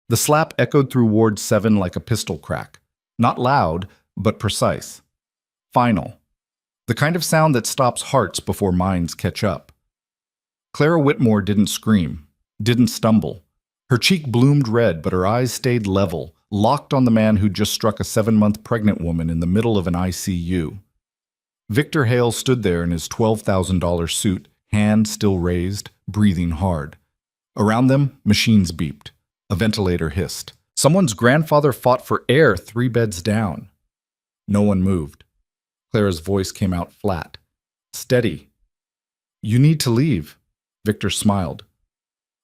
The slap echoed through Ward 7 like a pistol crack. Not loud, but precise. Final. The kind of sound that stops hearts before minds catch up. Clara Whitmore didn't scream, didn't stumble. Her cheek bloomed red, but her eyes stayed level, locked on the man who'd just struck a 7-month pregnant woman in the middle of an ICU. Victor Hale stood there in his $12,000 suit, hand still raised, breathing hard. Around them, machines beeped. A ventilator hissed. Someone's grandfather fought for air 3 beds down. No one moved. Clara's voice came out flat. Steady. You need to leave. Victor smiled.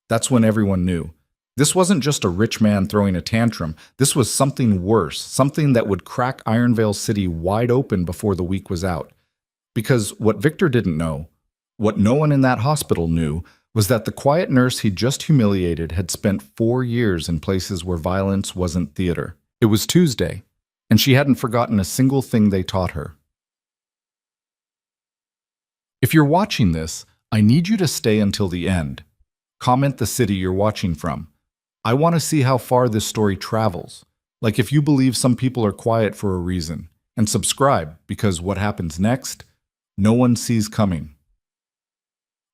That's when everyone knew. This wasn't just a rich man throwing a tantrum. This was something worse, something that would crack Ironvale City wide open before the week was out. Because what Victor didn't know, what no one in that hospital knew, was that the quiet nurse he'd just humiliated had spent 4 years in places where violence wasn't theater. It was Tuesday, and she hadn't forgotten a single thing they taught her. If you're watching this, I need you to stay until the end. Comment the city you're watching from. I want to see how far this story travels. Like if you believe some people are quiet for a reason. And subscribe, because what happens next, no one sees coming.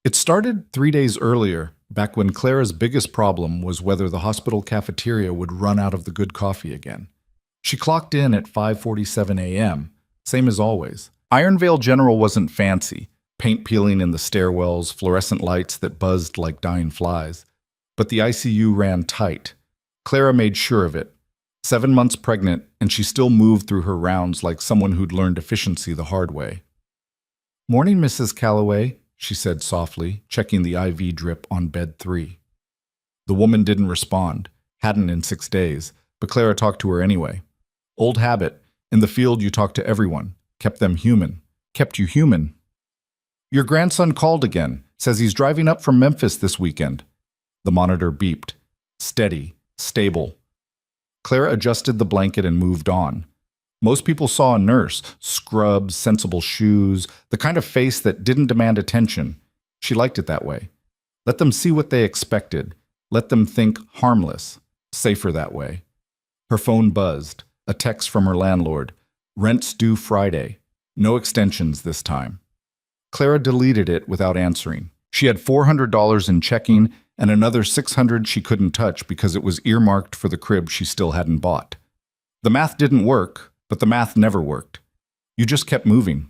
It started 3 days earlier, back when Clara's biggest problem was whether the hospital cafeteria would run out of the good coffee again. She clocked in at 5:47 a.m., same as always. Ironvale General wasn't fancy, paint peeling in the stairwells, fluorescent lights that buzzed like dying flies. But the ICU ran tight. Clara made sure of it. 7 months pregnant, and she still moved through her rounds like someone who'd learned efficiency the hard way. Morning, Mrs. Calloway, she said softly, checking the IV drip on bed 3. The woman didn't respond, hadn't in 6 days, but Clara talked to her anyway. Old habit. In the field, you talk to everyone. Kept them human. Kept you human. Your grandson called again. Says he's driving up from Memphis this weekend. The monitor beeped. Steady. Stable. Clara adjusted the blanket and moved on. Most people saw a nurse, scrubs, sensible shoes, the kind of face that didn't demand attention. She liked it that way. Let them see what they expected. Let them think harmless. Safer that way. Her phone buzzed. A text from her landlord. Rent's due Friday. No extensions this time. Clara deleted it without answering. She had $400 in checking and another $600 she couldn't touch because it was earmarked for the crib she still hadn't bought. The math didn't work, but the math never worked. You just kept moving.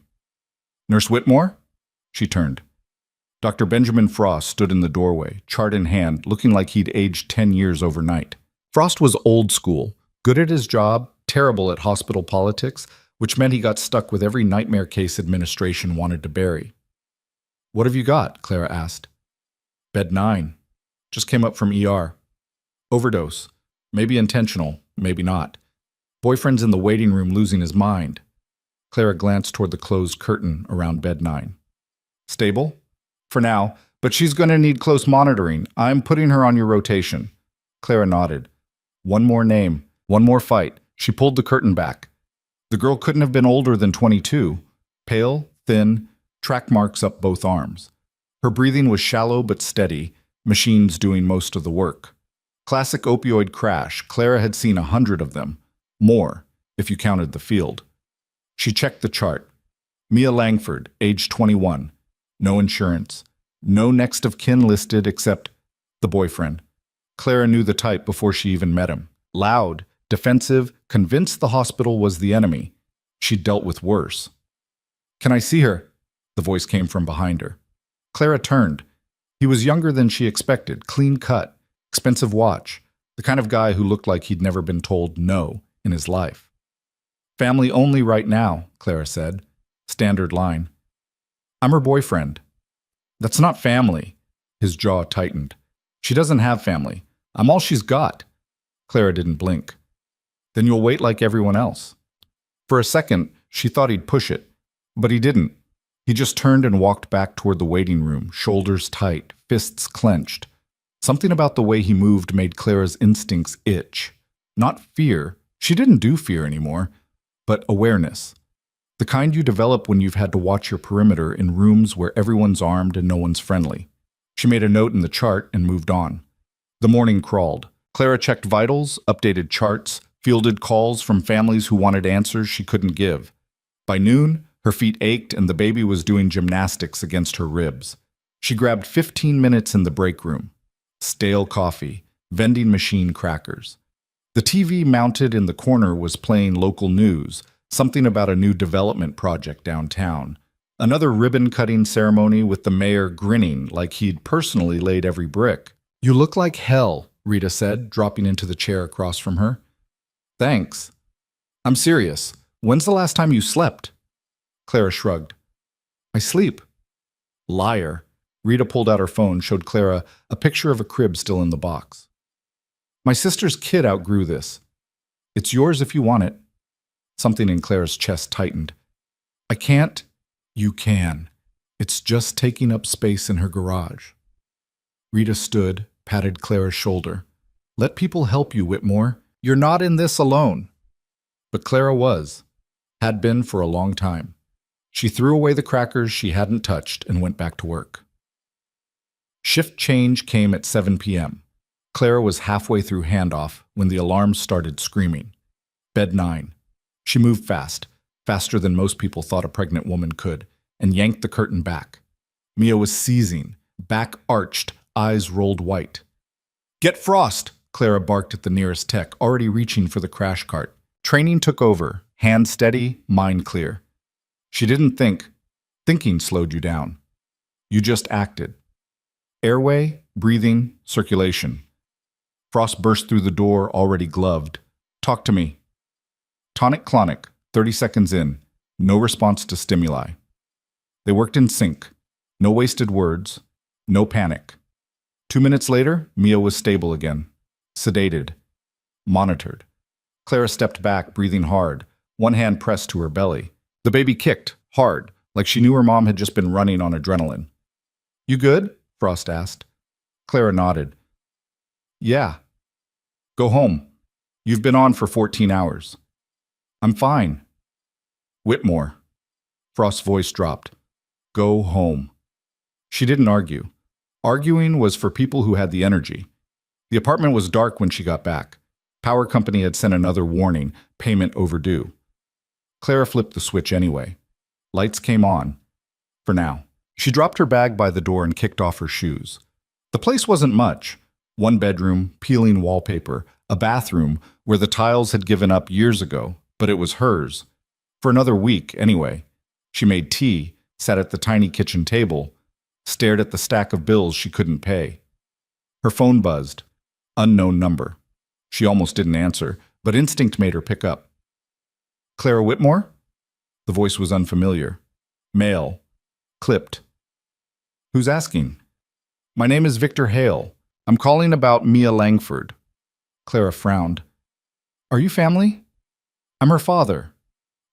Nurse Whitmore? She turned. Dr. Benjamin Frost stood in the doorway, chart in hand, looking like he'd aged 10 years overnight. Frost was old school, good at his job, terrible at hospital politics, which meant he got stuck with every nightmare case administration wanted to bury. What have you got? Clara asked. Bed 9. Just came up from ER. Overdose. Maybe intentional, maybe not. Boyfriend's in the waiting room losing his mind. Clara glanced toward the closed curtain around bed 9. Stable? For now, but she's going to need close monitoring. I'm putting her on your rotation. Clara nodded. One more name, one more fight. She pulled the curtain back. The girl couldn't have been older than 22. Pale, thin, track marks up both arms. Her breathing was shallow but steady, machines doing most of the work. Classic opioid crash. Clara had seen 100 of them. More, if you counted the field. She checked the chart. Mia Langford, age 21. No insurance. No next of kin listed except the boyfriend. Clara knew the type before she even met him. Loud, defensive, convinced the hospital was the enemy. She'd dealt with worse. Can I see her? The voice came from behind her. Clara turned. He was younger than she expected, clean cut, expensive watch, the kind of guy who looked like he'd never been told no in his life. Family only right now, Clara said. Standard line. I'm her boyfriend. That's not family. His jaw tightened. She doesn't have family. I'm all she's got. Clara didn't blink. Then you'll wait like everyone else. For a second, she thought he'd push it, but he didn't. He just turned and walked back toward the waiting room, shoulders tight, fists clenched. Something about the way he moved made Clara's instincts itch. Not fear. She didn't do fear anymore, but awareness. The kind you develop when you've had to watch your perimeter in rooms where everyone's armed and no one's friendly. She made a note in the chart and moved on. The morning crawled. Clara checked vitals, updated charts, fielded calls from families who wanted answers she couldn't give. By noon, her feet ached and the baby was doing gymnastics against her ribs. She grabbed 15 minutes in the break room. Stale coffee, vending machine crackers. The TV mounted in the corner was playing local news, something about a new development project downtown. Another ribbon-cutting ceremony with the mayor grinning like he'd personally laid every brick. "You look like hell," Rita said, dropping into the chair across from her. "Thanks. I'm serious. When's the last time you slept?" Clara shrugged. "I sleep." "Liar." Rita pulled out her phone, showed Clara a picture of a crib still in the box. "My sister's kid outgrew this. It's yours if you want it." Something in Clara's chest tightened. "I can't." "You can. It's just taking up space in her garage." Rita stood, patted Clara's shoulder. "Let people help you, Whitmore. You're not in this alone." But Clara was. Had been for a long time. She threw away the crackers she hadn't touched and went back to work. Shift change came at 7 p.m. Clara was halfway through handoff when the alarm started screaming. Bed 9. She moved fast, faster than most people thought a pregnant woman could, and yanked the curtain back. Mia was seizing, back arched, eyes rolled white. "Get Frost!" Clara barked at the nearest tech, already reaching for the crash cart. Training took over, hand steady, mind clear. She didn't think. Thinking slowed you down. You just acted. Airway, breathing, circulation. Frost burst through the door, already gloved. "Talk to me." Tonic clonic, 30 seconds in. No response to stimuli. They worked in sync. No wasted words. No panic. 2 minutes later, Mia was stable again. Sedated. Monitored. Clara stepped back, breathing hard, one hand pressed to her belly. The baby kicked, hard, like she knew her mom had just been running on adrenaline. "You good?" Frost asked. Clara nodded. "Yeah." "Go home. You've been on for 14 hours. "I'm fine." "Whitmore." Frost's voice dropped. "Go home." She didn't argue. Arguing was for people who had the energy. The apartment was dark when she got back. Power company had sent another warning, payment overdue. Clara flipped the switch anyway. Lights came on. For now. She dropped her bag by the door and kicked off her shoes. The place wasn't much. One bedroom, peeling wallpaper, a bathroom where the tiles had given up years ago, but it was hers. For another week, anyway. She made tea, sat at the tiny kitchen table, stared at the stack of bills she couldn't pay. Her phone buzzed. Unknown number. She almost didn't answer, but instinct made her pick up. "Clara Whitmore?" The voice was unfamiliar. Male. Clipped. "Who's asking?" "My name is Victor Hale. I'm calling about Mia Langford." Clara frowned. "Are you family?" "I'm her father."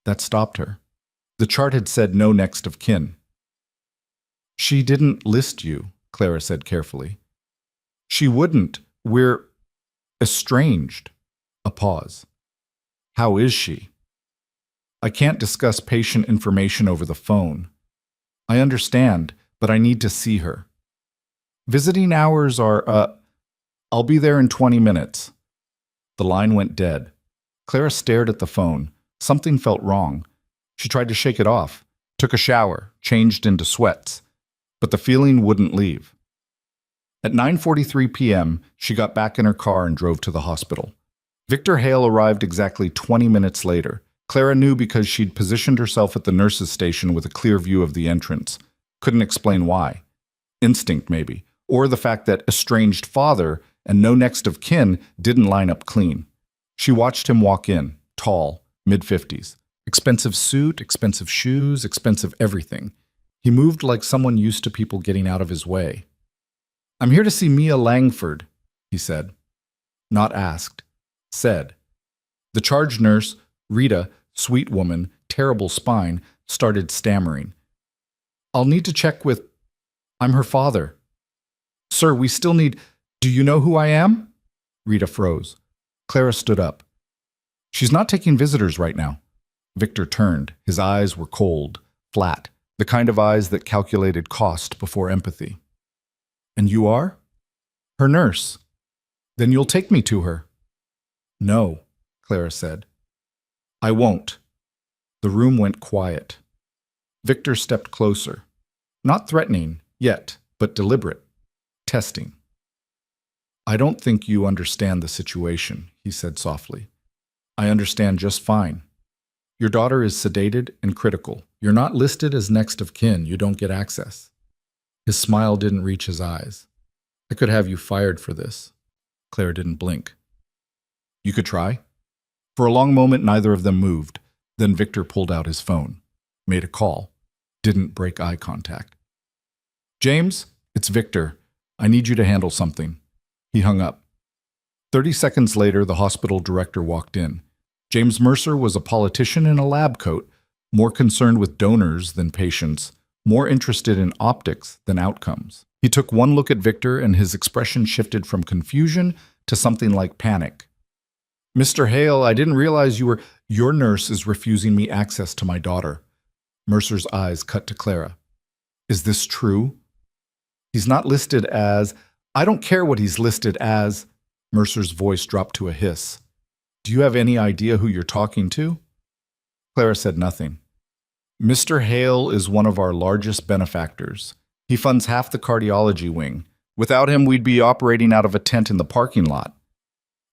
That stopped her. The chart had said no next of kin. "She didn't list you," Clara said carefully. "She wouldn't. We're estranged." A pause. "How is she?" "I can't discuss patient information over the phone." "I understand, but I need to see her." "Visiting hours are, I'll be there in 20 minutes. The line went dead. Clara stared at the phone. Something felt wrong. She tried to shake it off, took a shower, changed into sweats. But the feeling wouldn't leave. At 9:43 p.m., she got back in her car and drove to the hospital. Victor Hale arrived exactly 20 minutes later. Clara knew because she'd positioned herself at the nurse's station with a clear view of the entrance. Couldn't explain why. Instinct, maybe. Or the fact that estranged father and no next of kin didn't line up clean. She watched him walk in, tall, mid-50s. Expensive suit, expensive shoes, expensive everything. He moved like someone used to people getting out of his way. "I'm here to see Mia Langford," he said. Not asked. Said. The charge nurse, Rita, sweet woman, terrible spine, started stammering. "I'll need to check with... I'm her father." "Sir, we still need... Do you know who I am?" Rita froze. Clara stood up. "She's not taking visitors right now." Victor turned. His eyes were cold, flat, the kind of eyes that calculated cost before empathy. "And you are?" "Her nurse." Then you'll take me to her. No, Clara said. I won't. The room went quiet. Victor stepped closer. Not threatening, yet, but deliberate. Testing. I don't think you understand the situation, he said softly. I understand just fine. Your daughter is sedated and critical. You're not listed as next of kin. You don't get access. His smile didn't reach his eyes. I could have you fired for this. Claire didn't blink. You could try. For a long moment, neither of them moved. Then Victor pulled out his phone, made a call, didn't break eye contact. James, it's Victor. I need you to handle something. He hung up. 30 seconds later, the hospital director walked in. James Mercer was a politician in a lab coat, more concerned with donors than patients, more interested in optics than outcomes. He took one look at Victor and his expression shifted from confusion to something like panic. Mr. Hale, I didn't realize you were— Your nurse is refusing me access to my daughter. Mercer's eyes cut to Clara. Is this true? He's not listed as— I don't care what he's listed as. Mercer's voice dropped to a hiss. Do you have any idea who you're talking to? Clara said nothing. Mr. Hale is one of our largest benefactors. He funds half the cardiology wing. Without him, we'd be operating out of a tent in the parking lot.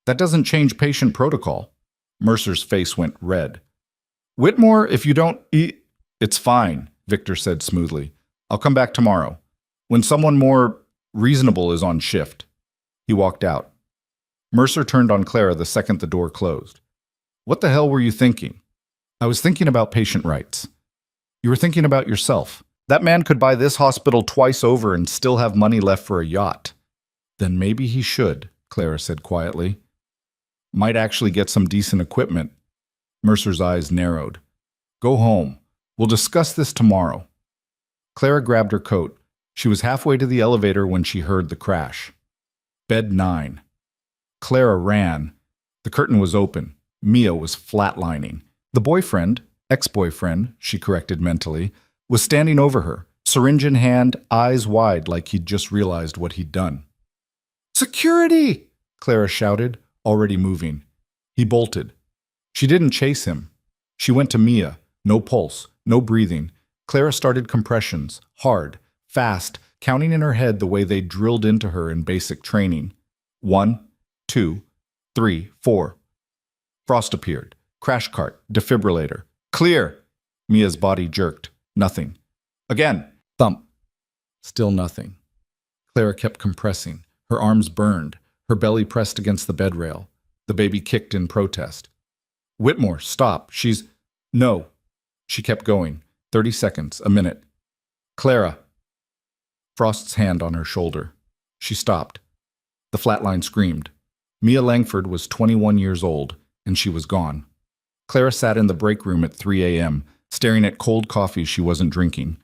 That doesn't change patient protocol. Mercer's face went red. Whitmore, if you don't eat— It's fine, Victor said smoothly. I'll come back tomorrow, when someone more reasonable is on shift. He walked out. Mercer turned on Clara the second the door closed. What the hell were you thinking? I was thinking about patient rights. You were thinking about yourself. That man could buy this hospital twice over and still have money left for a yacht. Then maybe he should, Clara said quietly. Might actually get some decent equipment. Mercer's eyes narrowed. Go home. We'll discuss this tomorrow. Clara grabbed her coat. She was halfway to the elevator when she heard the crash. Bed 9. Clara ran. The curtain was open. Mia was flatlining. The boyfriend, ex-boyfriend, she corrected mentally, was standing over her, syringe in hand, eyes wide like he'd just realized what he'd done. Security! Clara shouted, already moving. He bolted. She didn't chase him. She went to Mia. No pulse, no breathing. Clara started compressions, hard, fast, counting in her head the way they drilled into her in basic training. 1, 2, 3, 4. Frost appeared. Crash cart, defibrillator. Clear! Mia's body jerked. Nothing. Again. Thump. Still nothing. Clara kept compressing. Her arms burned. Her belly pressed against the bed rail. The baby kicked in protest. Whitmore, stop. She's— No. She kept going. 30 seconds, a minute. Clara. Frost's hand on her shoulder. She stopped. The flatline screamed. Mia Langford was 21 years old, and she was gone. Clara sat in the break room at 3 a.m., staring at cold coffee she wasn't drinking.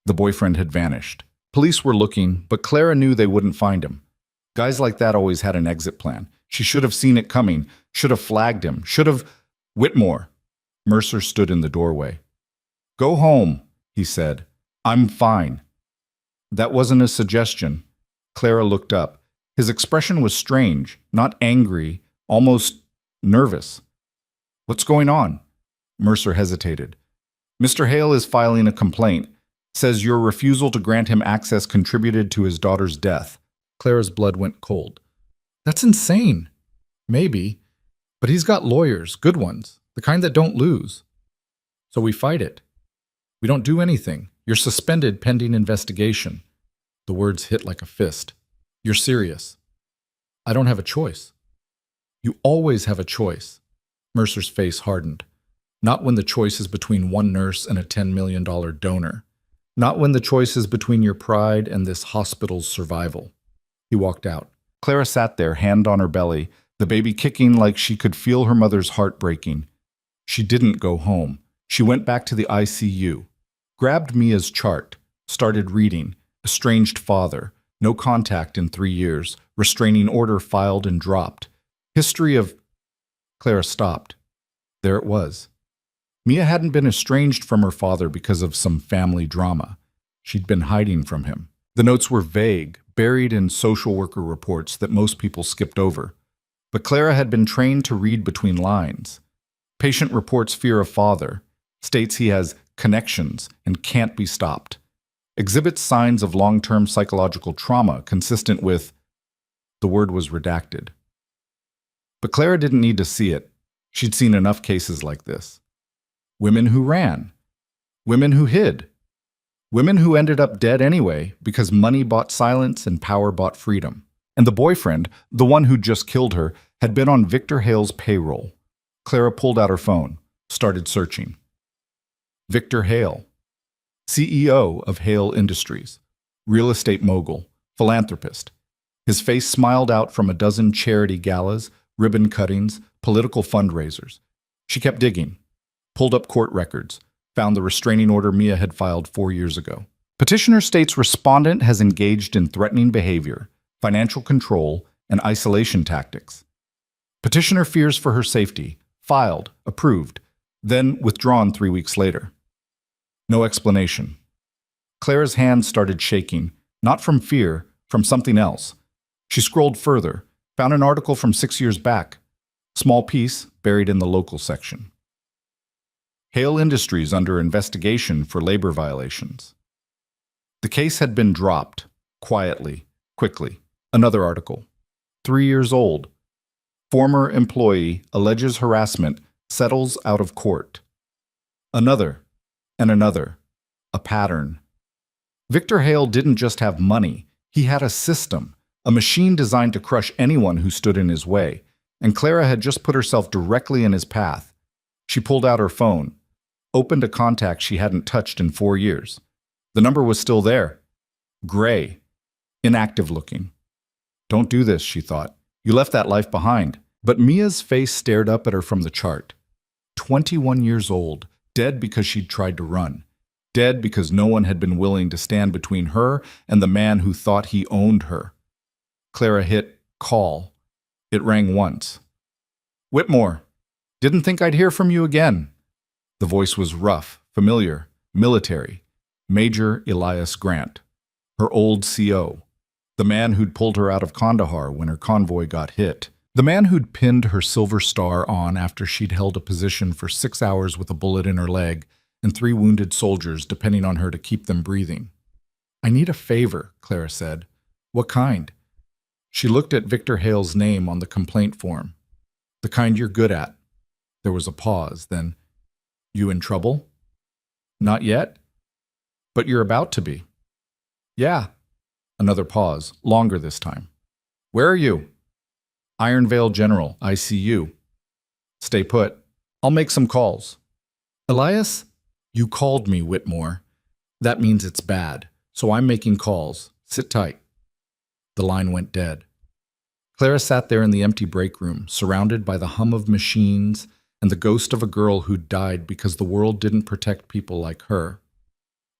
The boyfriend had vanished. Police were looking, but Clara knew they wouldn't find him. Guys like that always had an exit plan. She should have seen it coming, should have flagged him, should have— Whitmore. Mercer stood in the doorway. Go home, he said. I'm fine. That wasn't a suggestion. Clara looked up. His expression was strange, not angry, almost nervous. What's going on? Mercer hesitated. Mr. Hale is filing a complaint. Says your refusal to grant him access contributed to his daughter's death. Clara's blood went cold. That's insane. Maybe. But he's got lawyers, good ones, the kind that don't lose. So we fight it. We don't do anything. You're suspended pending investigation. The words hit like a fist. You're serious. I don't have a choice. You always have a choice. Mercer's face hardened. Not when the choice is between one nurse and a $10 million donor. Not when the choice is between your pride and this hospital's survival. He walked out. Clara sat there, hand on her belly, the baby kicking like she could feel her mother's heart breaking. She didn't go home. She went back to the ICU, grabbed Mia's chart, started reading. Estranged father, no contact in 3 years, restraining order filed and dropped. History of— Clara stopped. There it was. Mia hadn't been estranged from her father because of some family drama. She'd been hiding from him. The notes were vague, buried in social worker reports that most people skipped over. But Clara had been trained to read between lines. Patient reports fear of father, states he has connections and can't be stopped. Exhibits signs of long-term psychological trauma consistent with... The word was redacted. But Clara didn't need to see it. She'd seen enough cases like this. Women who ran. Women who hid. Women who ended up dead anyway because money bought silence and power bought freedom. And the boyfriend, the one who'd just killed her, had been on Victor Hale's payroll. Clara pulled out her phone, started searching. Victor Hale, CEO of Hale Industries, real estate mogul, philanthropist. His face smiled out from a dozen charity galas, ribbon cuttings, political fundraisers. She kept digging, pulled up court records, found the restraining order Mia had filed 4 years ago. Petitioner states respondent has engaged in threatening behavior, financial control, and isolation tactics. Petitioner fears for her safety, filed, approved, then withdrawn 3 weeks later. No explanation. Clara's hands started shaking, not from fear, from something else. She scrolled further, found an article from 6 years back. Small piece buried in the local section. Hale Industries under investigation for labor violations. The case had been dropped, quietly, quickly. Another article. 3 years old. Former employee alleges harassment, settles out of court. Another, and another. A pattern. Victor Hale didn't just have money. He had a system, a machine designed to crush anyone who stood in his way. And Clara had just put herself directly in his path. She pulled out her phone, opened a contact she hadn't touched in 4 years. The number was still there. Gray. Inactive looking. Don't do this, she thought. You left that life behind. But Mia's face stared up at her from the chart. 21 years old, dead because she'd tried to run. Dead because no one had been willing to stand between her and the man who thought he owned her. Clara hit call. It rang once. Whitmore, didn't think I'd hear from you again. The voice was rough, familiar, military. Major Elias Grant, her old CO. The man who'd pulled her out of Kandahar when her convoy got hit. The man who'd pinned her silver star on after she'd held a position for 6 hours with a bullet in her leg and 3 wounded soldiers depending on her to keep them breathing. I need a favor, Clara said. What kind? She looked at Victor Hale's name on the complaint form. The kind you're good at. There was a pause, then, you in trouble? Not yet? But you're about to be. Yeah. Another pause, longer this time. Where are you? Iron Vale General, ICU. Stay put. I'll make some calls. Elias, you called me, Whitmore. That means it's bad, so I'm making calls. Sit tight. The line went dead. Clara sat there in the empty break room, surrounded by the hum of machines and the ghost of a girl who'd died because the world didn't protect people like her.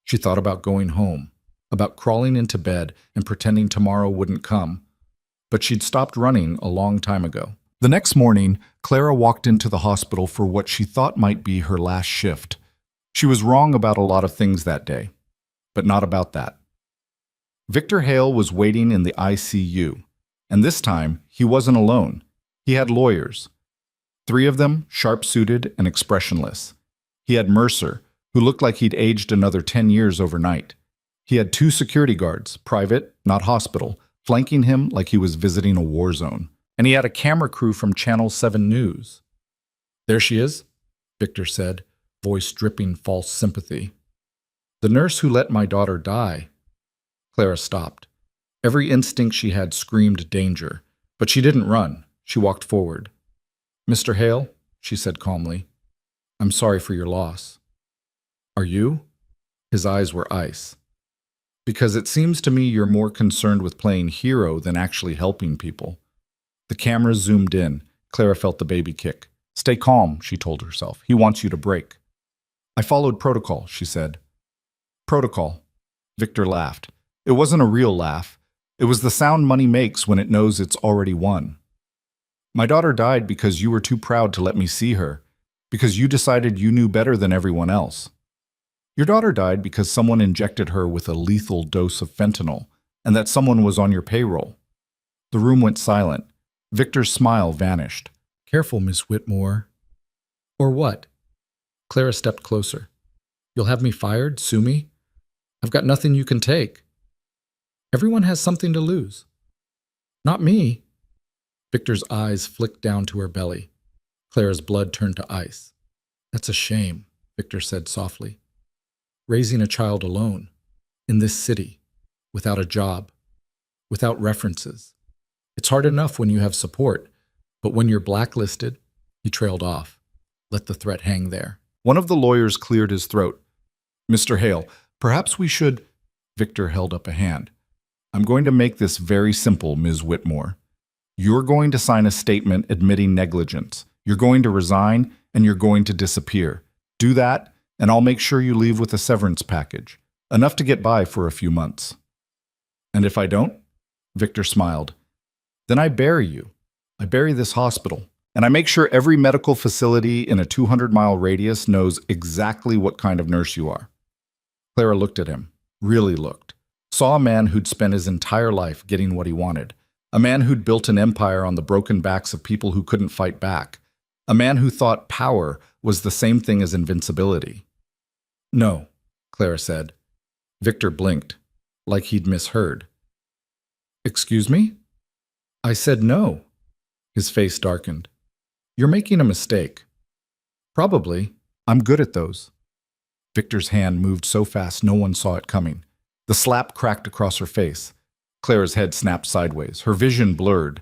She thought about going home, about crawling into bed and pretending tomorrow wouldn't come. But she'd stopped running a long time ago. The next morning, Clara walked into the hospital for what she thought might be her last shift. She was wrong about a lot of things that day, but not about that. Victor Hale was waiting in the ICU, and this time he wasn't alone. He had lawyers. 3 of them sharp-suited and expressionless. He had Mercer, who looked like he'd aged another 10 years overnight. He had 2 security guards, private, not hospital, flanking him like he was visiting a war zone. And he had a camera crew from Channel 7 News. There she is, Victor said, voice dripping false sympathy. The nurse who let my daughter die. Clara stopped. Every instinct she had screamed danger, but she didn't run. She walked forward. Mr. Hale, she said calmly, I'm sorry for your loss. Are you? His eyes were ice. Because it seems to me you're more concerned with playing hero than actually helping people. The camera zoomed in. Clara felt the baby kick. Stay calm, she told herself. He wants you to break. I followed protocol, she said. Protocol. Victor laughed. It wasn't a real laugh. It was the sound money makes when it knows it's already won. My daughter died because you were too proud to let me see her, because you decided you knew better than everyone else. Your daughter died because someone injected her with a lethal dose of fentanyl, and that someone was on your payroll. The room went silent. Victor's smile vanished. Careful, Miss Whitmore. Or what? Clara stepped closer. You'll have me fired? Sue me? I've got nothing you can take. Everyone has something to lose. Not me. Victor's eyes flicked down to her belly. Clara's blood turned to ice. That's a shame, Victor said softly. Raising a child alone, in this city, without a job, without references. It's hard enough when you have support, but when you're blacklisted, he trailed off. Let the threat hang there. One of the lawyers cleared his throat. Mr. Hale, perhaps we should... Victor held up a hand. I'm going to make this very simple, Ms. Whitmore. You're going to sign a statement admitting negligence. You're going to resign, and you're going to disappear. Do that, and I'll make sure you leave with a severance package. Enough to get by for a few months. And if I don't? Victor smiled. Then I bury you. I bury this hospital. And I make sure every medical facility in a 200-mile radius knows exactly what kind of nurse you are. Clara looked at him, really looked. Saw a man who'd spent his entire life getting what he wanted. A man who'd built an empire on the broken backs of people who couldn't fight back. A man who thought power was the same thing as invincibility. No, Clara said. Victor blinked, like he'd misheard. Excuse me? I said no. His face darkened. You're making a mistake. Probably. I'm good at those. Victor's hand moved so fast no one saw it coming. The slap cracked across her face. Clara's head snapped sideways. Her vision blurred.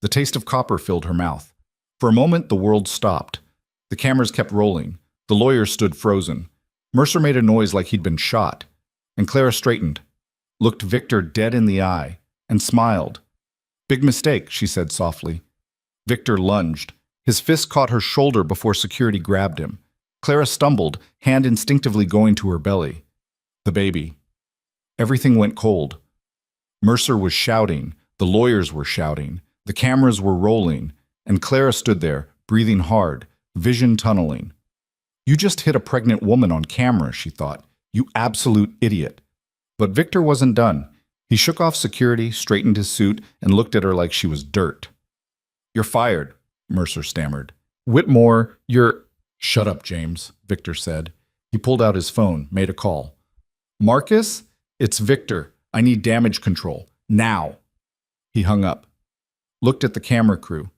The taste of copper filled her mouth. For a moment, the world stopped. The cameras kept rolling. The lawyer stood frozen. Mercer made a noise like he'd been shot. And Clara straightened, looked Victor dead in the eye, and smiled. Big mistake, she said softly. Victor lunged. His fist caught her shoulder before security grabbed him. Clara stumbled, hand instinctively going to her belly. The baby. Everything went cold. Mercer was shouting. The lawyers were shouting. The cameras were rolling. And Clara stood there, breathing hard, vision tunneling. You just hit a pregnant woman on camera, she thought. You absolute idiot. But Victor wasn't done. He shook off security, straightened his suit, and looked at her like she was dirt. You're fired, Mercer stammered. Whitmore, you're... Shut up, James, Victor said. He pulled out his phone, made a call. Marcus? It's Victor. I need damage control. Now. He hung up. Looked at the camera crew.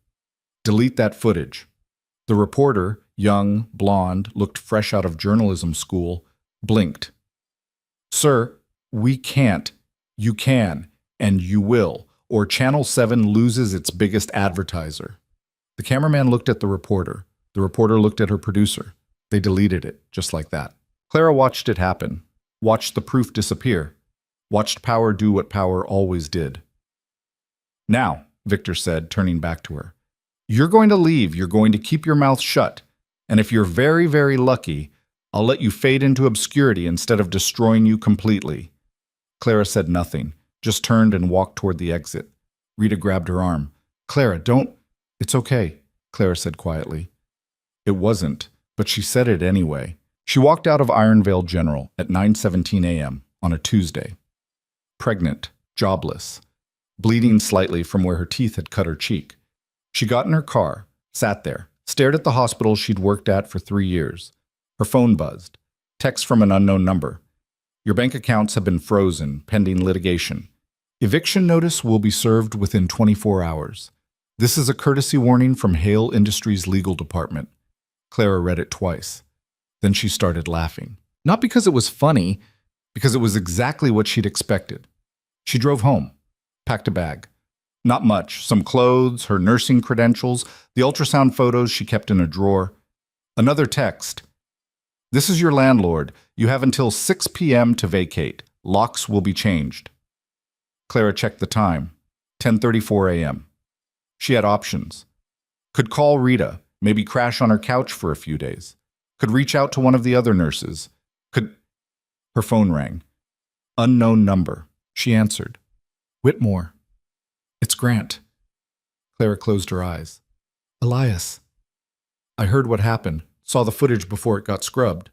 Delete that footage. The reporter, young, blonde, looked fresh out of journalism school, blinked. Sir, we can't. You can, and you will, or Channel 7 loses its biggest advertiser. The cameraman looked at the reporter. The reporter looked at her producer. They deleted it, just like that. Clara watched it happen, watched the proof disappear, watched power do what power always did. Now, Victor said, turning back to her, you're going to leave, you're going to keep your mouth shut, and if you're very, very lucky, I'll let you fade into obscurity instead of destroying you completely. Clara said nothing, just turned and walked toward the exit. Rita grabbed her arm. Clara, don't... It's okay, Clara said quietly. It wasn't, but she said it anyway. She walked out of Ironvale General at 9:17 a.m. on a Tuesday. Pregnant, jobless, bleeding slightly from where her teeth had cut her cheek. She got in her car, sat there, stared at the hospital she'd worked at for 3 years. Her phone buzzed. Text from an unknown number. Your bank accounts have been frozen, pending litigation. Eviction notice will be served within 24 hours. This is a courtesy warning from Hale Industries Legal Department. Clara read it twice. Then she started laughing. Not because it was funny, because it was exactly what she'd expected. She drove home, packed a bag. Not much. Some clothes, her nursing credentials, the ultrasound photos she kept in a drawer. Another text. This is your landlord. You have until 6 p.m. to vacate. Locks will be changed. Clara checked the time. 10:34 a.m. She had options. Could call Rita, maybe crash on her couch for a few days. Could reach out to one of the other nurses. Her phone rang. Unknown number. She answered. Whitmore. It's Grant. Clara closed her eyes. Elias. I heard what happened. Saw the footage before it got scrubbed.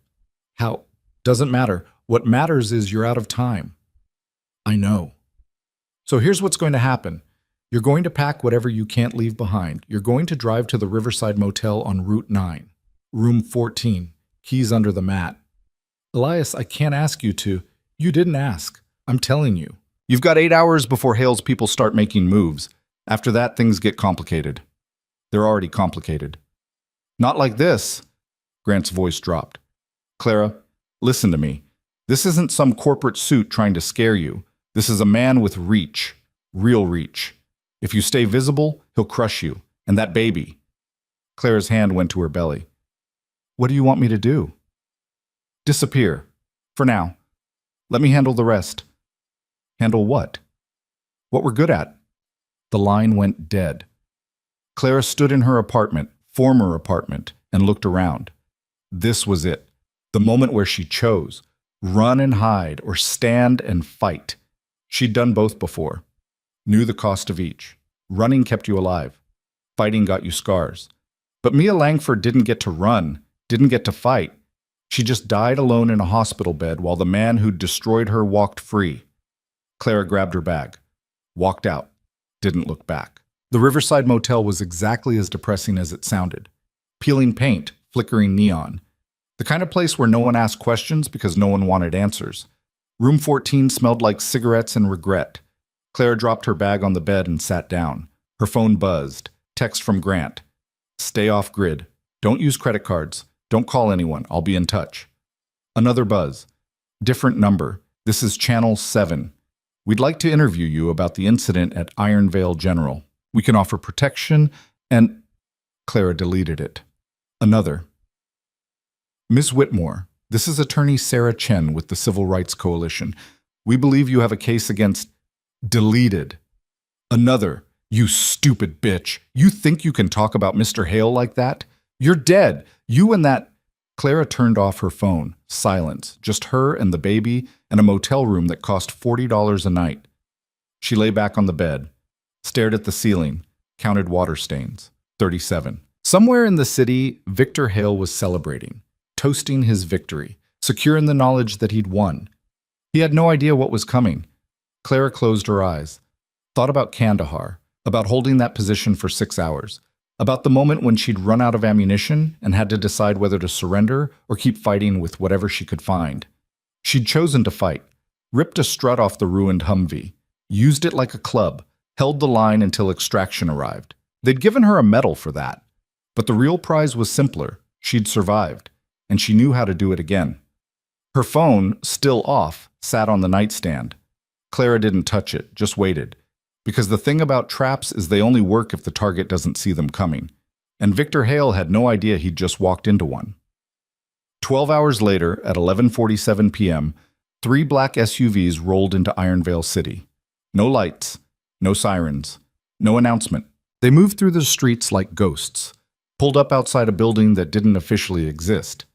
How? Doesn't matter. What matters is you're out of time. I know. So here's what's going to happen. You're going to pack whatever you can't leave behind. You're going to drive to the Riverside Motel on Route 9, room 14, keys under the mat. Elias, I can't ask you to. You didn't ask. I'm telling you. You've got 8 hours before Hale's people start making moves. After that, things get complicated. They're already complicated. Not like this. Grant's voice dropped. Clara, listen to me. This isn't some corporate suit trying to scare you. This is a man with reach. Real reach. If you stay visible, he'll crush you. And that baby. Clara's hand went to her belly. What do you want me to do? Disappear. For now. Let me handle the rest. Handle what? What we're good at. The line went dead. Clara stood in her apartment, former apartment, and looked around. This was it. The moment where she chose. Run and hide, or stand and fight. She'd done both before. Knew the cost of each. Running kept you alive. Fighting got you scars. But Mia Langford didn't get to run, didn't get to fight. She just died alone in a hospital bed while the man who'd destroyed her walked free. Clara grabbed her bag, walked out, didn't look back. The Riverside Motel was exactly as depressing as it sounded. Peeling paint, flickering neon. The kind of place where no one asked questions because no one wanted answers. Room 14 smelled like cigarettes and regret. Clara dropped her bag on the bed and sat down. Her phone buzzed. Text from Grant. Stay off grid. Don't use credit cards. Don't call anyone. I'll be in touch. Another buzz. Different number. This is Channel 7. We'd like to interview you about the incident at Iron Vale General. We can offer protection and... Clara deleted it. Another. Ms. Whitmore, this is attorney Sarah Chen with the Civil Rights Coalition. We believe you have a case against... Deleted. Another. You stupid bitch. You think you can talk about Mr. Hale like that? You're dead. You and that... Clara turned off her phone. Silence. Just her and the baby and a motel room that cost $40 a night. She lay back on the bed, stared at the ceiling, counted water stains. 37. Somewhere in the city, Victor Hale was celebrating, toasting his victory, secure in the knowledge that he'd won. He had no idea what was coming. Clara closed her eyes, thought about Kandahar, about holding that position for 6 hours, about the moment when she'd run out of ammunition and had to decide whether to surrender or keep fighting with whatever she could find. She'd chosen to fight, ripped a strut off the ruined Humvee, used it like a club, held the line until extraction arrived. They'd given her a medal for that. But the real prize was simpler. She'd survived, and she knew how to do it again. Her phone, still off, sat on the nightstand. Clara didn't touch it, just waited. Because the thing about traps is they only work if the target doesn't see them coming. And Victor Hale had no idea he'd just walked into one. 12 hours later, at 11:47 p.m., 3 black SUVs rolled into Iron Vale City. No lights, no sirens, no announcement. They moved through the streets like ghosts, pulled up outside a building that didn't officially exist.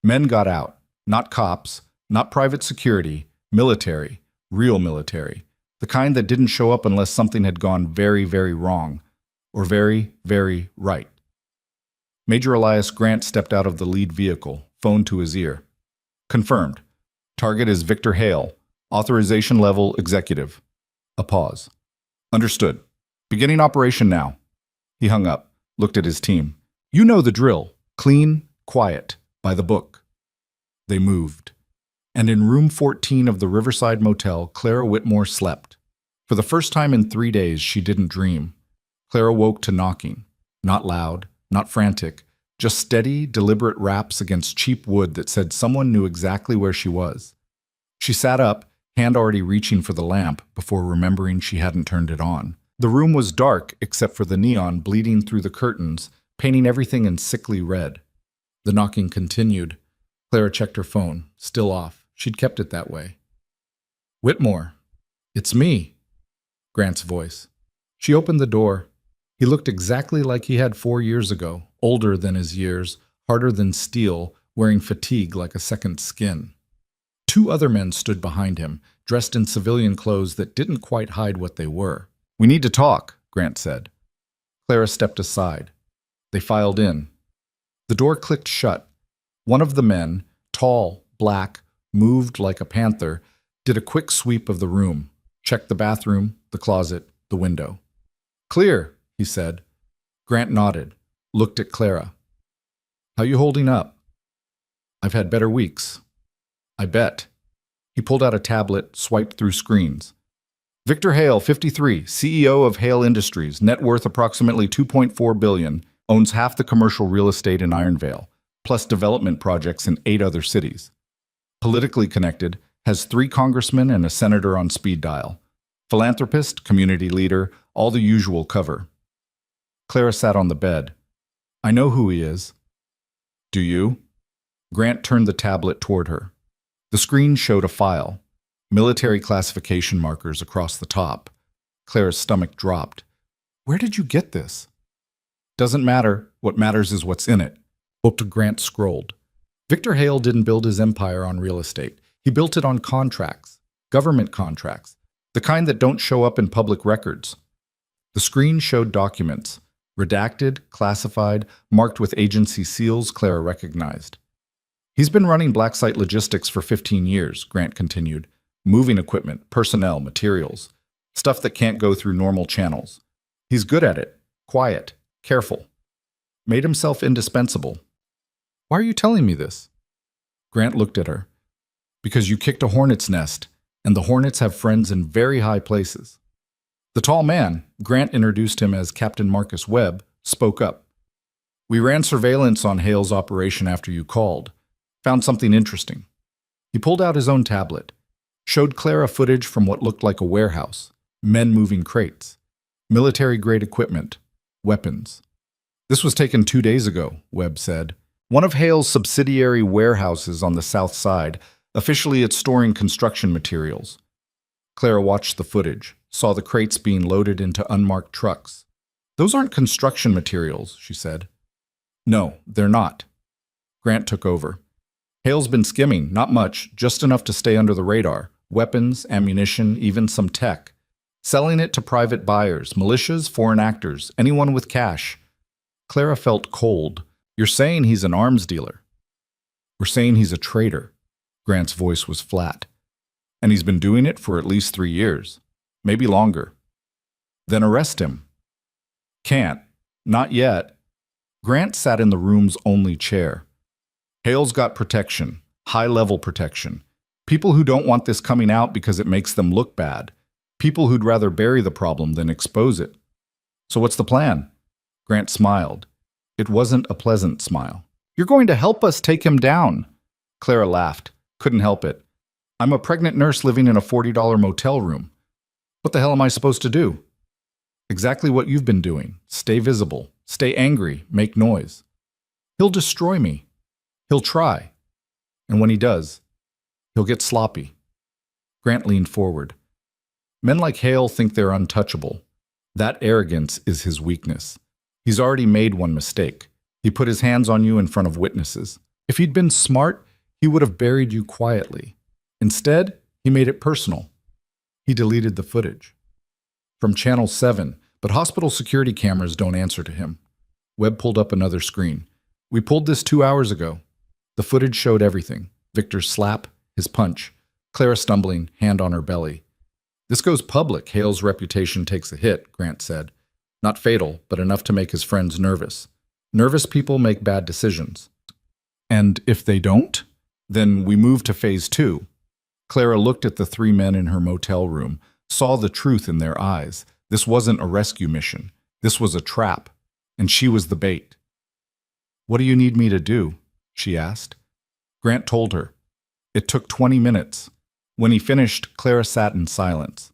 Men got out, not cops, not private security, military, real military. The kind that didn't show up unless something had gone very, very wrong, or very, very right. Major Elias Grant stepped out of the lead vehicle, phone to his ear. Confirmed. Target is Victor Hale. Authorization level executive. A pause. Understood. Beginning operation now. He hung up, looked at his team. You know the drill. Clean, quiet, by the book. They moved. And in room 14 of the Riverside Motel, Clara Whitmore slept. For the first time in 3 days, she didn't dream. Clara woke to knocking. Not loud, not frantic, just steady, deliberate raps against cheap wood that said someone knew exactly where she was. She sat up, hand already reaching for the lamp before remembering she hadn't turned it on. The room was dark except for the neon bleeding through the curtains, painting everything in sickly red. The knocking continued. Clara checked her phone, still off. She'd kept it that way. Whitmore. It's me. Grant's voice. She opened the door. He looked exactly like he had 4 years ago, older than his years, harder than steel, wearing fatigue like a second skin. 2 other men stood behind him, dressed in civilian clothes that didn't quite hide what they were. We need to talk, Grant said. Clara stepped aside. They filed in. The door clicked shut. One of the men, tall, black, moved like a panther, did a quick sweep of the room, checked the bathroom, the closet, the window. Clear, he said. Grant nodded, looked at Clara. How you holding up? I've had better weeks. I bet. He pulled out a tablet, swiped through screens. Victor Hale, 53, CEO of Hale Industries, net worth approximately $2.4 billion, owns half the commercial real estate in Ironvale, plus development projects in 8 other cities. Politically connected, has 3 congressmen and a senator on speed dial. Philanthropist, community leader, all the usual cover. Clara sat on the bed. I know who he is. Do you? Grant turned the tablet toward her. The screen showed a file. Military classification markers across the top. Clara's stomach dropped. Where did you get this? Doesn't matter. What matters is what's in it. Grant scrolled. Victor Hale didn't build his empire on real estate. He built it on contracts, government contracts, the kind that don't show up in public records. The screen showed documents, redacted, classified, marked with agency seals Clara recognized. He's been running black site logistics for 15 years, Grant continued. Moving equipment, personnel, materials, stuff that can't go through normal channels. He's good at it, quiet, careful. Made himself indispensable. Why are you telling me this? Grant looked at her. Because you kicked a hornet's nest, and the hornets have friends in very high places. The tall man, Grant introduced him as Captain Marcus Webb, spoke up. We ran surveillance on Hale's operation after you called. Found something interesting. He pulled out his own tablet. Showed Clara footage from what looked like a warehouse. Men moving crates. Military-grade equipment. Weapons. This was taken 2 days ago, Webb said. One of Hale's subsidiary warehouses on the south side. Officially, it's storing construction materials. Clara watched the footage, saw the crates being loaded into unmarked trucks. Those aren't construction materials, she said. No, they're not. Grant took over. Hale's been skimming, not much, just enough to stay under the radar. Weapons, ammunition, even some tech. Selling it to private buyers, militias, foreign actors, anyone with cash. Clara felt cold. You're saying he's an arms dealer. We're saying he's a traitor. Grant's voice was flat. And he's been doing it for at least 3 years. Maybe longer. Then arrest him. Can't. Not yet. Grant sat in the room's only chair. Hale's got protection. High-level protection. People who don't want this coming out because it makes them look bad. People who'd rather bury the problem than expose it. So what's the plan? Grant smiled. It wasn't a pleasant smile. You're going to help us take him down. Clara laughed. Couldn't help it. I'm a pregnant nurse living in a $40 motel room. What the hell am I supposed to do? Exactly what you've been doing. Stay visible. Stay angry. Make noise. He'll destroy me. He'll try. And when he does, he'll get sloppy. Grant leaned forward. Men like Hale think they're untouchable. That arrogance is his weakness. He's already made one mistake. He put his hands on you in front of witnesses. If he'd been smart, he would have buried you quietly. Instead, he made it personal. He deleted the footage. From Channel 7, but hospital security cameras don't answer to him. Webb pulled up another screen. We pulled this 2 hours ago. The footage showed everything. Victor's slap, his punch, Clara stumbling, hand on her belly. This goes public. Hale's reputation takes a hit, Grant said. Not fatal, but enough to make his friends nervous. Nervous people make bad decisions. And if they don't? Then we move to phase 2. Clara looked at the 3 men in her motel room, saw the truth in their eyes. This wasn't a rescue mission. This was a trap. And she was the bait. What do you need me to do? She asked. Grant told her. It took 20 minutes. When he finished, Clara sat in silence.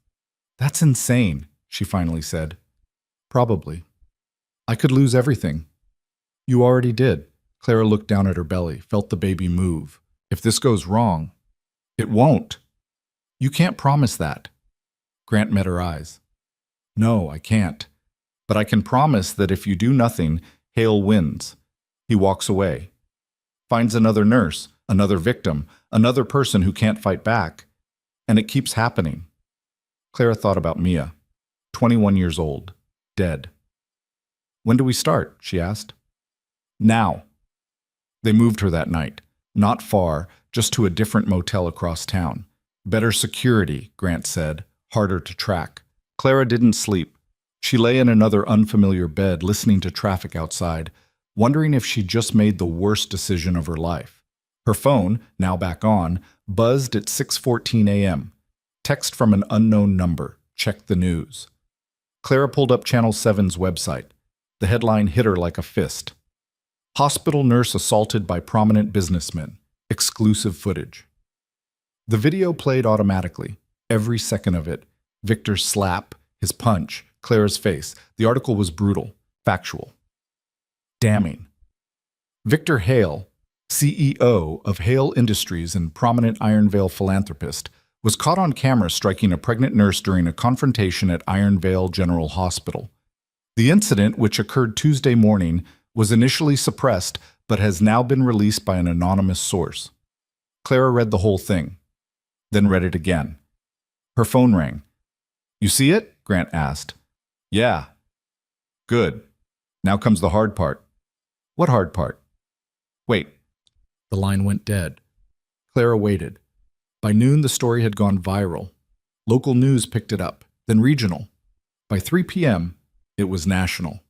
That's insane, she finally said. Probably. I could lose everything. You already did. Clara looked down at her belly, felt the baby move. If this goes wrong, it won't. You can't promise that. Grant met her eyes. No, I can't. But I can promise that if you do nothing, Hale wins. He walks away. Finds another nurse, another victim, another person who can't fight back. And it keeps happening. Clara thought about Mia, 21 years old, dead. When do we start? She asked. Now. They moved her that night. Not far, just to a different motel across town. Better security, Grant said, harder to track. Clara didn't sleep. She lay in another unfamiliar bed, listening to traffic outside, wondering if she'd just made the worst decision of her life. Her phone, now back on, buzzed at 6:14 a.m. Text from an unknown number. Check the news. Clara pulled up Channel 7's website. The headline hit her like a fist. Hospital nurse assaulted by prominent businessmen. Exclusive footage. The video played automatically. Every second of it. Victor's slap, his punch, Clara's face. The article was brutal, factual, damning. Victor Hale, CEO of Hale Industries and prominent Iron Vale philanthropist, was caught on camera striking a pregnant nurse during a confrontation at Iron Vale General Hospital. The incident, which occurred Tuesday morning, was initially suppressed but has now been released by an anonymous source. Clara read the whole thing, then read it again. Her phone rang. "You see it?" Grant asked. "Yeah." "Good. Now comes the hard part." "What hard part?" "Wait." The line went dead. Clara waited. By noon, the story had gone viral. Local news picked it up, then regional. By 3 p.m., it was national.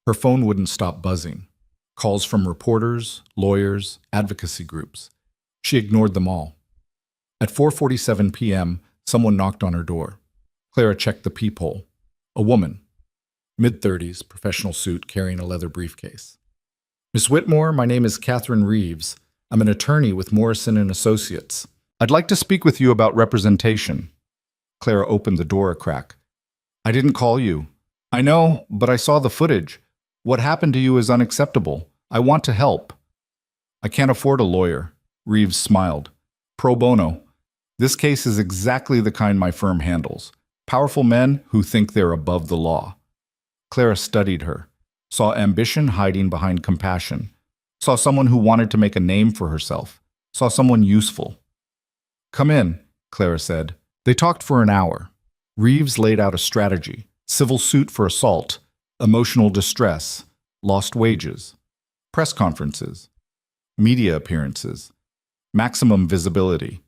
Her phone wouldn't stop buzzing. Calls from reporters, lawyers, advocacy groups. She ignored them all. At 4:47 p.m., someone knocked on her door. Clara checked the peephole. A woman, mid-30s, professional suit, carrying a leather briefcase. "Miss Whitmore, my name is Catherine Reeves. I'm an attorney with Morrison & Associates. I'd like to speak with you about representation." Clara opened the door a crack. "I didn't call you." "I know, but I saw the footage. What happened to you is unacceptable. I want to help." "I can't afford a lawyer." Reeves smiled. "Pro bono. This case is exactly the kind my firm handles. Powerful men who think they're above the law." Clara studied her, saw ambition hiding behind compassion, saw someone who wanted to make a name for herself, saw someone useful. "Come in," Clara said. They talked for an hour. Reeves laid out a strategy: civil suit for assault, emotional distress, lost wages, press conferences, media appearances, maximum visibility.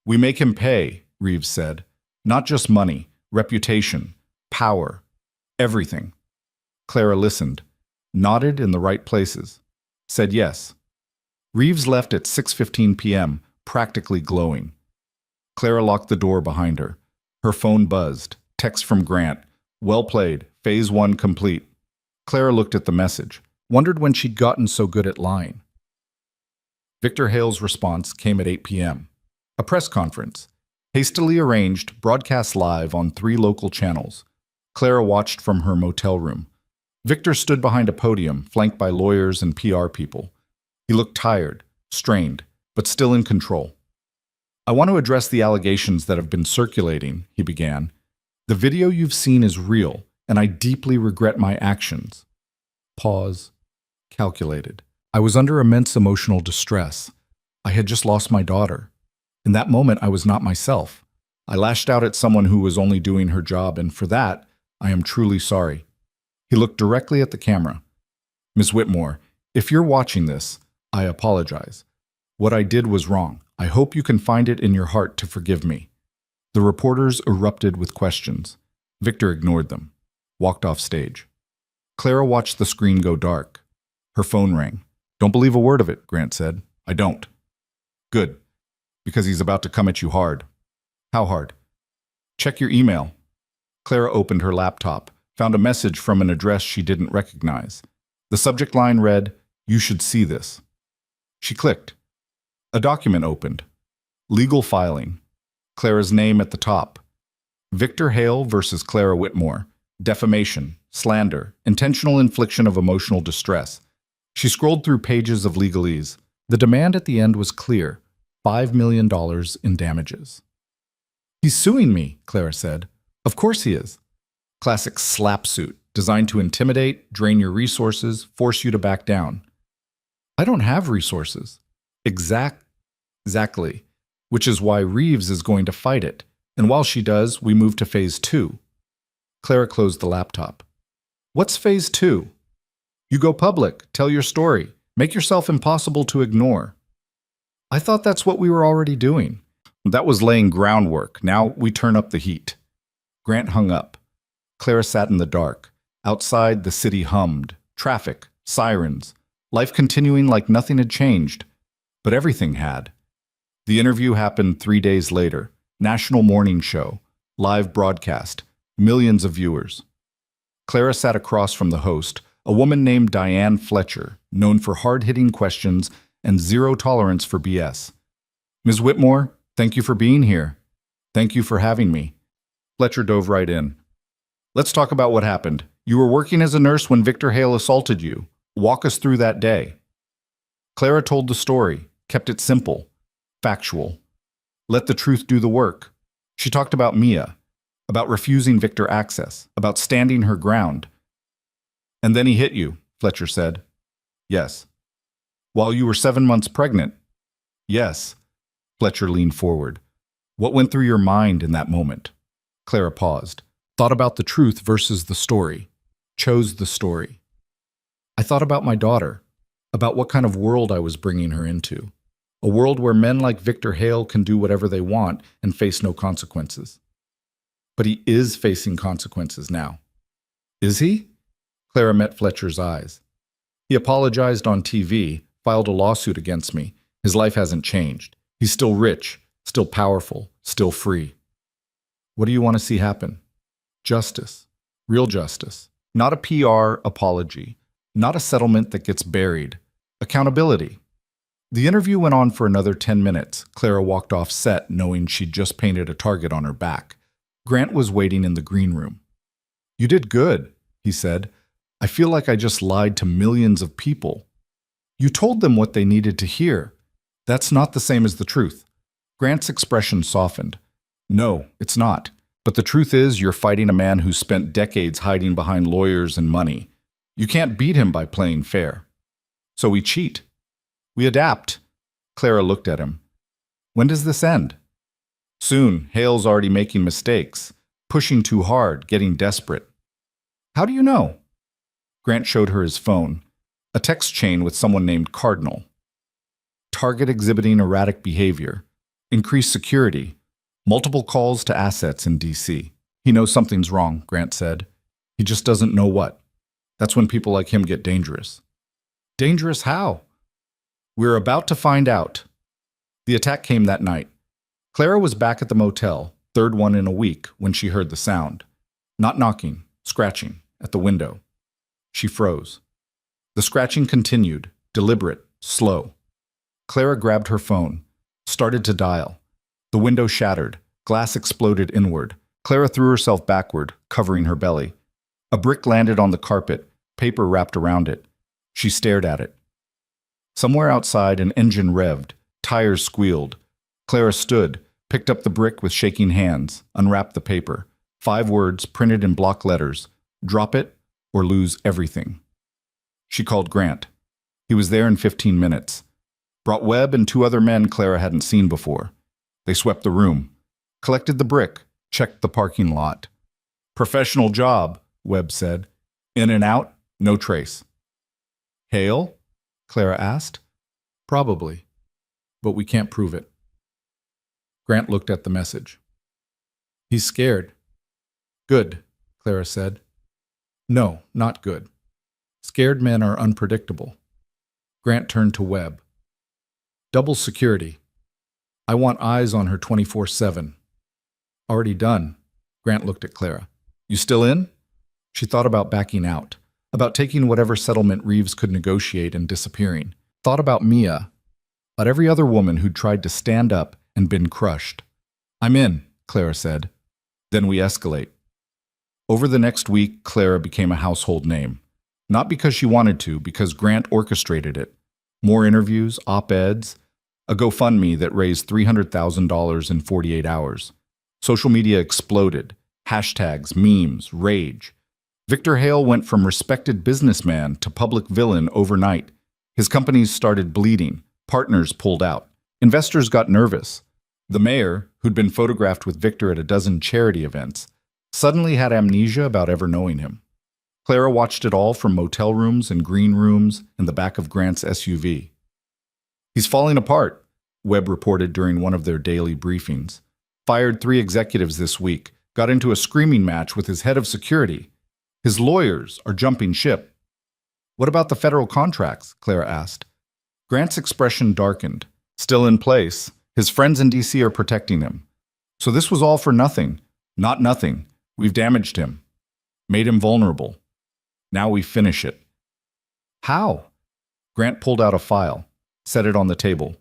"We make him pay," Reeves said. "Not just money, reputation, power, everything." Clara listened, nodded in the right places, said yes. Reeves left at 6:15 p.m., practically glowing. Clara locked the door behind her. Her phone buzzed. Text from Grant. "Well played. Phase 1 complete." Clara looked at the message, wondered when she'd gotten so good at lying. Victor Hale's response came at 8 p.m. A press conference, hastily arranged, broadcast live on 3 local channels. Clara watched from her motel room. Victor stood behind a podium, flanked by lawyers and PR people. He looked tired, strained, but still in control. "I want to address the allegations that have been circulating," he began. "The video you've seen is real, and I deeply regret my actions." Pause. Calculated. "I was under immense emotional distress. I had just lost my daughter. In that moment, I was not myself. I lashed out at someone who was only doing her job, and for that, I am truly sorry." He looked directly at the camera. "Ms. Whitmore, if you're watching this, I apologize. What I did was wrong. I hope you can find it in your heart to forgive me." The reporters erupted with questions. Victor ignored them, walked off stage. Clara watched the screen go dark. Her phone rang. "Don't believe a word of it," Grant said. "I don't." "Good, because he's about to come at you hard." "How hard?" "Check your email." Clara opened her laptop, found a message from an address she didn't recognize. The subject line read, "You should see this." She clicked. A document opened. Legal filing. Clara's name at the top. Victor Hale versus Clara Whitmore. Defamation, slander, intentional infliction of emotional distress. She scrolled through pages of legalese. The demand at the end was clear: $5 million in damages. "He's suing me," Clara said. "Of course he is." Classic slap suit, designed to intimidate, drain your resources, force you to back down. "I don't have resources." Exactly. Which is why Reeves is going to fight it. And while she does, we move to phase 2. Clara closed the laptop. "What's phase 2? You go public, tell your story, make yourself impossible to ignore." "I thought that's what we were already doing." "That was laying groundwork. Now we turn up the heat." Grant hung up. Clara sat in the dark. Outside, the city hummed. Traffic, sirens, life continuing like nothing had changed. But everything had. The interview happened 3 days later. National morning show. Live broadcast. Millions of viewers. Clara sat across from the host, a woman named Diane Fletcher, known for hard-hitting questions and zero tolerance for BS. Ms. Whitmore, thank you for being here. Thank you for having me. Fletcher dove right in. Let's talk about what happened. You were working as a nurse when Victor Hale assaulted you. Walk us through that day. Clara told the story, kept it simple, factual. Let the truth do the work. She talked about Mia, about refusing Victor access, about standing her ground. And then he hit you, Fletcher said. Yes. While you were 7 months pregnant? Yes. Fletcher leaned forward. What went through your mind in that moment? Clara paused, thought about the truth versus the story, chose the story. I thought about my daughter, about what kind of world I was bringing her into. A world where men like Victor Hale can do whatever they want and face no consequences. But he is facing consequences now. Is he? Clara met Fletcher's eyes. He apologized on TV, filed a lawsuit against me. His life hasn't changed. He's still rich, still powerful, still free. What do you want to see happen? Justice. Real justice. Not a PR apology. Not a settlement that gets buried. Accountability. The interview went on for another 10 minutes. Clara walked off set knowing she'd just painted a target on her back. Grant was waiting in the green room. You did good, he said. I feel like I just lied to millions of people. You told them what they needed to hear. That's not the same as the truth. Grant's expression softened. No, it's not. But the truth is you're fighting a man who spent decades hiding behind lawyers and money. You can't beat him by playing fair. So we cheat. We adapt. Clara looked at him. When does this end? Soon. Hale's already making mistakes, pushing too hard, getting desperate. How do you know? Grant showed her his phone, a text chain with someone named Cardinal. Target exhibiting erratic behavior, increased security, multiple calls to assets in D.C. He knows something's wrong, Grant said. He just doesn't know what. That's when people like him get dangerous. Dangerous how? We're about to find out. The attack came that night. Clara was back at the motel, third one in a week, when she heard the sound. Not knocking, scratching, at the window. She froze. The scratching continued, deliberate, slow. Clara grabbed her phone, started to dial. The window shattered, glass exploded inward. Clara threw herself backward, covering her belly. A brick landed on the carpet, paper wrapped around it. She stared at it. Somewhere outside, an engine revved, tires squealed. Clara stood, picked up the brick with shaking hands, unwrapped the paper. 5 words printed in block letters. Drop it or lose everything. She called Grant. He was there in 15 minutes. Brought Webb and 2 other men Clara hadn't seen before. They swept the room, collected the brick, checked the parking lot. Professional job, Webb said. In and out, no trace. Hale? Clara asked. Probably, but we can't prove it. Grant looked at the message. He's scared. Good, Clara said. No, not good. Scared men are unpredictable. Grant turned to Webb. Double security. I want eyes on her 24/7. Already done. Grant looked at Clara. You still in? She thought about backing out, about taking whatever settlement Reeves could negotiate and disappearing. Thought about Mia, about every other woman who'd tried to stand up and been crushed. I'm in, Clara said. Then we escalate. Over the next week, Clara became a household name. Not because she wanted to, because Grant orchestrated it. More interviews, op-eds, a GoFundMe that raised $300,000 in 48 hours. Social media exploded. Hashtags, memes, rage. Victor Hale went from respected businessman to public villain overnight. His companies started bleeding. Partners pulled out. Investors got nervous. The mayor, who'd been photographed with Victor at a dozen charity events, suddenly had amnesia about ever knowing him. Clara watched it all from motel rooms and green rooms in the back of Grant's SUV. He's falling apart, Webb reported during one of their daily briefings. Fired 3 executives this week, Got into a screaming match with his head of security. His lawyers are jumping ship. What about the federal contracts? Clara asked. Grant's expression darkened. Still in place. His friends in D.C. are protecting him. So this was all for nothing. Not nothing. We've damaged him. Made him vulnerable. Now we finish it. How? Grant pulled out a file, set it on the table.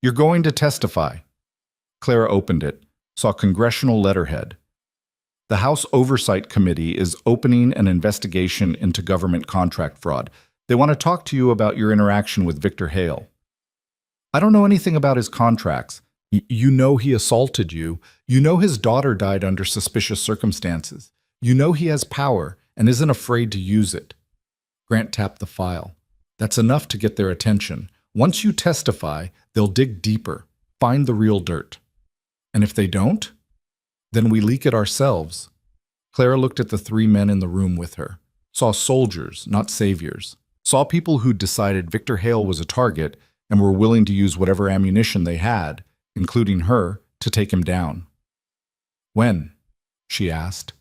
You're going to testify. Clara opened it, saw congressional letterhead. The House Oversight Committee is opening an investigation into government contract fraud. They want to talk to you about your interaction with Victor Hale. I don't know anything about his contracts. You know he assaulted you. You know his daughter died under suspicious circumstances. You know he has power and isn't afraid to use it. Grant tapped the file. That's enough to get their attention. Once you testify, they'll dig deeper, find the real dirt. And if they don't, then we leak it ourselves. Clara looked at the three men in the room with her, saw soldiers, not saviors, saw people who'd decided Victor Hale was a target and were willing to use whatever ammunition they had, including her, to take him down. When? She asked.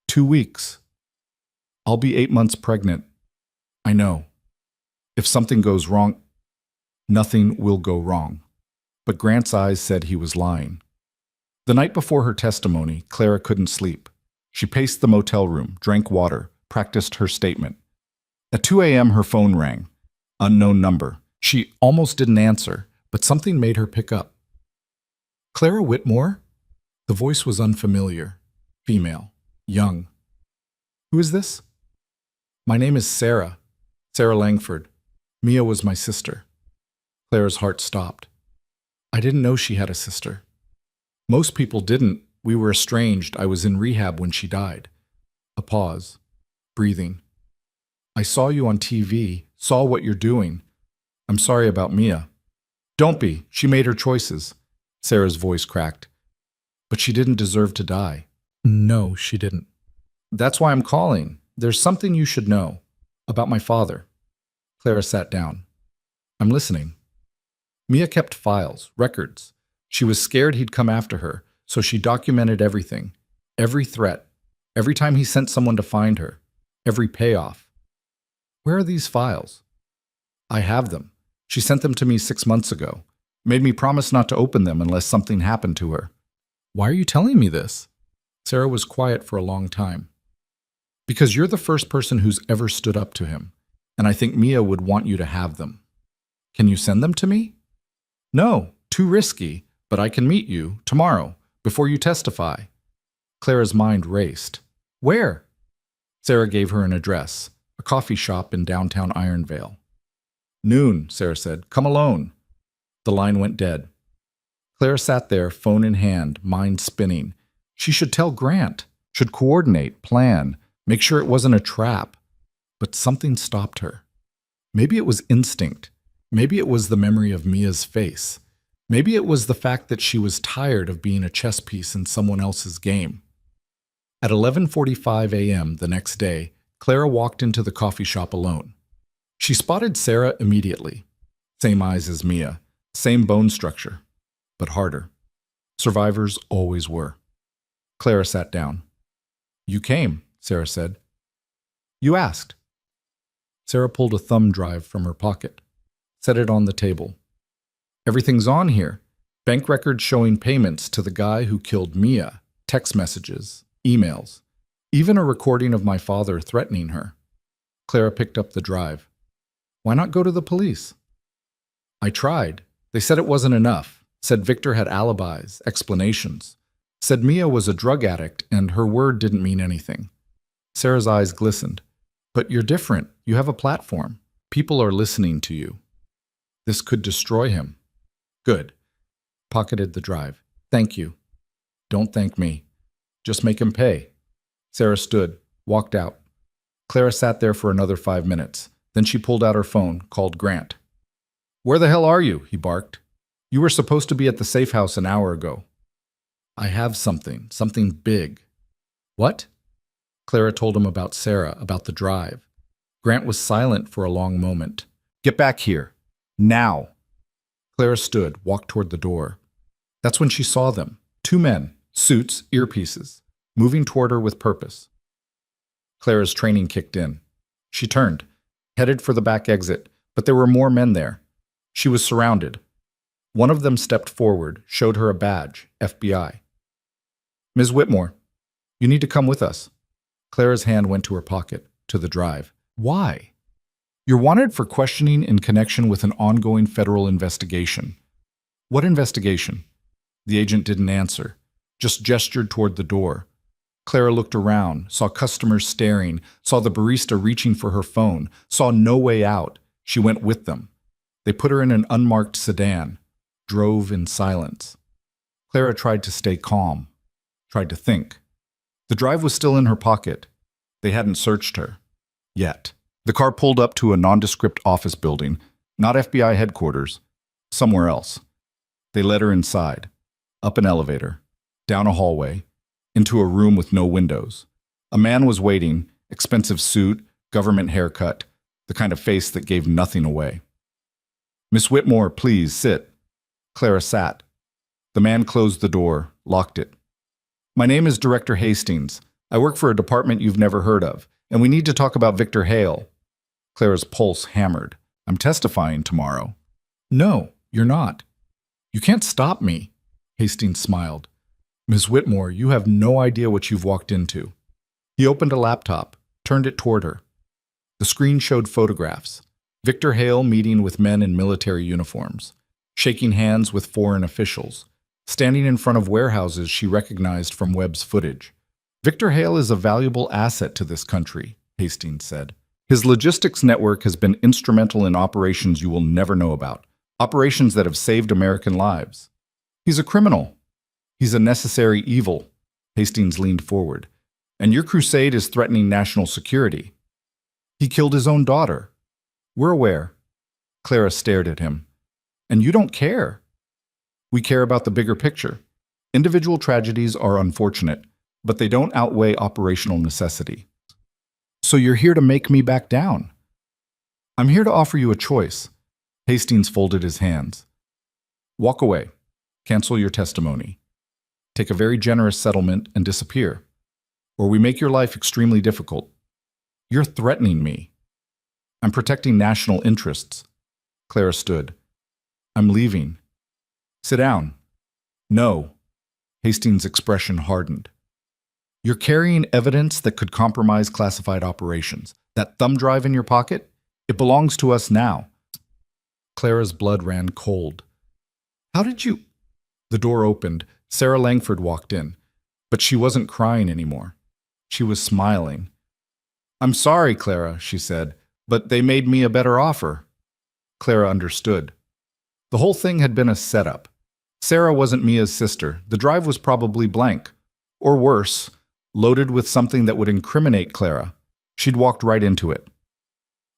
2 weeks. I'll be 8 months pregnant. I know. If something goes wrong, nothing will go wrong. But Grant's eyes said he was lying. The night before her testimony, Clara couldn't sleep. She paced the motel room, drank water, practiced her statement. At 2 a.m., her phone rang. Unknown number. She almost didn't answer, but something made her pick up. Clara Whitmore? The voice was unfamiliar. Female. Young. Who is this? My name is Sarah. Sarah Langford. Mia was my sister. Clara's heart stopped. I didn't know she had a sister. Most people didn't. We were estranged. I was in rehab when she died. A pause. Breathing. I saw you on TV, saw what you're doing. I'm sorry about Mia. Don't be. She made her choices. Sarah's voice cracked. But she didn't deserve to die. No, she didn't. That's why I'm calling. There's something you should know. About my father. Clara sat down. I'm listening. Mia kept files, records. She was scared he'd come after her, so she documented everything. Every threat. Every time he sent someone to find her. Every payoff. Where are these files? I have them. She sent them to me 6 months ago. Made me promise not to open them unless something happened to her. Why are you telling me this? Sarah was quiet for a long time. Because you're the first person who's ever stood up to him, and I think Mia would want you to have them. Can you send them to me? No, too risky, but I can meet you tomorrow, before you testify. Clara's mind raced. Where? Sarah gave her an address, a coffee shop in downtown Ironvale. Noon, Sarah said. Come alone. The line went dead. Clara sat there, phone in hand, mind spinning. She should tell Grant, should coordinate, plan, make sure it wasn't a trap. But something stopped her. Maybe it was instinct. Maybe it was the memory of Mia's face. Maybe it was the fact that she was tired of being a chess piece in someone else's game. At 11:45 a.m. the next day, Clara walked into the coffee shop alone. She spotted Sarah immediately. Same eyes as Mia, same bone structure, but harder. Survivors always were. Clara sat down. You came, Sarah said. You asked. Sarah pulled a thumb drive from her pocket, set it on the table. Everything's on here. Bank records showing payments to the guy who killed Mia, text messages, emails, even a recording of my father threatening her. Clara picked up the drive. Why not go to the police? I tried. They said it wasn't enough, said Victor had alibis, explanations, said Mia was a drug addict and her word didn't mean anything. Sarah's eyes glistened. But you're different. You have a platform. People are listening to you. This could destroy him. Good. Pocketed the drive. Thank you. Don't thank me. Just make him pay. Sarah stood, walked out. Clara sat there for another 5 minutes. Then she pulled out her phone, called Grant. Where the hell are you? He barked. You were supposed to be at the safe house an hour ago. I have something big. What? Clara told him about Sarah, about the drive. Grant was silent for a long moment. Get back here. Now. Clara stood, walked toward the door. That's when she saw them. 2 men, suits, earpieces, moving toward her with purpose. Clara's training kicked in. She turned, headed for the back exit, but there were more men there. She was surrounded. One of them stepped forward, showed her a badge, FBI. Ms. Whitmore, you need to come with us. Clara's hand went to her pocket, to the drive. Why? You're wanted for questioning in connection with an ongoing federal investigation. What investigation? The agent didn't answer, just gestured toward the door. Clara looked around, saw customers staring, saw the barista reaching for her phone, saw no way out. She went with them. They put her in an unmarked sedan, drove in silence. Clara tried to stay calm, tried to think. The drive was still in her pocket. They hadn't searched her. Yet. The car pulled up to a nondescript office building, not FBI headquarters, somewhere else. They led her inside, up an elevator, down a hallway, into a room with no windows. A man was waiting, expensive suit, government haircut, the kind of face that gave nothing away. Miss Whitmore, please, sit. Clara sat. The man closed the door, locked it. My name is Director Hastings. I work for a department you've never heard of, and we need to talk about Victor Hale. Clara's pulse hammered. I'm testifying tomorrow. No, you're not. You can't stop me. Hastings smiled. Ms. Whitmore, you have no idea what you've walked into. He opened a laptop, turned it toward her. The screen showed photographs. Victor Hale meeting with men in military uniforms, shaking hands with foreign officials, standing in front of warehouses she recognized from Webb's footage. Victor Hale is a valuable asset to this country, Hastings said. His logistics network has been instrumental in operations you will never know about, operations that have saved American lives. He's a criminal. He's a necessary evil. Hastings leaned forward. And your crusade is threatening national security. He killed his own daughter. We're aware. Clara stared at him. And you don't care. We care about the bigger picture. Individual tragedies are unfortunate, but they don't outweigh operational necessity. So you're here to make me back down. I'm here to offer you a choice. Hastings folded his hands. Walk away. Cancel your testimony. Take a very generous settlement and disappear. Or we make your life extremely difficult. You're threatening me. I'm protecting national interests. Clara stood. I'm leaving. Sit down. No. Hastings' expression hardened. You're carrying evidence that could compromise classified operations. That thumb drive in your pocket? It belongs to us now. Clara's blood ran cold. How did you... The door opened. Sarah Langford walked in. But she wasn't crying anymore. She was smiling. I'm sorry, Clara, she said, but they made me a better offer. Clara understood. The whole thing had been a setup. Sarah wasn't Mia's sister. The drive was probably blank. Or worse, loaded with something that would incriminate Clara. She'd walked right into it.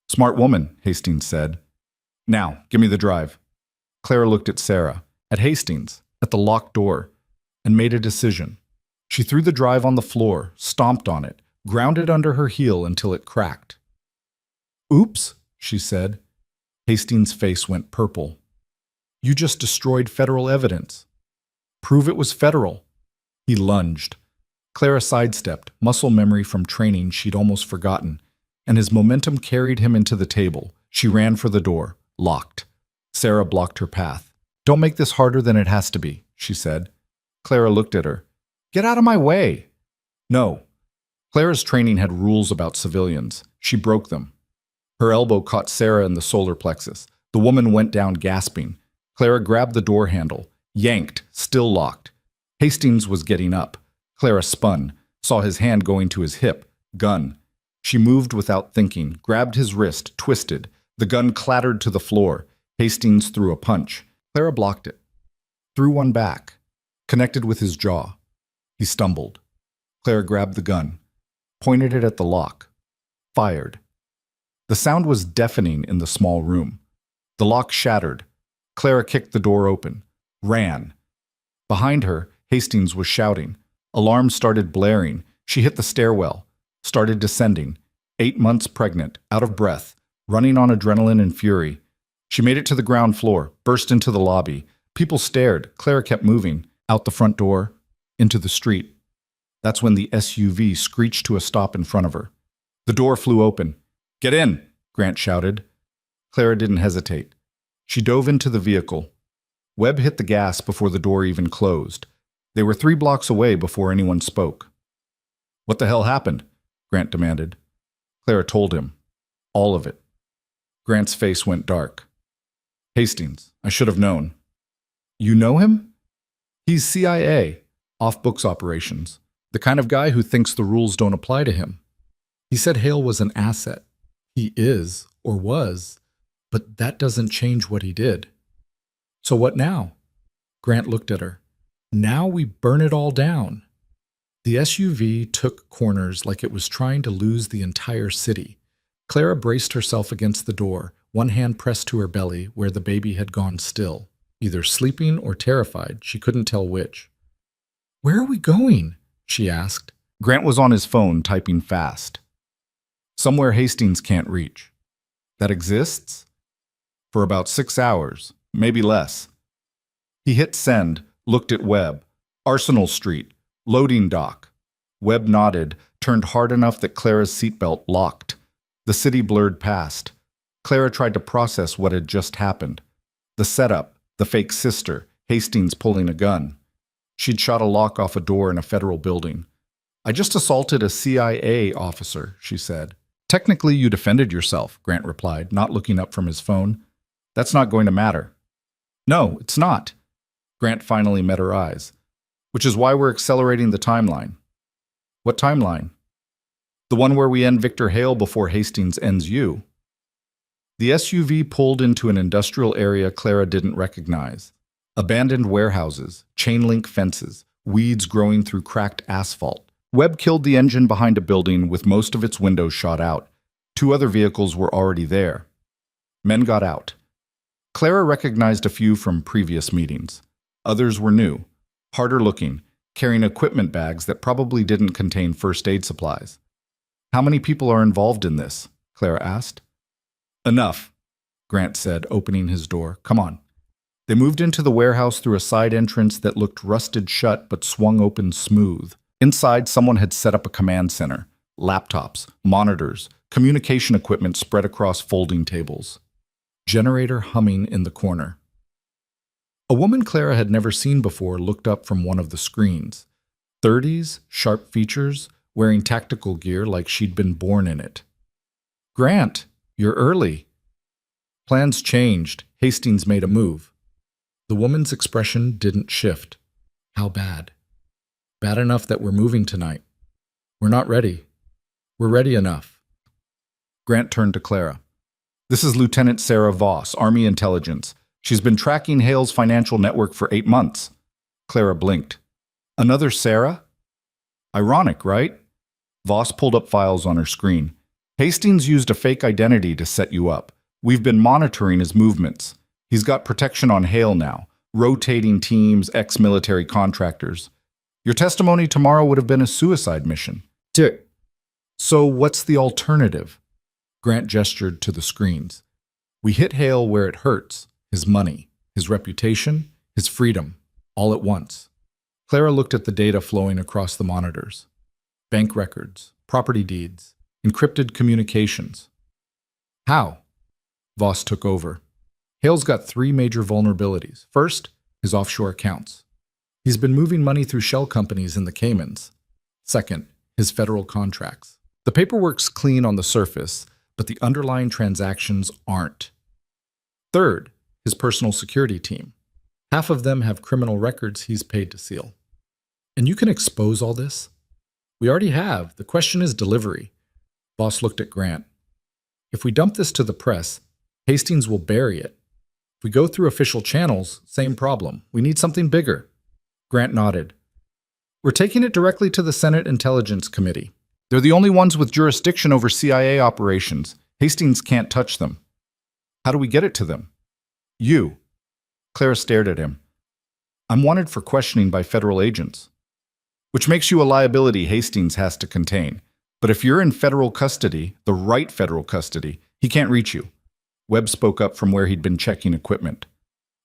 Smart woman, Hastings said. Now, give me the drive. Clara looked at Sarah, at Hastings, at the locked door, and made a decision. She threw the drive on the floor, stomped on it, ground it under her heel until it cracked. Oops, she said. Hastings' face went purple. You just destroyed federal evidence. Prove it was federal. He lunged. Clara sidestepped, muscle memory from training she'd almost forgotten, and his momentum carried him into the table. She ran for the door, locked. Sarah blocked her path. Don't make this harder than it has to be, she said. Clara looked at her. Get out of my way. No. Clara's training had rules about civilians. She broke them. Her elbow caught Sarah in the solar plexus. The woman went down gasping. Clara grabbed the door handle, yanked, still locked. Hastings was getting up. Clara spun, saw his hand going to his hip, gun. She moved without thinking, grabbed his wrist, twisted. The gun clattered to the floor. Hastings threw a punch. Clara blocked it. Threw one back, connected with his jaw. He stumbled. Clara grabbed the gun, pointed it at the lock, fired. The sound was deafening in the small room. The lock shattered. Clara kicked the door open, ran. Behind her, Hastings was shouting. Alarms started blaring. She hit the stairwell, started descending. 8 months pregnant, out of breath, running on adrenaline and fury. She made it to the ground floor, burst into the lobby. People stared. Clara kept moving. Out the front door, into the street. That's when the SUV screeched to a stop in front of her. The door flew open. "Get in!" Grant shouted. Clara didn't hesitate. She dove into the vehicle. Webb hit the gas before the door even closed. They were 3 blocks away before anyone spoke. "What the hell happened?" Grant demanded. Clara told him. All of it. Grant's face went dark. "Hastings, I should have known." "You know him?" "He's CIA, off-books operations. The kind of guy who thinks the rules don't apply to him. He said Hale was an asset. He is, or was, but that doesn't change what he did." "So what now?" Grant looked at her. "Now we burn it all down." The SUV took corners like it was trying to lose the entire city. Clara braced herself against the door, one hand pressed to her belly where the baby had gone still, either sleeping or terrified, she couldn't tell which. "Where are we going?" she asked. Grant was on his phone, typing fast. "Somewhere Hastings can't reach." "That exists?" "For about 6 hours, maybe less." He hit send, looked at Webb. "Arsenal Street, loading dock." Webb nodded, turned hard enough that Clara's seatbelt locked. The city blurred past. Clara tried to process what had just happened. The setup, the fake sister, Hastings pulling a gun. She'd shot a lock off a door in a federal building. "I just assaulted a CIA officer," she said. "Technically, you defended yourself," Grant replied, not looking up from his phone. "That's not going to matter." "No, it's not." Grant finally met her eyes. "Which is why we're accelerating the timeline." "What timeline?" "The one where we end Victor Hale before Hastings ends you." The SUV pulled into an industrial area Clara didn't recognize. Abandoned warehouses, chain-link fences, weeds growing through cracked asphalt. Webb killed the engine behind a building with most of its windows shot out. 2 other vehicles were already there. Men got out. Clara recognized a few from previous meetings. Others were new, harder looking, carrying equipment bags that probably didn't contain first aid supplies. "How many people are involved in this?" Clara asked. "Enough," Grant said, opening his door. "Come on." They moved into the warehouse through a side entrance that looked rusted shut but swung open smooth. Inside, someone had set up a command center. Laptops, monitors, communication equipment spread across folding tables. Generator humming in the corner. A woman Clara had never seen before looked up from one of the screens. 30s, sharp features, wearing tactical gear like she'd been born in it. "Grant, you're early." Plans changed. Hastings made a move. The woman's expression didn't shift. "How bad?" "Bad enough that we're moving tonight." "We're not ready." "We're ready enough." Grant turned to Clara. "This is Lieutenant Sarah Voss, Army Intelligence. She's been tracking Hale's financial network for 8 months. Clara blinked. "Another Sarah?" "Ironic, right?" Voss pulled up files on her screen. "Hastings used a fake identity to set you up. We've been monitoring his movements. He's got protection on Hale now, rotating teams, ex-military contractors. Your testimony tomorrow would have been a suicide mission." "So what's the alternative?" Grant gestured to the screens. "We hit Hale where it hurts, his money, his reputation, his freedom, all at once." Clara looked at the data flowing across the monitors. Bank records, property deeds, encrypted communications. "How?" Voss took over. "Hale's got 3 major vulnerabilities. First, his offshore accounts. He's been moving money through shell companies in the Caymans. Second, his federal contracts. The paperwork's clean on the surface, but the underlying transactions aren't. Third, his personal security team. Half of them have criminal records he's paid to seal. And you can expose all this? We already have. The question is delivery." Voss looked at Grant. "If we dump this to the press, Hastings will bury it. If we go through official channels, same problem. We need something bigger." Grant nodded. "We're taking it directly to the Senate Intelligence Committee. They're the only ones with jurisdiction over CIA operations. Hastings can't touch them." "How do we get it to them?" "You." Clara stared at him. "I'm wanted for questioning by federal agents." "Which makes you a liability Hastings has to contain. But if you're in federal custody, the right federal custody, he can't reach you." Webb spoke up from where he'd been checking equipment.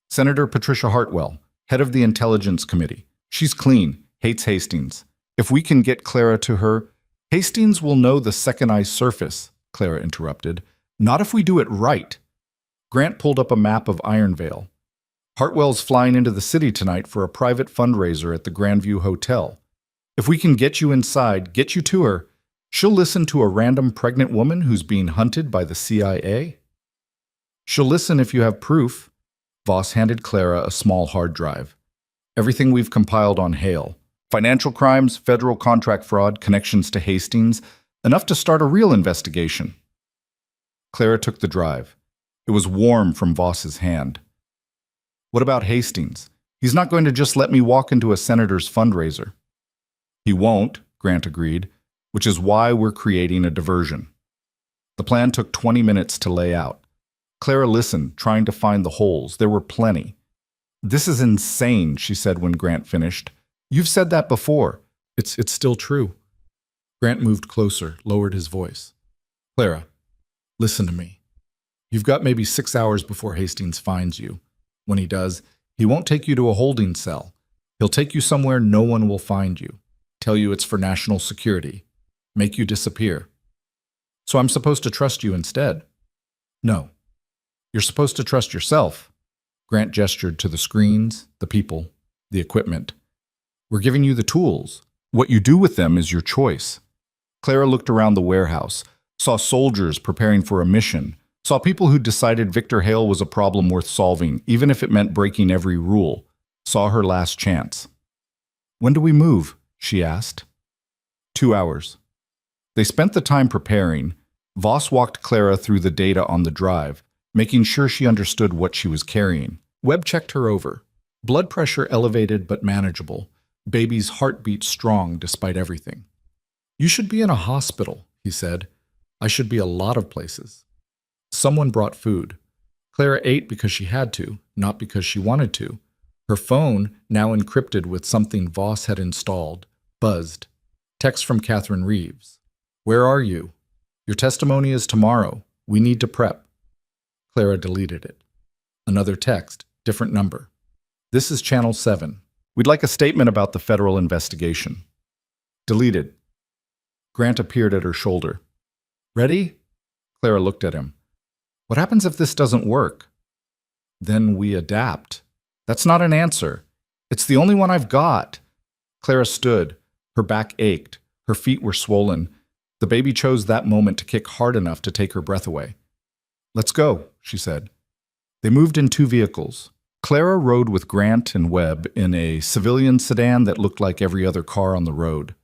"Senator Patricia Hartwell, head of the Intelligence Committee. She's clean. hates Hastings. If we can get Clara to her, Hastings will know the second I surface, Clara interrupted. Not if we do it right. Grant pulled up a map of Ironvale. Hartwell's flying into the city tonight for a private fundraiser at the Grandview Hotel. If we can get you inside, get you to her, she'll listen to a random pregnant woman who's being hunted by the CIA. She'll listen if you have proof. Voss handed Clara a small hard drive. Everything we've compiled on Hale. Financial crimes, federal contract fraud, connections to Hastings, enough to start a real investigation. Clara took the drive. It was warm from Voss's hand. What about Hastings? He's not going to just let me walk into a senator's fundraiser. He won't, Grant agreed, which is why we're creating a diversion. The plan took 20 minutes to lay out. Clara listened, trying to find the holes. There were plenty. This is insane, she said when Grant finished. You've said that before. It's still true. Grant moved closer, lowered his voice. Clara, listen to me. You've got maybe 6 hours before Hastings finds you. When he does, he won't take you to a holding cell. He'll take you somewhere no one will find you. Tell you it's for national security. Make you disappear. So I'm supposed to trust you instead? No. You're supposed to trust yourself. Grant gestured to the screens, the people, the equipment. We're giving you the tools. What you do with them is your choice. Clara looked around the warehouse, saw soldiers preparing for a mission, saw people who decided Victor Hale was a problem worth solving, even if it meant breaking every rule, saw her last chance. When do we move? She asked. 2 hours. They spent the time preparing. Voss walked Clara through the data on the drive, making sure she understood what she was carrying. Webb checked her over. Blood pressure elevated but manageable. Baby's heartbeat strong despite everything. You should be in a hospital, he said. I should be a lot of places. Someone brought food. Clara ate because she had to, not because she wanted to. Her phone, now encrypted with something Voss had installed, buzzed. Text from Catherine Reeves. Where are you? Your testimony is tomorrow. We need to prep. Clara deleted it. Another text, different number. This is Channel 7. We'd like a statement about the federal investigation. Deleted. Grant appeared at her shoulder. Ready? Clara looked at him. What happens if this doesn't work? Then we adapt. That's not an answer. It's the only one I've got. Clara stood. Her back ached. Her feet were swollen. The baby chose that moment to kick hard enough to take her breath away. Let's go, she said. They moved in 2 vehicles. Clara rode with Grant and Webb in a civilian sedan that looked like every other car on the road.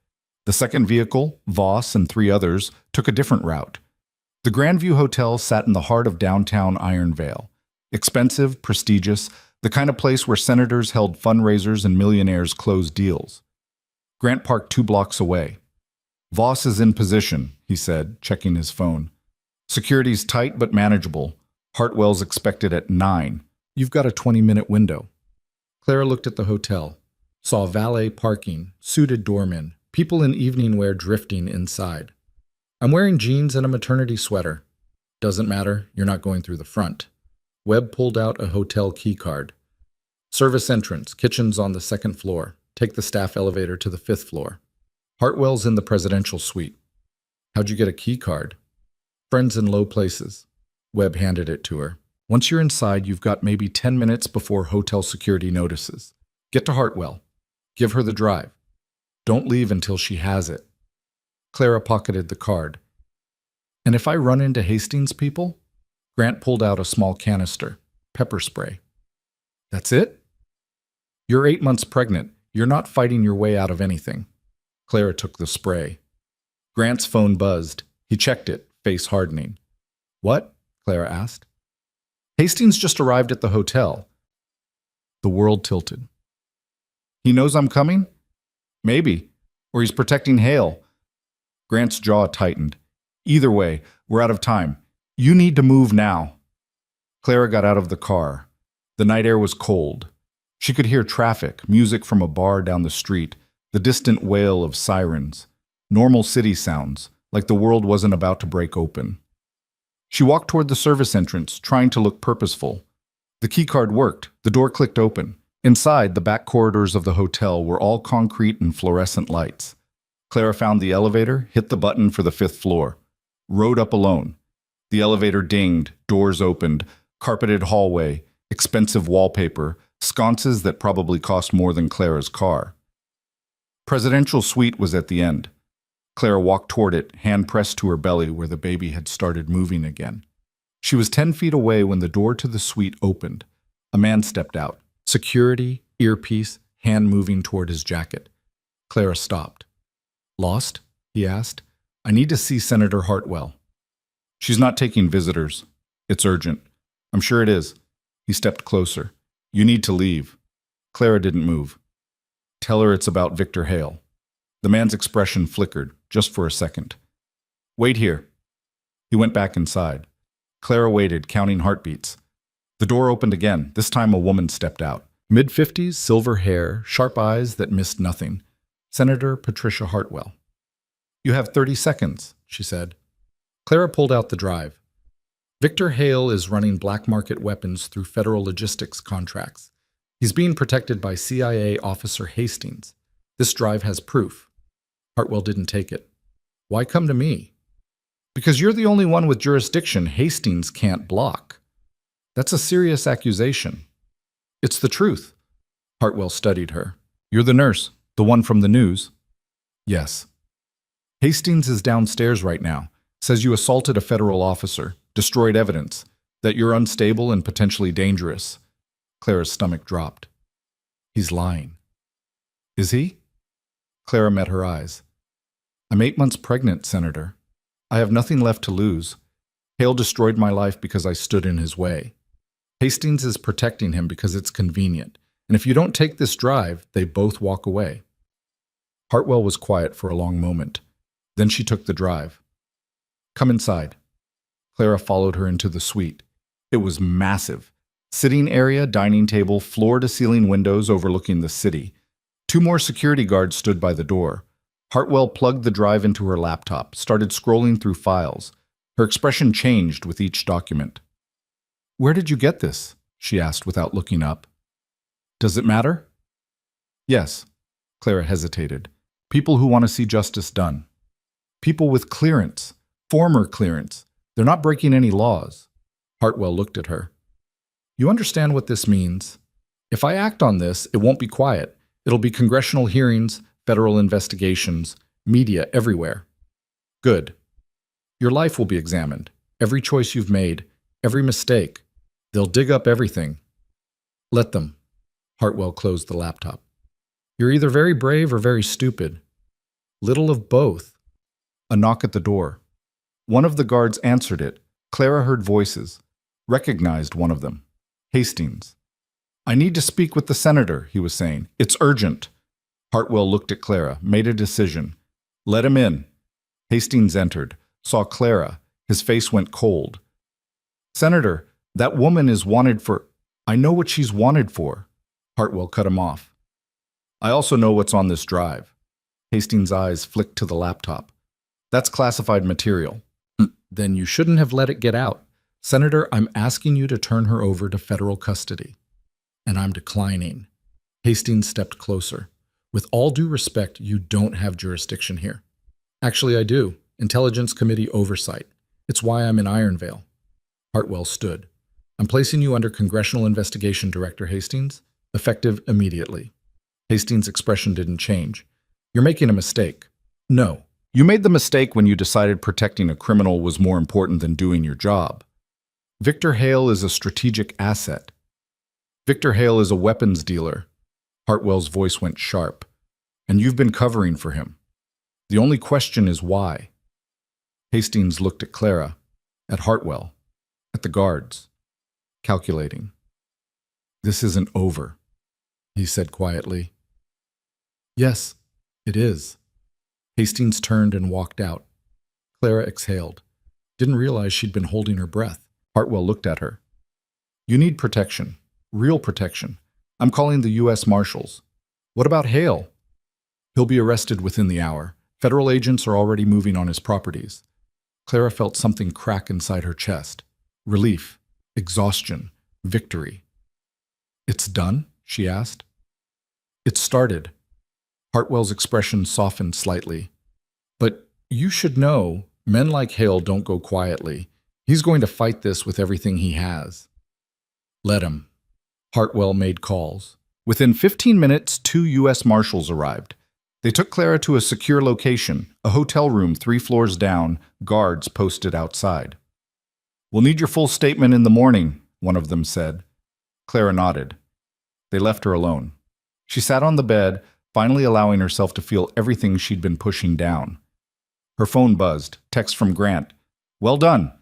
The second vehicle, Voss and 3 others, took a different route. The Grandview Hotel sat in the heart of downtown Ironvale. Expensive, prestigious, the kind of place where senators held fundraisers and millionaires closed deals. Grant parked 2 blocks away. Voss is in position, he said, checking his phone. Security's tight but manageable. Hartwell's expected at 9. You've got a 20-minute window. Clara looked at the hotel, saw valet parking, suited doormen, people in evening wear drifting inside. I'm wearing jeans and a maternity sweater. Doesn't matter, you're not going through the front. Webb pulled out a hotel key card. Service entrance, kitchen's on the 2nd floor. Take the staff elevator to the 5th floor. Hartwell's in the presidential suite. How'd you get a key card? Friends in low places. Webb handed it to her. Once you're inside, you've got maybe 10 minutes before hotel security notices. Get to Hartwell. Give her the drive. Don't leave until she has it. Clara pocketed the card. And if I run into Hastings people? Grant pulled out a small canister. Pepper spray. That's it? You're 8 months pregnant. You're not fighting your way out of anything. Clara took the spray. Grant's phone buzzed. He checked it, face hardening. What? Clara asked. Hastings just arrived at the hotel. The world tilted. He knows I'm coming? Maybe. Or he's protecting Hale. Grant's jaw tightened. Either way, we're out of time. You need to move now. Clara got out of the car. The night air was cold. She could hear traffic, music from a bar down the street, the distant wail of sirens, normal city sounds, like the world wasn't about to break open. She walked toward the service entrance, trying to look purposeful. The keycard worked. The door clicked open. Inside, the back corridors of the hotel were all concrete and fluorescent lights. Clara found the elevator, hit the button for the 5th floor. Rode up alone. The elevator dinged, doors opened, carpeted hallway, expensive wallpaper, sconces that probably cost more than Clara's car. Presidential suite was at the end. Clara walked toward it, hand pressed to her belly where the baby had started moving again. She was 10 feet away when the door to the suite opened. A man stepped out. Security, earpiece, hand moving toward his jacket. Clara stopped. "Lost?" he asked. "I need to see Senator Hartwell." "She's not taking visitors. It's urgent." "I'm sure it is." He stepped closer. "You need to leave." Clara didn't move. "Tell her it's about Victor Hale." The man's expression flickered, just for a second. "Wait here." He went back inside. Clara waited, counting heartbeats. The door opened again. This time a woman stepped out. Mid-50s, silver hair, sharp eyes that missed nothing. Senator Patricia Hartwell. "You have 30 seconds, she said. Clara pulled out the drive. Victor Hale is running black market weapons through federal logistics contracts. He's being protected by CIA officer Hastings. This drive has proof. Hartwell didn't take it. "Why come to me?" "Because you're the only one with jurisdiction Hastings can't block." "That's a serious accusation." "It's the truth." Hartwell studied her. "You're the nurse, the one from the news?" "Yes." "Hastings is downstairs right now. Says you assaulted a federal officer, destroyed evidence, that you're unstable and potentially dangerous." Clara's stomach dropped. "He's lying." "Is he?" Clara met her eyes. "I'm 8 months pregnant, Senator. I have nothing left to lose. Hale destroyed my life because I stood in his way. Hastings is protecting him because it's convenient, and if you don't take this drive, they both walk away." Hartwell was quiet for a long moment. Then she took the drive. "Come inside." Clara followed her into the suite. It was massive. Sitting area, dining table, floor-to-ceiling windows overlooking the city. 2 more security guards stood by the door. Hartwell plugged the drive into her laptop, started scrolling through files. Her expression changed with each document. "Where did you get this?" she asked without looking up. "Does it matter?" "Yes." Clara hesitated. "People who want to see justice done. People with clearance, former clearance. They're not breaking any laws." Hartwell looked at her. "You understand what this means? If I act on this, it won't be quiet. It'll be congressional hearings, federal investigations, media everywhere." "Good. Your life will be examined. Every choice you've made, every mistake. They'll dig up everything." "Let them." Hartwell closed the laptop. "You're either very brave or very stupid. Little of both." A knock at the door. One of the guards answered it. Clara heard voices, recognized one of them. Hastings. "I need to speak with the senator," he was saying. "It's urgent." Hartwell looked at Clara, made a decision. "Let him in." Hastings entered, saw Clara. His face went cold. "Senator, that woman is wanted for—" "I know what she's wanted for." Hartwell cut him off. "I also know what's on this drive." Hastings' eyes flicked to the laptop. "That's classified material." "Then you shouldn't have let it get out. Senator, I'm asking you to turn her over to federal custody." "And I'm declining." Hastings stepped closer. "With all due respect, you don't have jurisdiction here." "Actually, I do. Intelligence Committee oversight. It's why I'm in Ironvale." Hartwell stood. "I'm placing you under Congressional Investigation Director Hastings, effective immediately." Hastings' expression didn't change. "You're making a mistake." "No. You made the mistake when you decided protecting a criminal was more important than doing your job. Victor Hale is a strategic asset. Victor Hale is a weapons dealer." Hartwell's voice went sharp. "And you've been covering for him. The only question is why." Hastings looked at Clara, at Hartwell, at the guards, calculating. "This isn't over," he said quietly. "Yes, it is." Hastings turned and walked out. Clara exhaled. Didn't realize she'd been holding her breath. Hartwell looked at her. "You need protection. Real protection. I'm calling the U.S. Marshals." "What about Hale?" "He'll be arrested within the hour. Federal agents are already moving on his properties." Clara felt something crack inside her chest. Relief, exhaustion, victory. "It's done?" she asked. It started. Hartwell's expression softened slightly. But you should know, men like Hale don't go quietly. He's going to fight this with everything he has. Let him. Hartwell made calls. Within 15 minutes, 2 U.S. Marshals arrived. They took Clara to a secure location, a hotel room 3 floors down, guards posted outside. We'll need your full statement in the morning, one of them said. Clara nodded. They left her alone. She sat on the bed, finally allowing herself to feel everything she'd been pushing down. Her phone buzzed, text from Grant. Well done.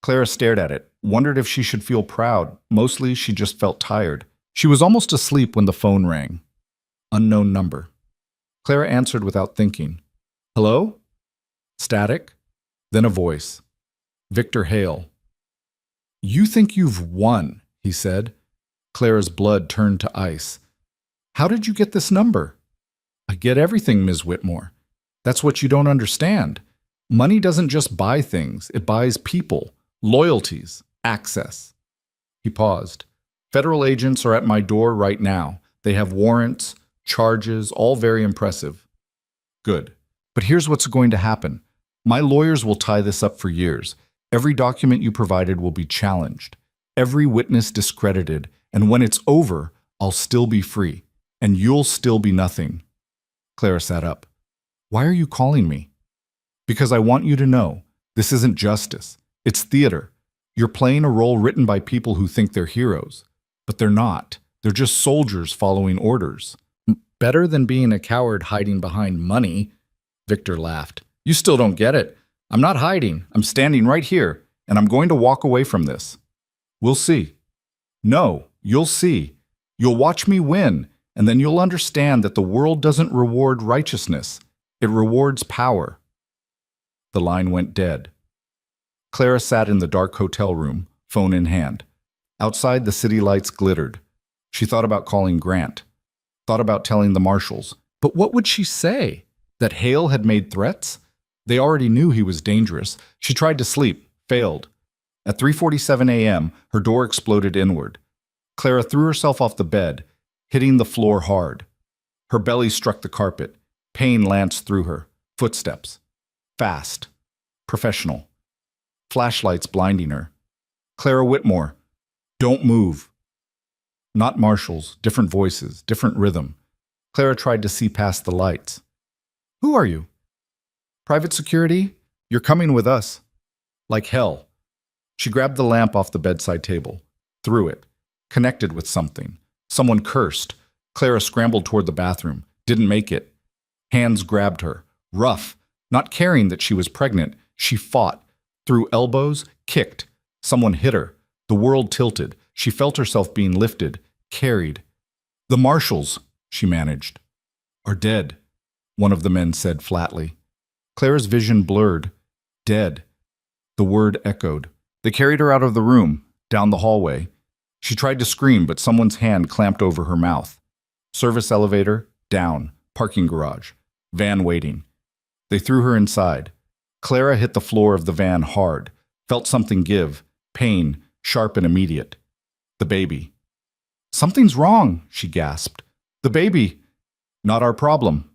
Clara stared at it, wondered if she should feel proud. Mostly, she just felt tired. She was almost asleep when the phone rang. Unknown number. Clara answered without thinking. Hello? Static. Then a voice. Victor Hale. You think you've won, he said. Clara's blood turned to ice. How did you get this number? I get everything, Ms. Whitmore. That's what you don't understand. Money doesn't just buy things, it buys people, loyalties, access. He paused. Federal agents are at my door right now. They have warrants, charges, all very impressive. Good. But here's what's going to happen. My lawyers will tie this up for years. Every document you provided will be challenged, every witness discredited, and when it's over, I'll still be free, and you'll still be nothing. Clara sat up. Why are you calling me? Because I want you to know, this isn't justice. It's theater. You're playing a role written by people who think they're heroes. But they're not. They're just soldiers following orders. Better than being a coward hiding behind money. Victor laughed. You still don't get it. I'm not hiding. I'm standing right here, and I'm going to walk away from this. We'll see. No, you'll see. You'll watch me win, and then you'll understand that the world doesn't reward righteousness. It rewards power. The line went dead. Clara sat in the dark hotel room, phone in hand. Outside, the city lights glittered. She thought about calling Grant. Thought about telling the marshals. But what would she say? That Hale had made threats? They already knew he was dangerous. She tried to sleep, failed. At 3:47 a.m., her door exploded inward. Clara threw herself off the bed, hitting the floor hard. Her belly struck the carpet. Pain lanced through her. Footsteps. Fast. Professional. Flashlights blinding her. Clara Whitmore. Don't move. Not marshals, different voices, different rhythm. Clara tried to see past the lights. Who are you? Private security? You're coming with us. Like hell. She grabbed the lamp off the bedside table, threw it, connected with something. Someone cursed. Clara scrambled toward the bathroom, didn't make it. Hands grabbed her, rough, not caring that she was pregnant. She fought, threw elbows, kicked. Someone hit her. The world tilted. She felt herself being lifted, carried. The marshals, she managed. Are dead, one of the men said flatly. Clara's vision blurred. Dead. The word echoed. They carried her out of the room, down the hallway. She tried to scream, but someone's hand clamped over her mouth. Service elevator, down, parking garage, van waiting. They threw her inside. Clara hit the floor of the van hard, felt something give, pain, sharp and immediate. The baby. Something's wrong, she gasped. The baby. Not our problem.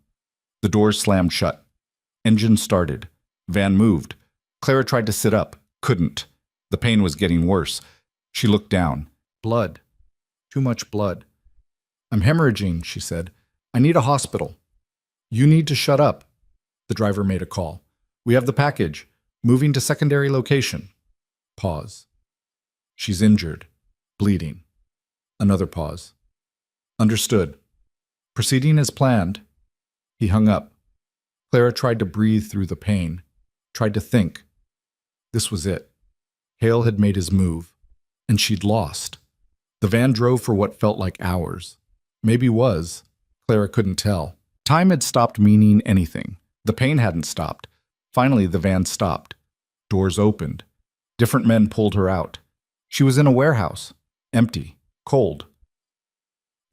The doors slammed shut. Engine started. Van moved. Clara tried to sit up. Couldn't. The pain was getting worse. She looked down. Blood. Too much blood. I'm hemorrhaging, she said. I need a hospital. You need to shut up. The driver made a call. We have the package. Moving to secondary location. Pause. She's injured. Bleeding. Another pause. Understood. Proceeding as planned. He hung up. Clara tried to breathe through the pain. Tried to think. This was it. Hale had made his move. And she'd lost. The van drove for what felt like hours. Maybe was. Clara couldn't tell. Time had stopped meaning anything. The pain hadn't stopped. Finally, the van stopped. Doors opened. Different men pulled her out. She was in a warehouse. Empty. Cold.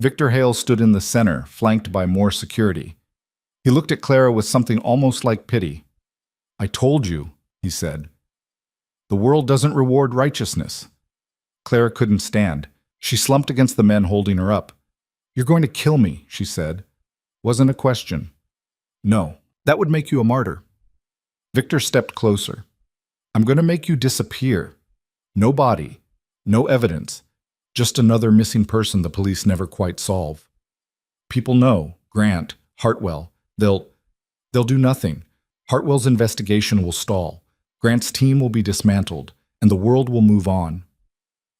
Victor Hale stood in the center, flanked by more security. He looked at Clara with something almost like pity. I told you, he said. The world doesn't reward righteousness. Clara couldn't stand. She slumped against the men holding her up. You're going to kill me, she said. Wasn't a question. No, that would make you a martyr. Victor stepped closer. I'm going to make you disappear. No body, no evidence, just another missing person the police never quite solve. People know, Grant, Hartwell, they'll do nothing. Hartwell's investigation will stall. Grant's team will be dismantled, and the world will move on.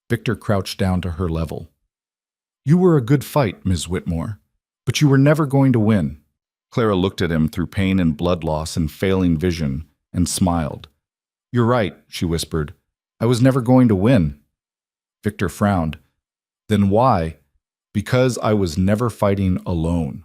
Victor crouched down to her level. You were a good fight, Ms. Whitmore, but you were never going to win. Clara looked at him through pain and blood loss and failing vision and smiled. You're right, she whispered. I was never going to win. Victor frowned. Then why? Because I was never fighting alone.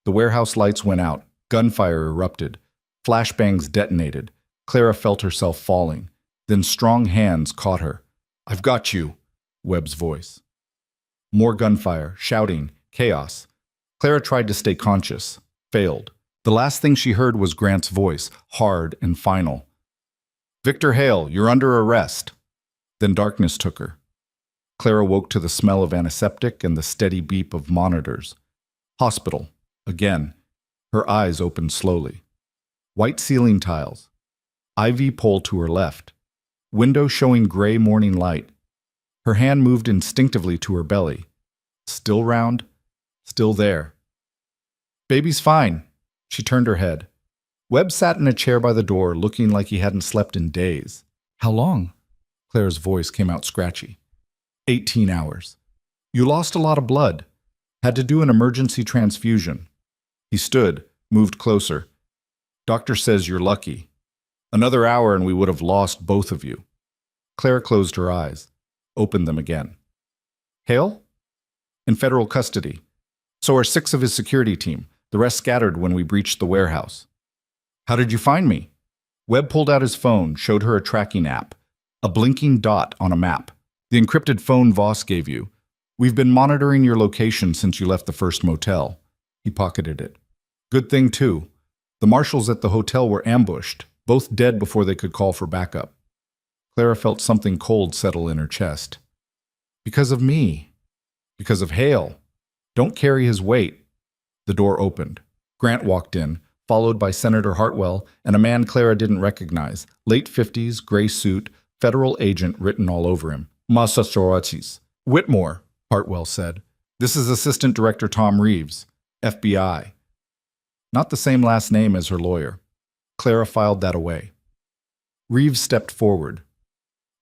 The warehouse lights went out. Gunfire erupted. Flashbangs detonated. Clara felt herself falling. Then strong hands caught her. I've got you, Webb's voice. More gunfire, shouting, chaos. Clara tried to stay conscious, failed. The last thing she heard was Grant's voice, hard and final. Victor Hale, you're under arrest. Then darkness took her. Clara woke to the smell of antiseptic and the steady beep of monitors. Hospital, again. Her eyes opened slowly. White ceiling tiles. IV pole to her left. Window showing gray morning light. Her hand moved instinctively to her belly. Still round, still there. Baby's fine. She turned her head. Webb sat in a chair by the door, looking like he hadn't slept in days. How long? Claire's voice came out scratchy. 18 hours. You lost a lot of blood. Had to do an emergency transfusion. He stood, moved closer. Doctor says you're lucky. Another hour and we would have lost both of you. Claire closed her eyes, opened them again. Hale? In federal custody. So are 6 of his security team. The rest scattered when we breached the warehouse. How did you find me? Webb pulled out his phone, showed her a tracking app, a blinking dot on a map. The encrypted phone Voss gave you. We've been monitoring your location since you left the first motel. He pocketed it. Good thing, too. The marshals at the hotel were ambushed, both dead before they could call for backup. Clara felt something cold settle in her chest. Because of me. Because of Hale. Don't carry his weight. The door opened. Grant walked in, followed by Senator Hartwell and a man Clara didn't recognize, late 50s, gray suit, federal agent written all over him. NurseStories. Whitmore, Hartwell said. This is Assistant Director Tom Reeves, FBI. Not the same last name as her lawyer. Clara filed that away. Reeves stepped forward.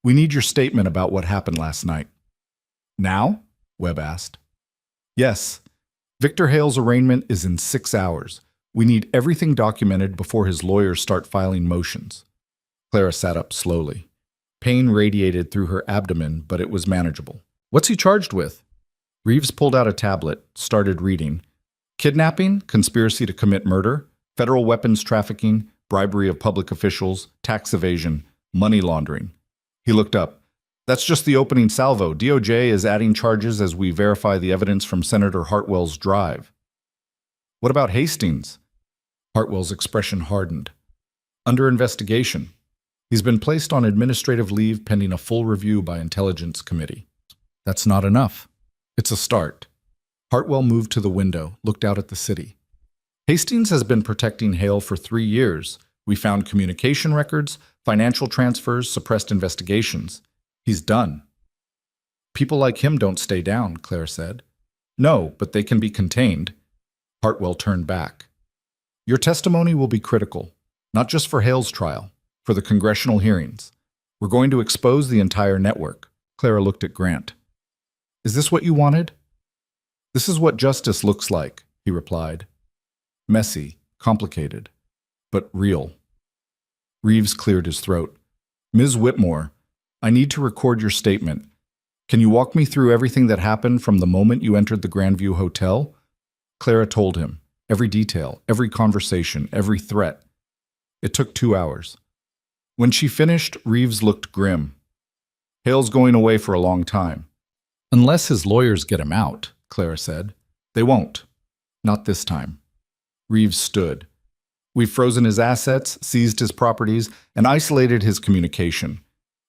We need your statement about what happened last night. Now? Webb asked. Yes. Victor Hale's arraignment is in 6 hours. We need everything documented before his lawyers start filing motions. Clara sat up slowly. Pain radiated through her abdomen, but it was manageable. What's he charged with? Reeves pulled out a tablet, started reading. Kidnapping, conspiracy to commit murder, federal weapons trafficking, bribery of public officials, tax evasion, money laundering. He looked up. That's just the opening salvo. DOJ is adding charges as we verify the evidence from Senator Hartwell's drive. What about Hastings? Hartwell's expression hardened. Under investigation. He's been placed on administrative leave pending a full review by Intelligence Committee. That's not enough. It's a start. Hartwell moved to the window, looked out at the city. Hastings has been protecting Hale for 3 years. We found communication records, financial transfers, suppressed investigations. He's done. People like him don't stay down, Claire said. No, but they can be contained. Hartwell turned back. Your testimony will be critical, not just for Hale's trial, for the congressional hearings. We're going to expose the entire network. Clara looked at Grant. Is this what you wanted? This is what justice looks like, he replied. Messy, complicated, but real. Reeves cleared his throat. Ms. Whitmore, I need to record your statement. Can you walk me through everything that happened from the moment you entered the Grandview Hotel? Clara told him, every detail, every conversation, every threat. It took 2 hours. When she finished, Reeves looked grim. Hale's going away for a long time. Unless his lawyers get him out, Clara said. They won't. Not this time. Reeves stood. We've frozen his assets, seized his properties, and isolated his communication.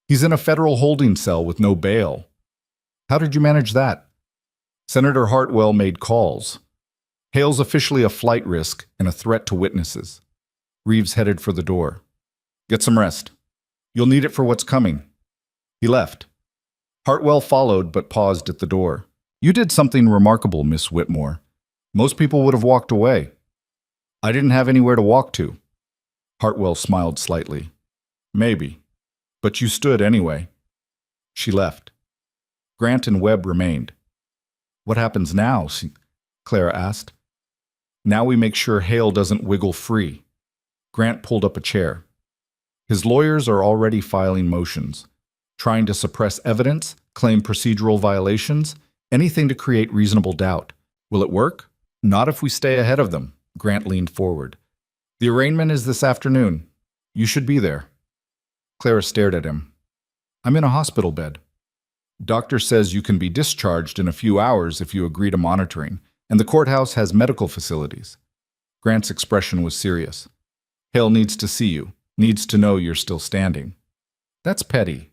He's in a federal holding cell with no bail. How did you manage that? Senator Hartwell made calls. Hale's officially a flight risk and a threat to witnesses. Reeves headed for the door. Get some rest. You'll need it for what's coming. He left. Hartwell followed but paused at the door. You did something remarkable, Miss Whitmore. Most people would have walked away. I didn't have anywhere to walk to. Hartwell smiled slightly. Maybe. But you stood anyway. She left. Grant and Webb remained. What happens now? Clara asked. Now we make sure Hale doesn't wiggle free. Grant pulled up a chair. His lawyers are already filing motions, trying to suppress evidence, claim procedural violations, anything to create reasonable doubt. Will it work? Not if we stay ahead of them. Grant leaned forward. The arraignment is this afternoon. You should be there. Clara stared at him. I'm in a hospital bed. Doctor says you can be discharged in a few hours if you agree to monitoring, and the courthouse has medical facilities. Grant's expression was serious. Hale needs to see you, needs to know you're still standing. That's petty.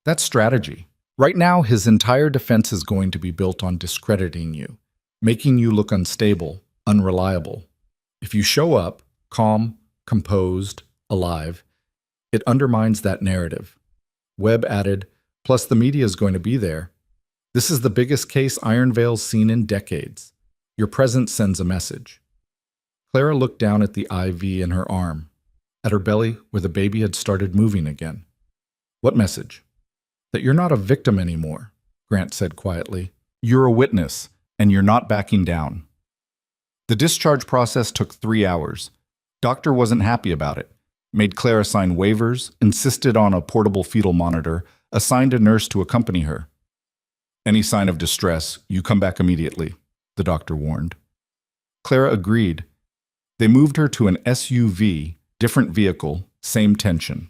That's strategy. Right now, his entire defense is going to be built on discrediting you, making you look unstable, unreliable. If you show up, calm, composed, alive, it undermines that narrative. Webb added, plus the media is going to be there. This is the biggest case Iron Vale's seen in decades. Your presence sends a message. Clara looked down at the IV in her arm, at her belly where the baby had started moving again. What message? That you're not a victim anymore, Grant said quietly. You're a witness, and you're not backing down. The discharge process took 3 hours. Doctor wasn't happy about it. Made Clara sign waivers, insisted on a portable fetal monitor, assigned a nurse to accompany her. Any sign of distress, you come back immediately, the doctor warned. Clara agreed. They moved her to an SUV, different vehicle, same tension.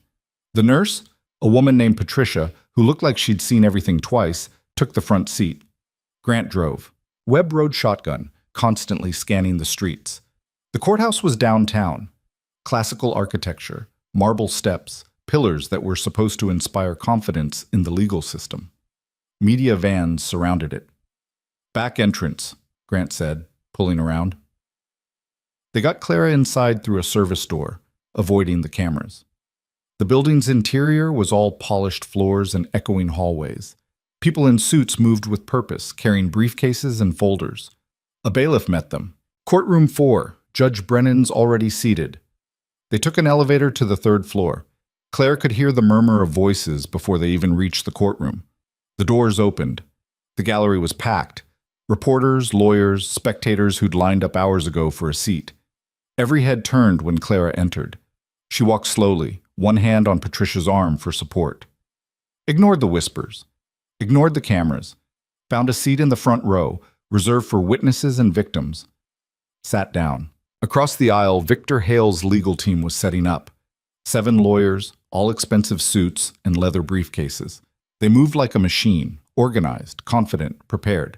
The nurse, a woman named Patricia, who looked like she'd seen everything twice, took the front seat. Grant drove. Webb rode shotgun, constantly scanning the streets. The courthouse was downtown. Classical architecture, marble steps, pillars that were supposed to inspire confidence in the legal system. Media vans surrounded it. Back entrance, Grant said, pulling around. They got Clara inside through a service door, avoiding the cameras. The building's interior was all polished floors and echoing hallways. People in suits moved with purpose, carrying briefcases and folders. A bailiff met them. Courtroom 4, Judge Brennan's already seated. They took an elevator to the 3rd floor. Claire could hear the murmur of voices before they even reached the courtroom. The doors opened. The gallery was packed. Reporters, lawyers, spectators who'd lined up hours ago for a seat. Every head turned when Clara entered. She walked slowly, one hand on Patricia's arm for support. Ignored the whispers. Ignored the cameras. Found a seat in the front row, reserved for witnesses and victims. Sat down. Across the aisle, Victor Hale's legal team was setting up. 7 lawyers, all expensive suits and leather briefcases. They moved like a machine, organized, confident, prepared.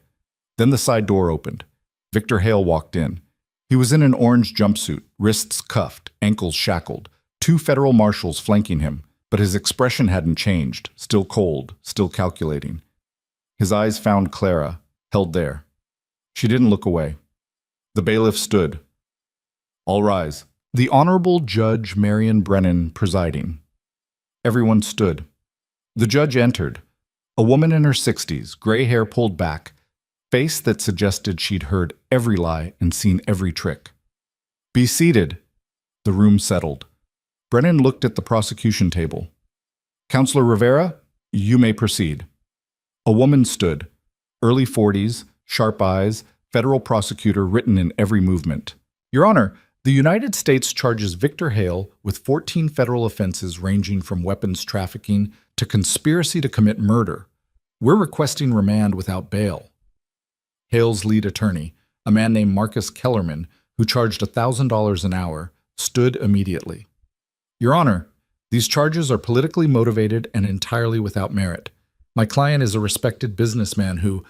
Then the side door opened. Victor Hale walked in. He was in an orange jumpsuit, wrists cuffed, ankles shackled, 2 federal marshals flanking him, but his expression hadn't changed, still cold, still calculating. His eyes found Clara, held there. She didn't look away. The bailiff stood. All rise. The Honorable Judge Marion Brennan presiding. Everyone stood. The judge entered. A woman in her 60s, gray hair pulled back, face that suggested she'd heard every lie and seen every trick. Be seated. The room settled. Brennan looked at the prosecution table. Counselor Rivera, you may proceed. A woman stood. Early 40s, sharp eyes, federal prosecutor written in every movement. Your Honor, the United States charges Victor Hale with 14 federal offenses ranging from weapons trafficking to conspiracy to commit murder. We're requesting remand without bail. Hale's lead attorney, a man named Marcus Kellerman, who charged $1,000 an hour, stood immediately. Your Honor, these charges are politically motivated and entirely without merit. My client is a respected businessman who—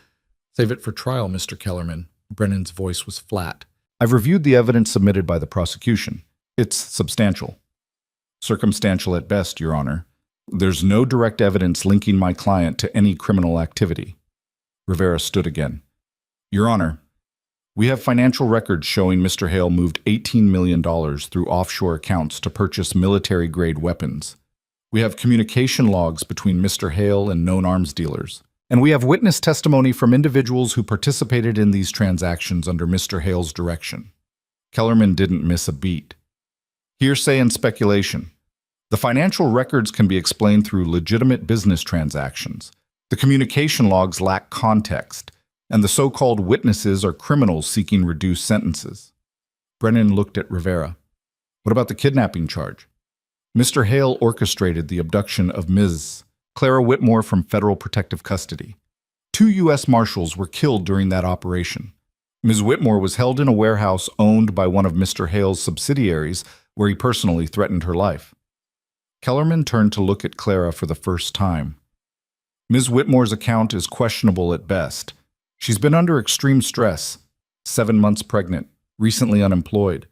Save it for trial, Mr. Kellerman. Brennan's voice was flat. I've reviewed the evidence submitted by the prosecution. It's substantial. Circumstantial at best, Your Honor. There's no direct evidence linking my client to any criminal activity. Rivera stood again. Your Honor, we have financial records showing Mr. Hale moved $18 million through offshore accounts to purchase military-grade weapons. We have communication logs between Mr. Hale and known arms dealers. And we have witness testimony from individuals who participated in these transactions under Mr. Hale's direction. Kellerman didn't miss a beat. Hearsay and speculation. The financial records can be explained through legitimate business transactions. The communication logs lack context, and the so-called witnesses are criminals seeking reduced sentences. Brennan looked at Rivera. What about the kidnapping charge? Mr. Hale orchestrated the abduction of Ms. Clara Whitmore from federal protective custody. 2 U.S. Marshals were killed during that operation. Ms. Whitmore was held in a warehouse owned by one of Mr. Hale's subsidiaries, where he personally threatened her life. Kellerman turned to look at Clara for the first time. Ms. Whitmore's account is questionable at best. She's been under extreme stress, 7 months pregnant, recently unemployed.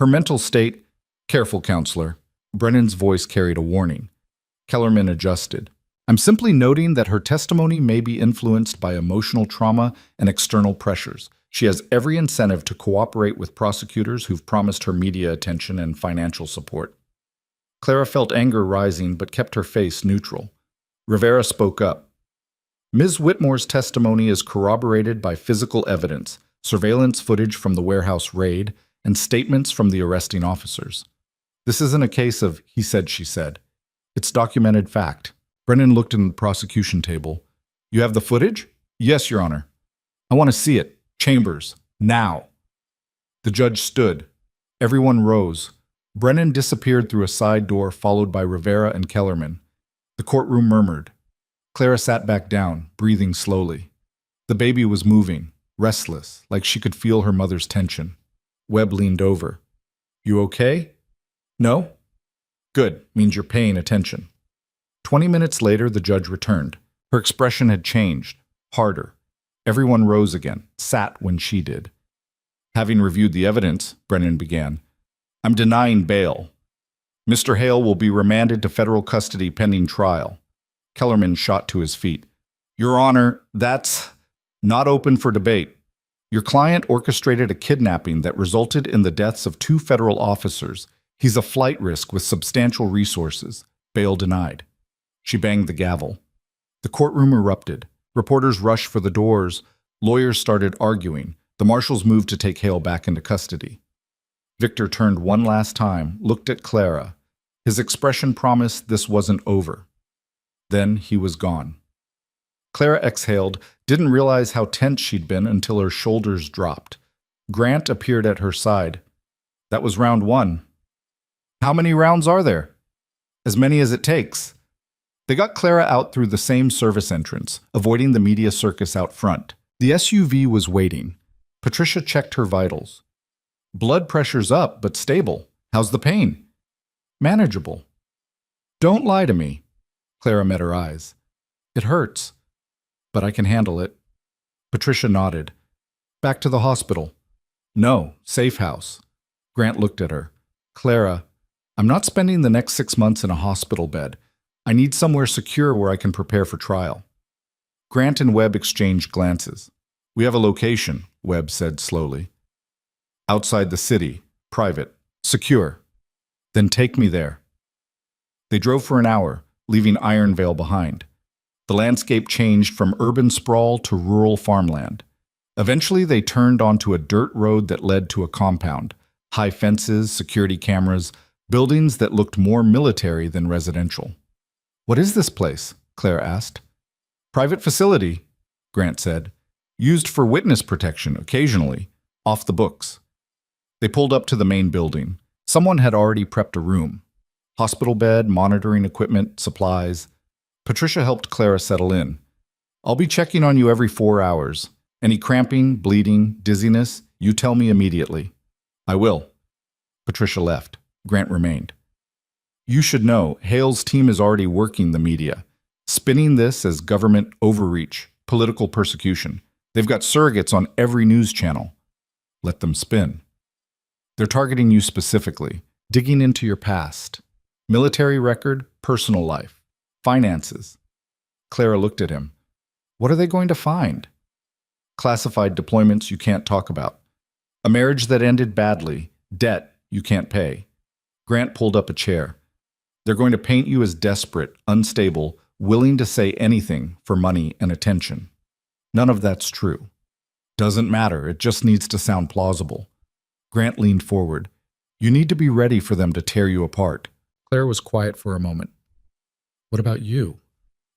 Her mental state, careful, counselor. Brennan's voice carried a warning. Kellerman adjusted. I'm simply noting that her testimony may be influenced by emotional trauma and external pressures. She has every incentive to cooperate with prosecutors who've promised her media attention and financial support. Clara felt anger rising but kept her face neutral. Rivera spoke up. Ms. Whitmore's testimony is corroborated by physical evidence, surveillance footage from the warehouse raid, and statements from the arresting officers. This isn't a case of he said, she said. It's documented fact. Brennan looked in the prosecution table. You have the footage? Yes, Your Honor. I want to see it. Chambers. Now. The judge stood. Everyone rose. Brennan disappeared through a side door, followed by Rivera and Kellerman. The courtroom murmured. Clara sat back down, breathing slowly. The baby was moving, restless, like she could feel her mother's tension. Webb leaned over. You okay? No? Good, means you're paying attention. 20 minutes later, the judge returned. Her expression had changed, harder. Everyone rose again, sat when she did. Having reviewed the evidence, Brennan began, I'm denying bail. Mr. Hale will be remanded to federal custody pending trial. Kellerman shot to his feet. Your Honor, that's not open for debate. Your client orchestrated a kidnapping that resulted in the deaths of 2 federal officers. He's a flight risk with substantial resources. Bail denied. She banged the gavel. The courtroom erupted. Reporters rushed for the doors. Lawyers started arguing. The marshals moved to take Hale back into custody. Victor turned one last time, looked at Clara. His expression promised this wasn't over. Then he was gone. Clara exhaled, didn't realize how tense she'd been until her shoulders dropped. Grant appeared at her side. That was round 1. How many rounds are there? As many as it takes. They got Clara out through the same service entrance, avoiding the media circus out front. The SUV was waiting. Patricia checked her vitals. Blood pressure's up, but stable. How's the pain? Manageable. Don't lie to me. Clara met her eyes. It hurts, but I can handle it. Patricia nodded. Back to the hospital. No, safe house. Grant looked at her. Clara, I'm not spending the next 6 months in a hospital bed. I need somewhere secure where I can prepare for trial. Grant and Webb exchanged glances. We have a location, Webb said slowly. Outside the city, private, secure. Then take me there. They drove for an hour, leaving Ironvale behind. The landscape changed from urban sprawl to rural farmland. Eventually, they turned onto a dirt road that led to a compound. High fences, security cameras, buildings that looked more military than residential. What is this place? Claire asked. Private facility, Grant said. Used for witness protection occasionally, off the books. They pulled up to the main building. Someone had already prepped a room. Hospital bed, monitoring equipment, supplies. Patricia helped Clara settle in. I'll be checking on you every 4 hours. Any cramping, bleeding, dizziness, you tell me immediately. I will. Patricia left. Grant remained. You should know, Hale's team is already working the media, spinning this as government overreach, political persecution. They've got surrogates on every news channel. Let them spin. They're targeting you specifically, digging into your past. Military record, personal life, finances. Clara looked at him. What are they going to find? classified deployments you can't talk about, a marriage that ended badly, debt you can't pay. Grant pulled up a chair. They're going to paint you as desperate, unstable, willing to say anything for money and attention. None of that's true. Doesn't matter, it just needs to sound plausible. Grant leaned forward. You need to be ready for them to tear you apart. Claire was quiet for a moment. What about you?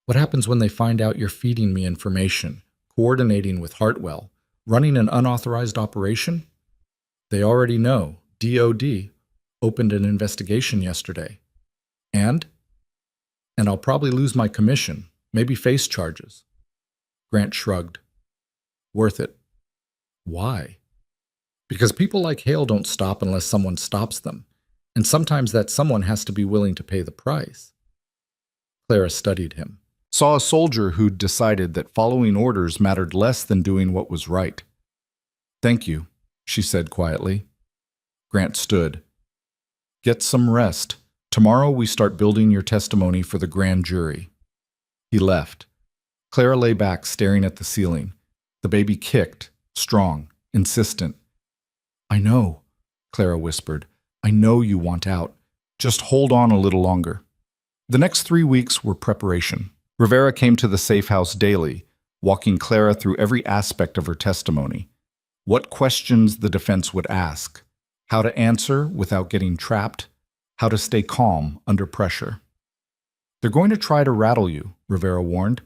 What happens when they find out you're feeding me information, coordinating with Hartwell, running an unauthorized operation? They already know. DOD opened an investigation yesterday. And I'll probably lose my commission, maybe face charges. Grant shrugged. Worth it. Why? Because people like Hale don't stop unless someone stops them, and sometimes that someone has to be willing to pay the price. Clara studied him, saw a soldier who'd decided that following orders mattered less than doing what was right. Thank you, she said quietly. Grant stood. Get some rest. Tomorrow we start building your testimony for the grand jury. He left. Clara lay back, staring at the ceiling. The baby kicked, strong, insistent. I know, Clara whispered. I know you want out. Just hold on a little longer. The next 3 weeks were preparation. Rivera came to the safe house daily, walking Clara through every aspect of her testimony. What questions the defense would ask, how to answer without getting trapped, how to stay calm under pressure. They're going to try to rattle you, Rivera warned.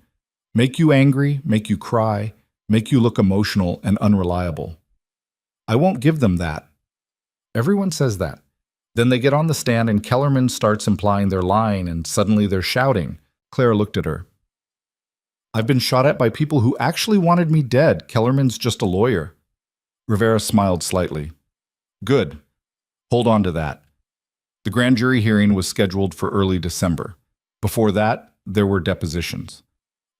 Make you angry, make you cry, make you look emotional and unreliable. I won't give them that. Everyone says that. Then they get on the stand and Kellerman starts implying they're lying and suddenly they're shouting. Clara looked at her. I've been shot at by people who actually wanted me dead. Kellerman's just a lawyer. Rivera smiled slightly. Good. Hold on to that. The grand jury hearing was scheduled for early December. Before that, there were depositions.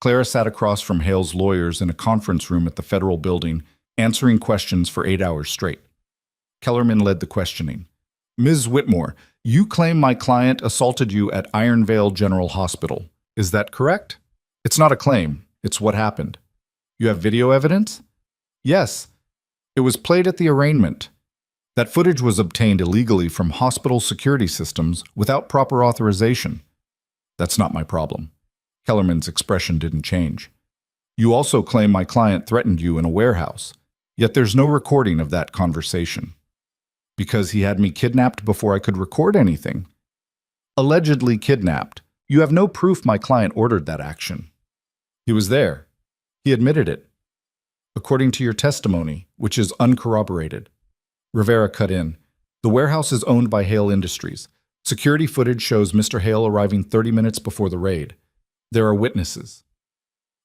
Clara sat across from Hale's lawyers in a conference room at the federal building, answering questions for 8 hours straight. Kellerman led the questioning. Ms. Whitmore, you claim my client assaulted you at Iron Vale General Hospital. Is that correct? It's not a claim. It's what happened. You have video evidence? Yes. It was played at the arraignment. That footage was obtained illegally from hospital security systems without proper authorization. That's not my problem. Kellerman's expression didn't change. You also claim my client threatened you in a warehouse, yet there's no recording of that conversation. Because he had me kidnapped before I could record anything. Allegedly kidnapped. You have no proof my client ordered that action. He was there. He admitted it. According to your testimony, which is uncorroborated. Rivera cut in. The warehouse is owned by Hale Industries. Security footage shows Mr. Hale arriving 30 minutes before the raid. There are witnesses.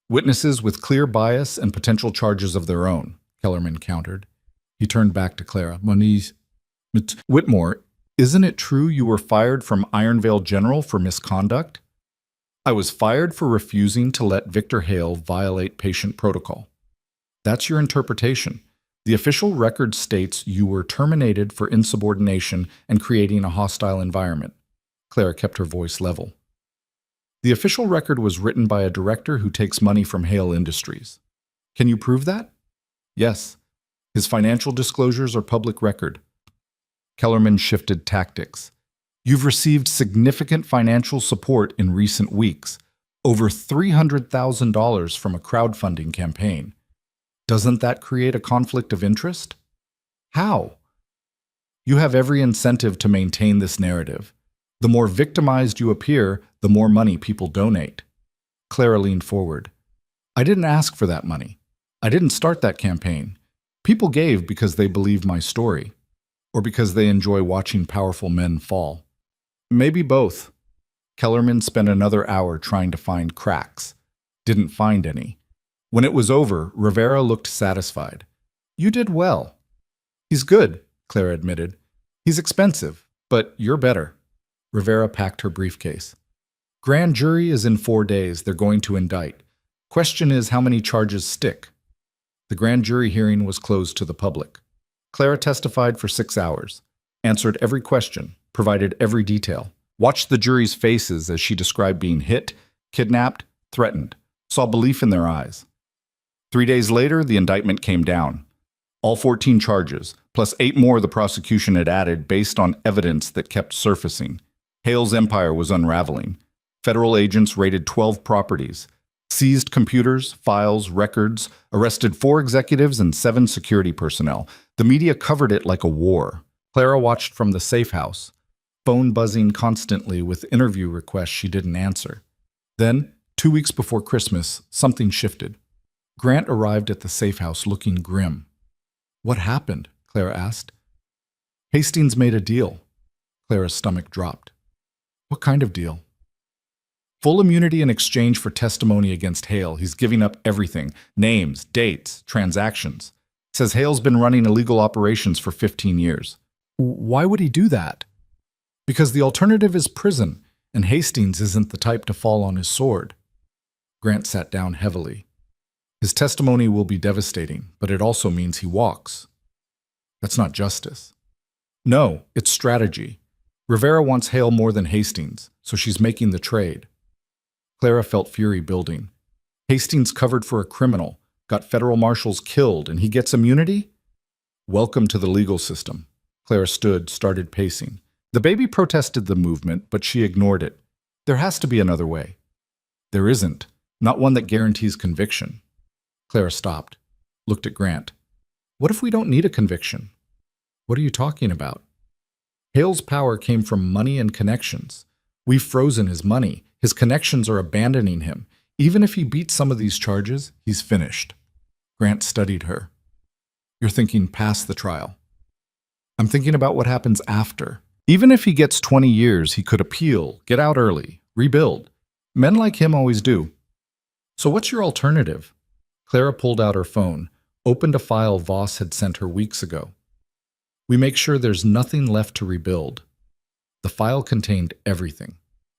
Witnesses with clear bias and potential charges of their own, Kellerman countered. He turned back to Clara. Moniz, Whitmore, isn't it true you were fired from Iron Vale General for misconduct? I was fired for refusing to let Victor Hale violate patient protocol. That's your interpretation. The official record states you were terminated for insubordination and creating a hostile environment. Clara kept her voice level. The official record was written by a director who takes money from Hale Industries. Can you prove that? Yes. His financial disclosures are public record. Kellerman shifted tactics. You've received significant financial support in recent weeks, over $300,000 from a crowdfunding campaign. Doesn't that create a conflict of interest? How? You have every incentive to maintain this narrative. The more victimized you appear, the more money people donate. Clara leaned forward. I didn't ask for that money. I didn't start that campaign. People gave because they believe my story, or because they enjoy watching powerful men fall. Maybe both. Kellerman spent another hour trying to find cracks. Didn't find any. When it was over, Rivera looked satisfied. You did well. He's good, Clara admitted. He's expensive, but you're better. Rivera packed her briefcase. Grand jury is in 4 days. They're going to indict. Question is how many charges stick. The grand jury hearing was closed to the public. Clara testified for 6 hours, answered every question, provided every detail, watched the jury's faces as she described being hit, kidnapped, threatened, saw belief in their eyes. 3 days later, the indictment came down. All 14 charges, plus 8 more the prosecution had added based on evidence that kept surfacing. Hale's empire was unraveling. Federal agents raided 12 properties, seized computers, files, records, arrested 4 executives and 7 security personnel. The media covered it like a war. Clara watched from the safe house, phone buzzing constantly with interview requests she didn't answer. Then, 2 weeks before Christmas, something shifted. Grant arrived at the safe house looking grim. "What happened?" Clara asked. "Hastings made a deal." Clara's stomach dropped. "What kind of deal?" "Full immunity in exchange for testimony against Hale. He's giving up everything. Names, dates, transactions. Says Hale's been running illegal operations for 15 years. "Why would he do that?" "Because the alternative is prison, and Hastings isn't the type to fall on his sword." Grant sat down heavily. "His testimony will be devastating, but it also means he walks." "That's not justice." "No, it's strategy. Rivera wants Hale more than Hastings, so she's making the trade." Clara felt fury building. Hastings covered for a criminal, got federal marshals killed, and he gets immunity? Welcome to the legal system. Clara stood, started pacing. The baby protested the movement, but she ignored it. There has to be another way. There isn't, not one that guarantees conviction. Clara stopped, looked at Grant. What if we don't need a conviction? What are you talking about? Hale's power came from money and connections. We've frozen his money. His connections are abandoning him. Even if he beats some of these charges, he's finished. Grant studied her. You're thinking past the trial. I'm thinking about what happens after. Even if he gets 20 years, he could appeal, get out early, rebuild. Men like him always do. So what's your alternative? Clara pulled out her phone, opened a file Voss had sent her weeks ago. We make sure there's nothing left to rebuild. The file contained everything.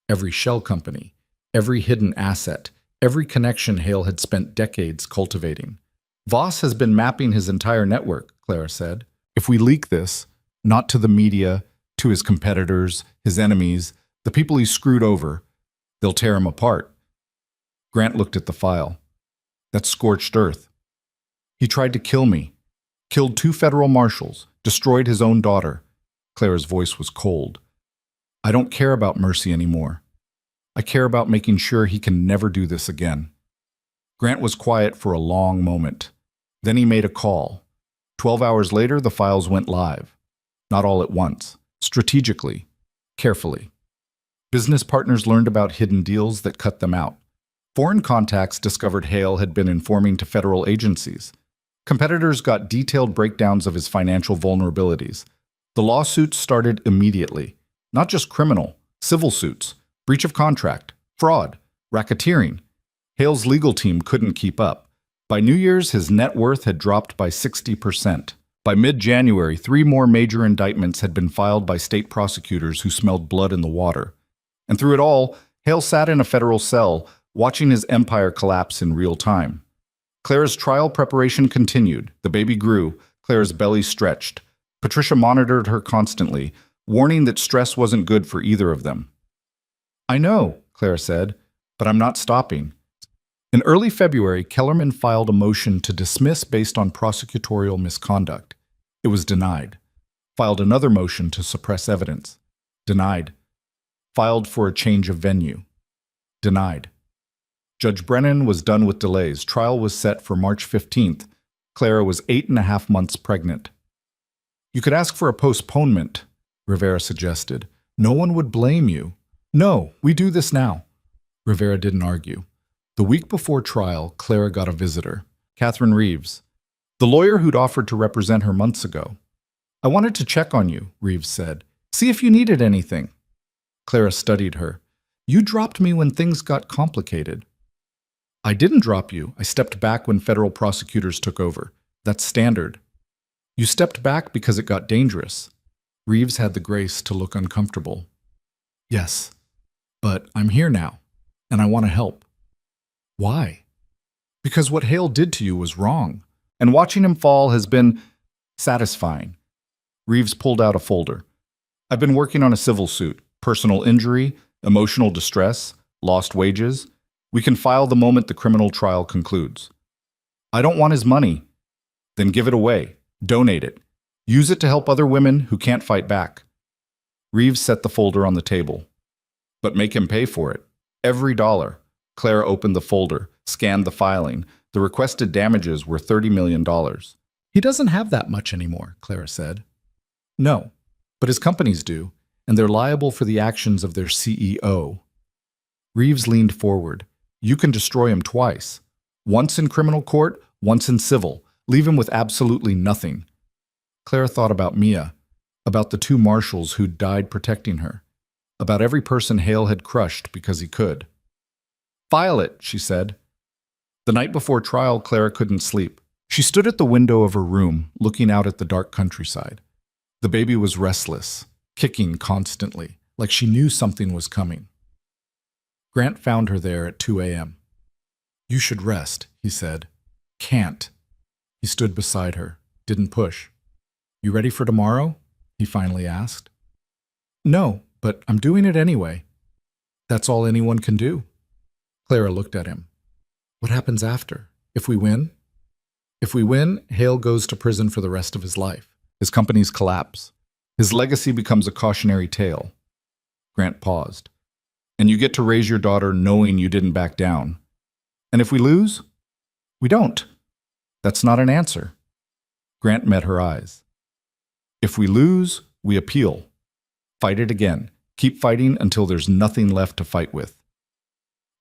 Every shell company, every hidden asset, every connection Hale had spent decades cultivating. Voss has been mapping his entire network, Clara said. If we leak this, not to the media, to his competitors, his enemies, the people he screwed over, they'll tear him apart. Grant looked at the file. That's scorched earth. He tried to kill me, killed 2 federal marshals, destroyed his own daughter. Clara's voice was cold. I don't care about mercy anymore. I care about making sure he can never do this again. Grant was quiet for a long moment. Then he made a call. 12 hours later, the files went live. Not all at once, strategically, carefully. Business partners learned about hidden deals that cut them out. Foreign contacts discovered Hale had been informing to federal agencies. Competitors got detailed breakdowns of his financial vulnerabilities. The lawsuits started immediately. Not just criminal, civil suits, breach of contract, fraud, racketeering. Hale's legal team couldn't keep up. By New Year's, his net worth had dropped by 60%. By mid-January, 3 more major indictments had been filed by state prosecutors who smelled blood in the water. And through it all, Hale sat in a federal cell, watching his empire collapse in real time. Clara's trial preparation continued. The baby grew. Clara's belly stretched. Patricia monitored her constantly, warning that stress wasn't good for either of them. I know, Clara said, but I'm not stopping. In early February, Kellerman filed a motion to dismiss based on prosecutorial misconduct. It was denied. Filed another motion to suppress evidence. Denied. Filed for a change of venue. Denied. Judge Brennan was done with delays. Trial was set for March 15th. Clara was 8.5 months pregnant. You could ask for a postponement, Rivera suggested. No one would blame you. No, we do this now. Rivera didn't argue. The week before trial, Clara got a visitor, Catherine Reeves, the lawyer who'd offered to represent her months ago. I wanted to check on you, Reeves said. See if you needed anything. Clara studied her. You dropped me when things got complicated. I didn't drop you. I stepped back when federal prosecutors took over. That's standard. You stepped back because it got dangerous. Reeves had the grace to look uncomfortable. Yes, but I'm here now, and I want to help. Why? Because what Hale did to you was wrong, and watching him fall has been satisfying. Reeves pulled out a folder. I've been working on a civil suit, personal injury, emotional distress, lost wages. We can file the moment the criminal trial concludes. I don't want his money. Then give it away. Donate it. Use it to help other women who can't fight back. Reeves set the folder on the table. But make him pay for it. Every dollar. Clara opened the folder, scanned the filing. The requested damages were $30 million. He doesn't have that much anymore, Clara said. No, but his companies do, and they're liable for the actions of their CEO. Reeves leaned forward. You can destroy him twice. Once in criminal court, once in civil. Leave him with absolutely nothing. Clara thought about Mia, about the two marshals who'd died protecting her, about every person Hale had crushed because he could. File it, she said. The night before trial, Clara couldn't sleep. She stood at the window of her room, looking out at the dark countryside. The baby was restless, kicking constantly, like she knew something was coming. Grant found her there at 2 a.m. You should rest, he said. Can't. He stood beside her, didn't push. You ready for tomorrow? He finally asked. No, but I'm doing it anyway. That's all anyone can do. Clara looked at him. What happens after? If we win? If we win, Hale goes to prison for the rest of his life. His companies collapse. His legacy becomes a cautionary tale. Grant paused. And you get to raise your daughter knowing you didn't back down. And if we lose? We don't. That's not an answer. Grant met her eyes. If we lose, we appeal. Fight it again. Keep fighting until there's nothing left to fight with.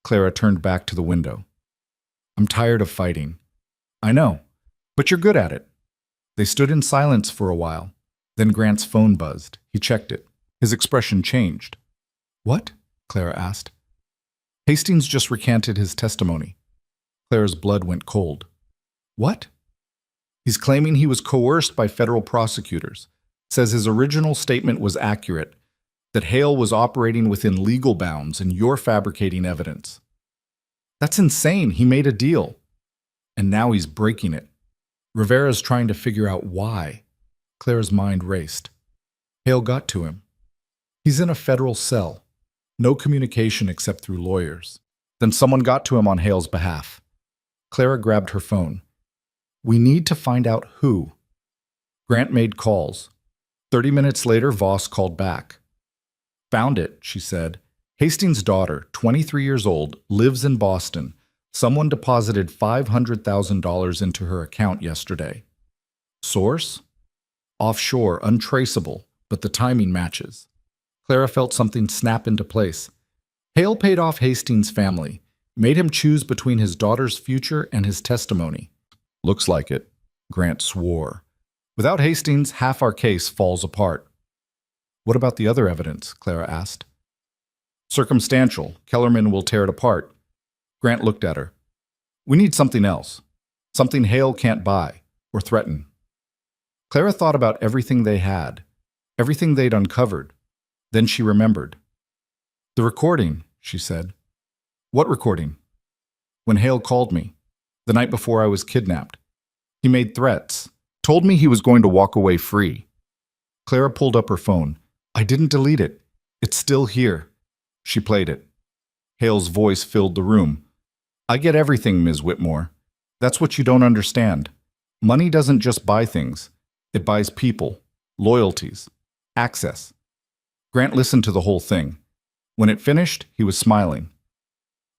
Clara turned back to the window. I'm tired of fighting. I know, but you're good at it. They stood in silence for a while. Then Grant's phone buzzed. He checked it. His expression changed. What? Clara asked. Hastings just recanted his testimony. Clara's blood went cold. What? He's claiming he was coerced by federal prosecutors. Says his original statement was accurate, that Hale was operating within legal bounds and you're fabricating evidence. That's insane. He made a deal. And now he's breaking it. Rivera's trying to figure out why. Clara's mind raced. Hale got to him. He's in a federal cell. No communication except through lawyers. Then someone got to him on Hale's behalf. Clara grabbed her phone. We need to find out who. Grant made calls. 30 minutes later, Voss called back. Found it, she said. Hastings' daughter, 23 years old, lives in Boston. Someone deposited $500,000 into her account yesterday. Source? Offshore, untraceable, but the timing matches. Clara felt something snap into place. Hale paid off Hastings' family, made him choose between his daughter's future and his testimony. Looks like it, Grant swore. Without Hastings, half our case falls apart. What about the other evidence? Clara asked. Circumstantial. Kellerman will tear it apart. Grant looked at her. We need something else. Something Hale can't buy or threaten. Clara thought about everything they had, everything they'd uncovered. Then she remembered. The recording, she said. What recording? When Hale called me, the night before I was kidnapped. He made threats, told me he was going to walk away free. Clara pulled up her phone. I didn't delete it. It's still here. She played it. Hale's voice filled the room. I get everything, Ms. Whitmore. That's what you don't understand. Money doesn't just buy things. It buys people, loyalties, access. Grant listened to the whole thing. When it finished, he was smiling.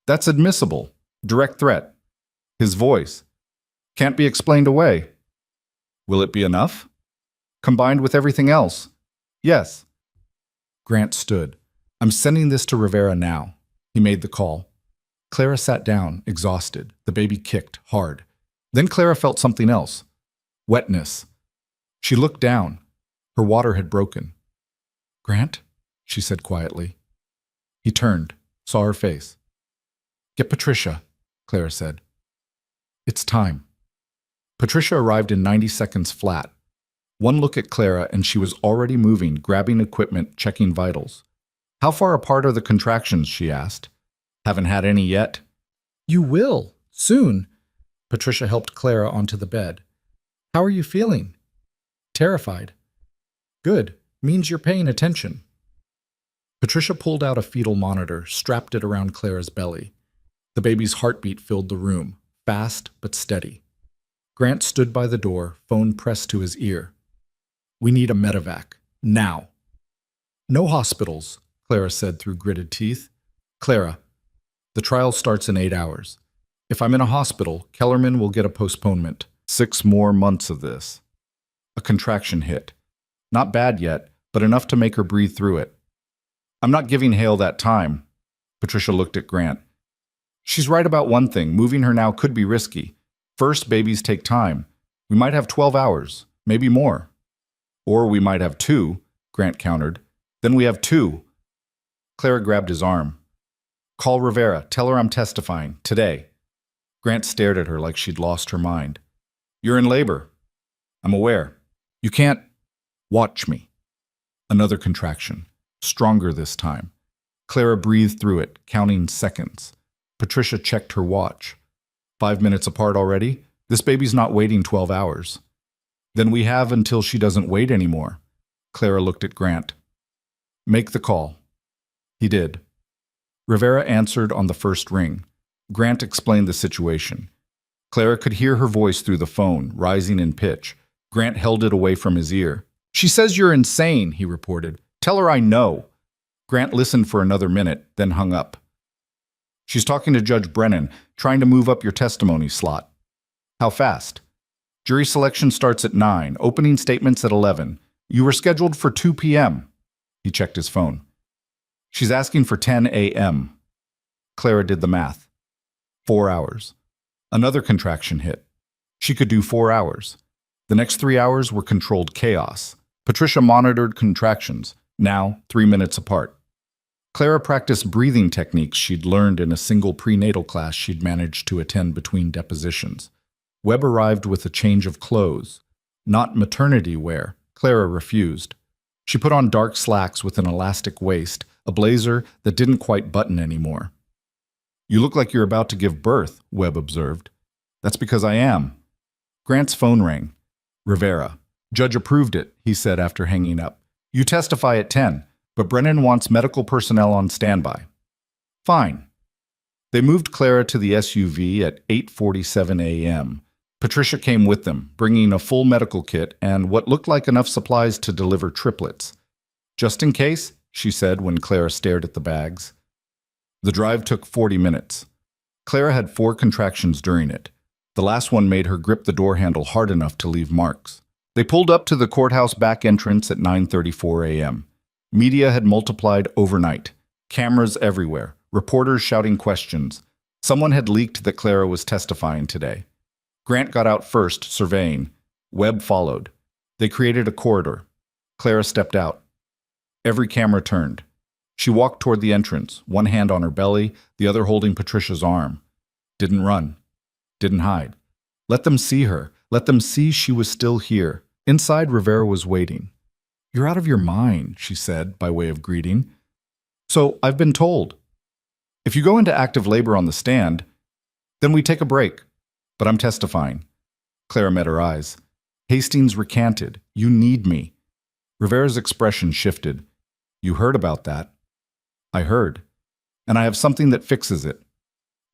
That's admissible. Direct threat. His voice. Can't be explained away. Will it be enough? Combined with everything else? Yes. Grant stood. I'm sending this to Rivera now. He made the call. Clara sat down, exhausted. The baby kicked hard. Then Clara felt something else. Wetness. She looked down. Her water had broken. Grant? She said quietly. He turned, saw her face. Get Patricia, Clara said. It's time. Patricia arrived in 90 seconds flat. One look at Clara and she was already moving, grabbing equipment, checking vitals. How far apart are the contractions, she asked. Haven't had any yet. You will, soon. Patricia helped Clara onto the bed. How are you feeling? Terrified. Good, means you're paying attention. Patricia pulled out a fetal monitor, strapped it around Clara's belly. The baby's heartbeat filled the room, fast but steady. Grant stood by the door, phone pressed to his ear. "We need a medevac. Now." "No hospitals," Clara said through gritted teeth. "Clara, the trial starts in 8 hours. If I'm in a hospital, Kellerman will get a postponement. 6 more months of this." A contraction hit. Not bad yet, but enough to make her breathe through it. "I'm not giving Hale that time." Patricia looked at Grant. "She's right about one thing. Moving her now could be risky. First, babies take time. We might have 12 hours, maybe more. Or we might have 2, Grant countered. Then we have 2. Clara grabbed his arm. "Call Rivera. Tell her I'm testifying. Today." Grant stared at her like she'd lost her mind. "You're in labor." "I'm aware." "You can't." "Watch me." Another contraction. Stronger this time. Clara breathed through it, counting seconds. Patricia checked her watch. 5 minutes apart already? This baby's not waiting 12 hours. "Then we have until she doesn't wait anymore." Clara looked at Grant. "Make the call." He did. Rivera answered on the first ring. Grant explained the situation. Clara could hear her voice through the phone, rising in pitch. Grant held it away from his ear. "She says you're insane," he reported. "Tell her I know." Grant listened for another minute, then hung up. "She's talking to Judge Brennan, trying to move up your testimony slot." "How fast?" "Jury selection starts at 9, opening statements at 11. You were scheduled for 2 p.m. He checked his phone. "She's asking for 10 a.m. Clara did the math. 4 hours. Another contraction hit. She could do 4 hours. The next 3 hours were controlled chaos. Patricia monitored contractions, now 3 minutes apart. Clara practiced breathing techniques she'd learned in a single prenatal class she'd managed to attend between depositions. Webb arrived with a change of clothes. Not maternity wear. Clara refused. She put on dark slacks with an elastic waist, a blazer that didn't quite button anymore. "You look like you're about to give birth," Webb observed. "That's because I am." Grant's phone rang. Rivera. "Judge approved it," he said after hanging up. "You testify at 10, but Brennan wants medical personnel on standby." "Fine." They moved Clara to the SUV at 8:47 a.m. Patricia came with them, bringing a full medical kit and what looked like enough supplies to deliver triplets. "Just in case," she said when Clara stared at the bags. The drive took 40 minutes. Clara had 4 contractions during it. The last one made her grip the door handle hard enough to leave marks. They pulled up to the courthouse back entrance at 9:34 a.m. Media had multiplied overnight. Cameras everywhere, reporters shouting questions. Someone had leaked that Clara was testifying today. Grant got out first, surveying. Webb followed. They created a corridor. Clara stepped out. Every camera turned. She walked toward the entrance, one hand on her belly, the other holding Patricia's arm. Didn't run. Didn't hide. Let them see her. Let them see she was still here. Inside, Rivera was waiting. "You're out of your mind," she said, by way of greeting. "So I've been told. If you go into active labor on the stand, then we take a break. But I'm testifying." Clara met her eyes. "Hastings recanted. You need me." Rivera's expression shifted. "You heard about that." "I heard. And I have something that fixes it."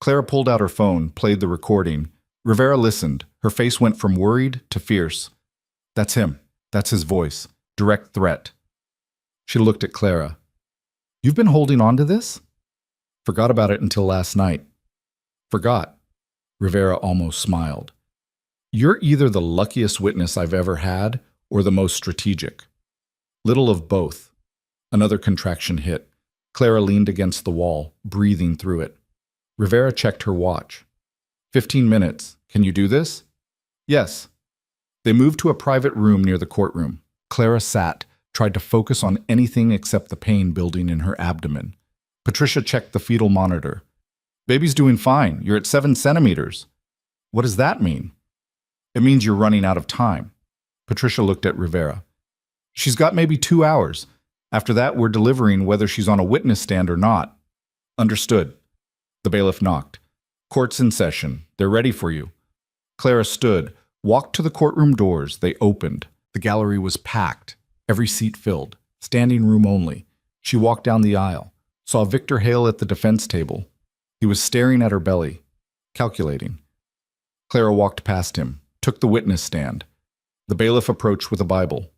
Clara pulled out her phone, played the recording. Rivera listened. Her face went from worried to fierce. "That's him. That's his voice. Direct threat." She looked at Clara. "You've been holding on to this?" "Forgot about it until last night." "Forgot?" Rivera almost smiled. "You're either the luckiest witness I've ever had or the most strategic." "Little of both." Another contraction hit. Clara leaned against the wall, breathing through it. Rivera checked her watch. 15 minutes. Can you do this?" "Yes." They moved to a private room near the courtroom. Clara sat, tried to focus on anything except the pain building in her abdomen. Patricia checked the fetal monitor. "Baby's doing fine. You're at 7 centimeters. "What does that mean?" "It means you're running out of time." Patricia looked at Rivera. "She's got maybe 2 hours. After that, we're delivering whether she's on a witness stand or not." "Understood." The bailiff knocked. "Court's in session. They're ready for you." Clara stood, walked to the courtroom doors. They opened. The gallery was packed, every seat filled, standing room only. She walked down the aisle, saw Victor Hale at the defense table. He was staring at her belly, calculating. Clara walked past him, took the witness stand. The bailiff approached with a Bible.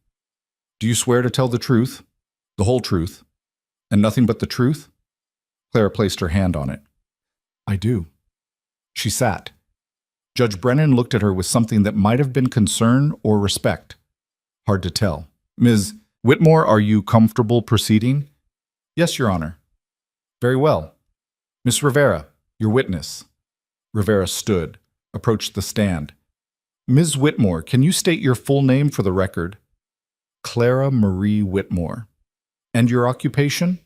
Do you swear to tell the truth, the whole truth, and nothing but the truth? Clara placed her hand on it. I do. She sat. Judge Brennan looked at her with something that might have been concern or respect. Hard to tell. Ms. Whitmore, are you comfortable proceeding? Yes, Your Honor. Very well. Miss Rivera, your witness. Rivera stood, approached the stand. Ms. Whitmore, can you state your full name for the record? Clara Marie Whitmore. And your occupation?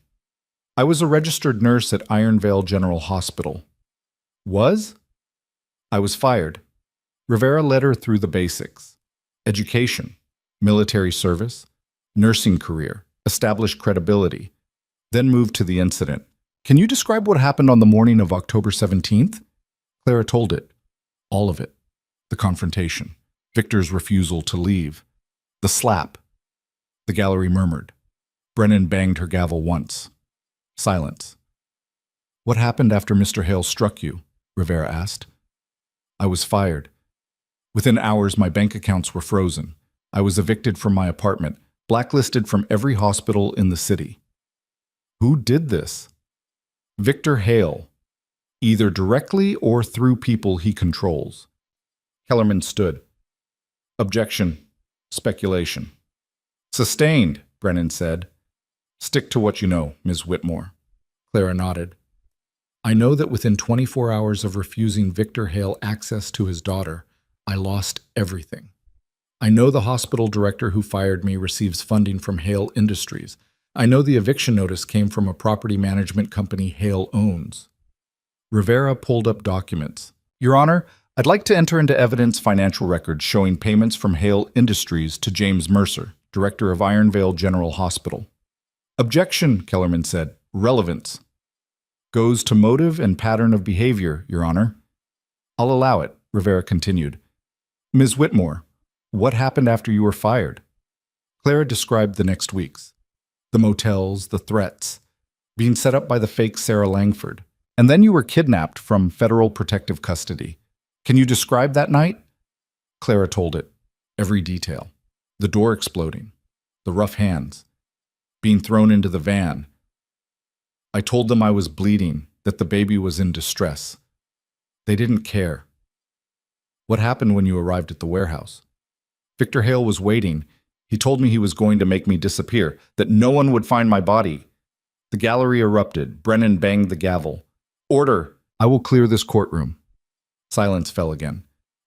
I was a registered nurse at Iron Vale General Hospital. Was? I was fired. Rivera led her through the basics. Education, military service, nursing career, established credibility, then moved to the incident. Can you describe what happened on the morning of October 17th? Clara told it. All of it. The confrontation, Victor's refusal to leave, the slap. The gallery murmured. Brennan banged her gavel once. Silence. What happened after Mr. Hale struck you? Rivera asked. I was fired. Within hours, my bank accounts were frozen. I was evicted from my apartment, blacklisted from every hospital in the city. Who did this? Victor Hale, either directly or through people he controls. Kellerman stood. Objection. Speculation. Sustained, Brennan said. Stick to what you know, Ms. Whitmore. Clara nodded. I know that within 24 hours of refusing Victor Hale access to his daughter, I lost everything. I know the hospital director who fired me receives funding from Hale Industries. I know the eviction notice came from a property management company Hale owns. Rivera pulled up documents. Your Honor, I'd like to enter into evidence financial records showing payments from Hale Industries to James Mercer, director of Iron Vale General Hospital. Objection, Kellerman said. Relevance. Goes to motive and pattern of behavior, Your Honor. I'll allow it, Rivera continued. Ms. Whitmore, what happened after you were fired? Clara described the next weeks. The motels, the threats, being set up by the fake Sarah Langford. And then you were kidnapped from federal protective custody. Can you describe that night? Clara told it. Every detail. The door exploding. The rough hands. Being thrown into the van. I told them I was bleeding, that the baby was in distress. They didn't care. What happened when you arrived at the warehouse? Victor Hale was waiting. He told me he was going to make me disappear, that no one would find my body. The gallery erupted. Brennan banged the gavel. Order! I will clear this courtroom. Silence fell again.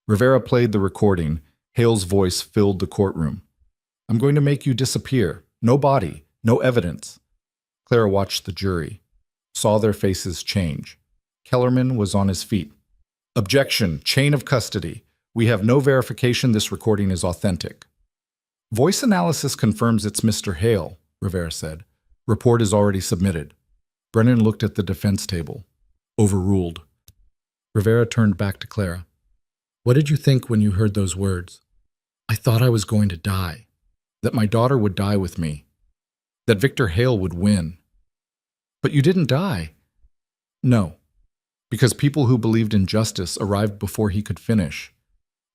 Rivera played the recording. Hale's voice filled the courtroom. I'm going to make you disappear. No body, no evidence. Clara watched the jury, saw their faces change. Kellerman was on his feet. Objection, chain of custody. We have no verification this recording is authentic. Voice analysis confirms it's Mr. Hale, Rivera said. Report is already submitted. Brennan looked at the defense table. Overruled. Rivera turned back to Clara. What did you think when you heard those words? I thought I was going to die. That my daughter would die with me. That Victor Hale would win. But you didn't die. No, because people who believed in justice arrived before he could finish.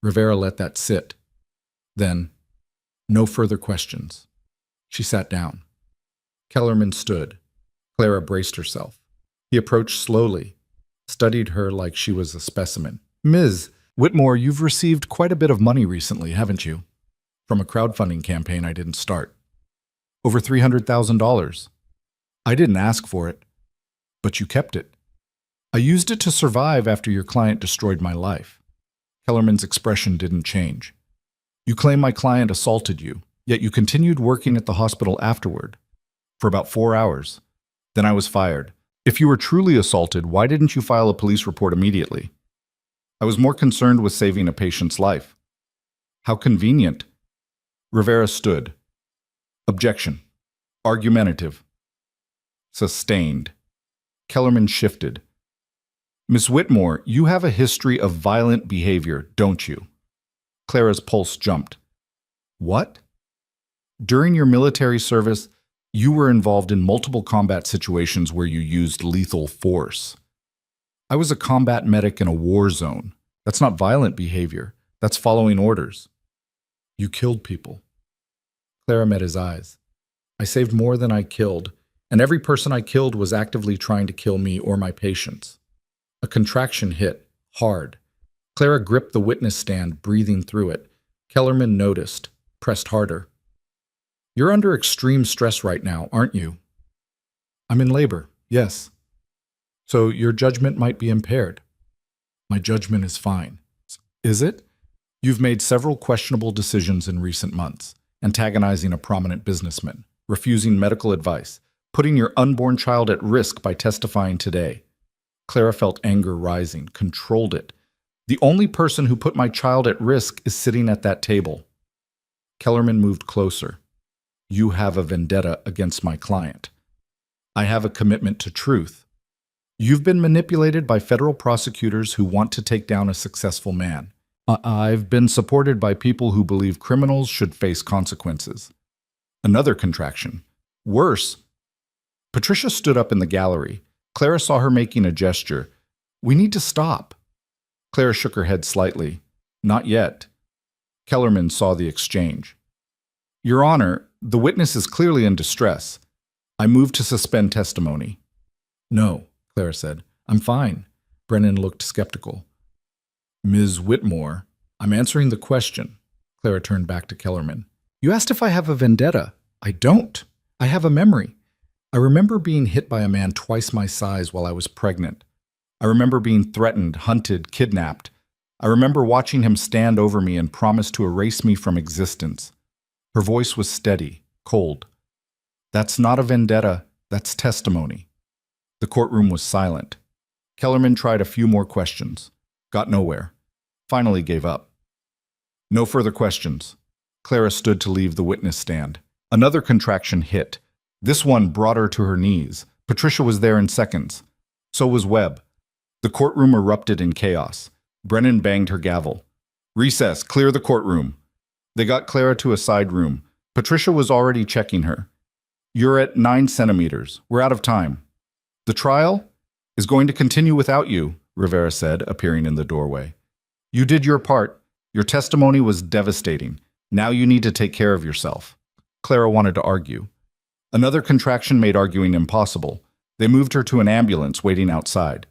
Rivera let that sit. Then, no further questions. She sat down. Kellerman stood. Clara braced herself. He approached slowly, studied her like she was a specimen. Ms. Whitmore, you've received quite a bit of money recently, haven't you? From a crowdfunding campaign I didn't start. Over $300,000. I didn't ask for it, but you kept it. I used it to survive after your client destroyed my life. Kellerman's expression didn't change. You claim my client assaulted you, yet you continued working at the hospital afterward, for about 4 hours. Then I was fired. If you were truly assaulted, why didn't you file a police report immediately? I was more concerned with saving a patient's life. How convenient. Rivera stood. Objection. Argumentative. Sustained. Kellerman shifted. Miss Whitmore, you have a history of violent behavior, don't you? Clara's pulse jumped. What? During your military service, you were involved in multiple combat situations where you used lethal force. I was a combat medic in a war zone. That's not violent behavior. That's following orders. You killed people. Clara met his eyes. I saved more than I killed, and every person I killed was actively trying to kill me or my patients. A contraction hit, hard. Clara gripped the witness stand, breathing through it. Kellerman noticed, pressed harder. You're under extreme stress right now, aren't you? I'm in labor, yes. So your judgment might be impaired. My judgment is fine. Is it? You've made several questionable decisions in recent months, antagonizing a prominent businessman, refusing medical advice, putting your unborn child at risk by testifying today. Clara felt anger rising, controlled it. The only person who put my child at risk is sitting at that table. Kellerman moved closer. You have a vendetta against my client. I have a commitment to truth. You've been manipulated by federal prosecutors who want to take down a successful man. I've been supported by people who believe criminals should face consequences. Another contraction. Worse. Patricia stood up in the gallery. Clara saw her making a gesture. We need to stop. Clara shook her head slightly. Not yet. Kellerman saw the exchange. Your Honor, the witness is clearly in distress. I move to suspend testimony. No, Clara said. I'm fine. Brennan looked skeptical. Ms. Whitmore, I'm answering the question. Clara turned back to Kellerman. You asked if I have a vendetta. I don't. I have a memory. I remember being hit by a man twice my size while I was pregnant. I remember being threatened, hunted, kidnapped. I remember watching him stand over me and promise to erase me from existence. Her voice was steady, cold. That's not a vendetta, that's testimony. The courtroom was silent. Kellerman tried a few more questions. Got nowhere. Finally gave up. No further questions. Clara stood to leave the witness stand. Another contraction hit. This one brought her to her knees. Patricia was there in seconds. So was Webb. The courtroom erupted in chaos. Brennan banged her gavel. Recess, clear the courtroom. They got Clara to a side room. Patricia was already checking her. You're at 9 centimeters. We're out of time. The trial is going to continue without you, Rivera said, appearing in the doorway. You did your part. Your testimony was devastating. Now you need to take care of yourself. Clara wanted to argue. Another contraction made arguing impossible. They moved her to an ambulance waiting outside.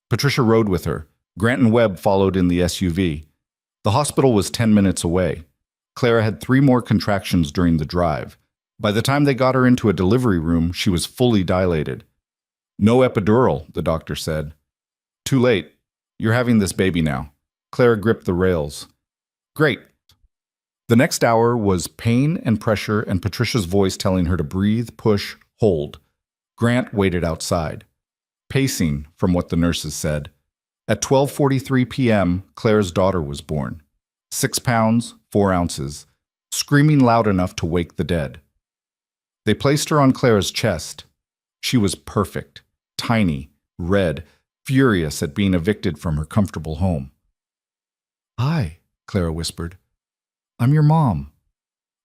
Patricia rode with her. Grant and Webb followed in the SUV. The hospital was 10 minutes away. Clara had 3 more contractions during the drive. By the time they got her into a delivery room, she was fully dilated. No epidural, the doctor said. Too late. You're having this baby now. Clara gripped the rails. Great. The next hour was pain and pressure and Patricia's voice telling her to breathe, push, hold. Grant waited outside. Pacing, from what the nurses said. At 12:43 p.m., Clara's daughter was born. 6 pounds, 4 ounces, screaming loud enough to wake the dead. They placed her on Clara's chest. She was perfect, tiny, red, furious at being evicted from her comfortable home. Hi, Clara whispered. I'm your mom.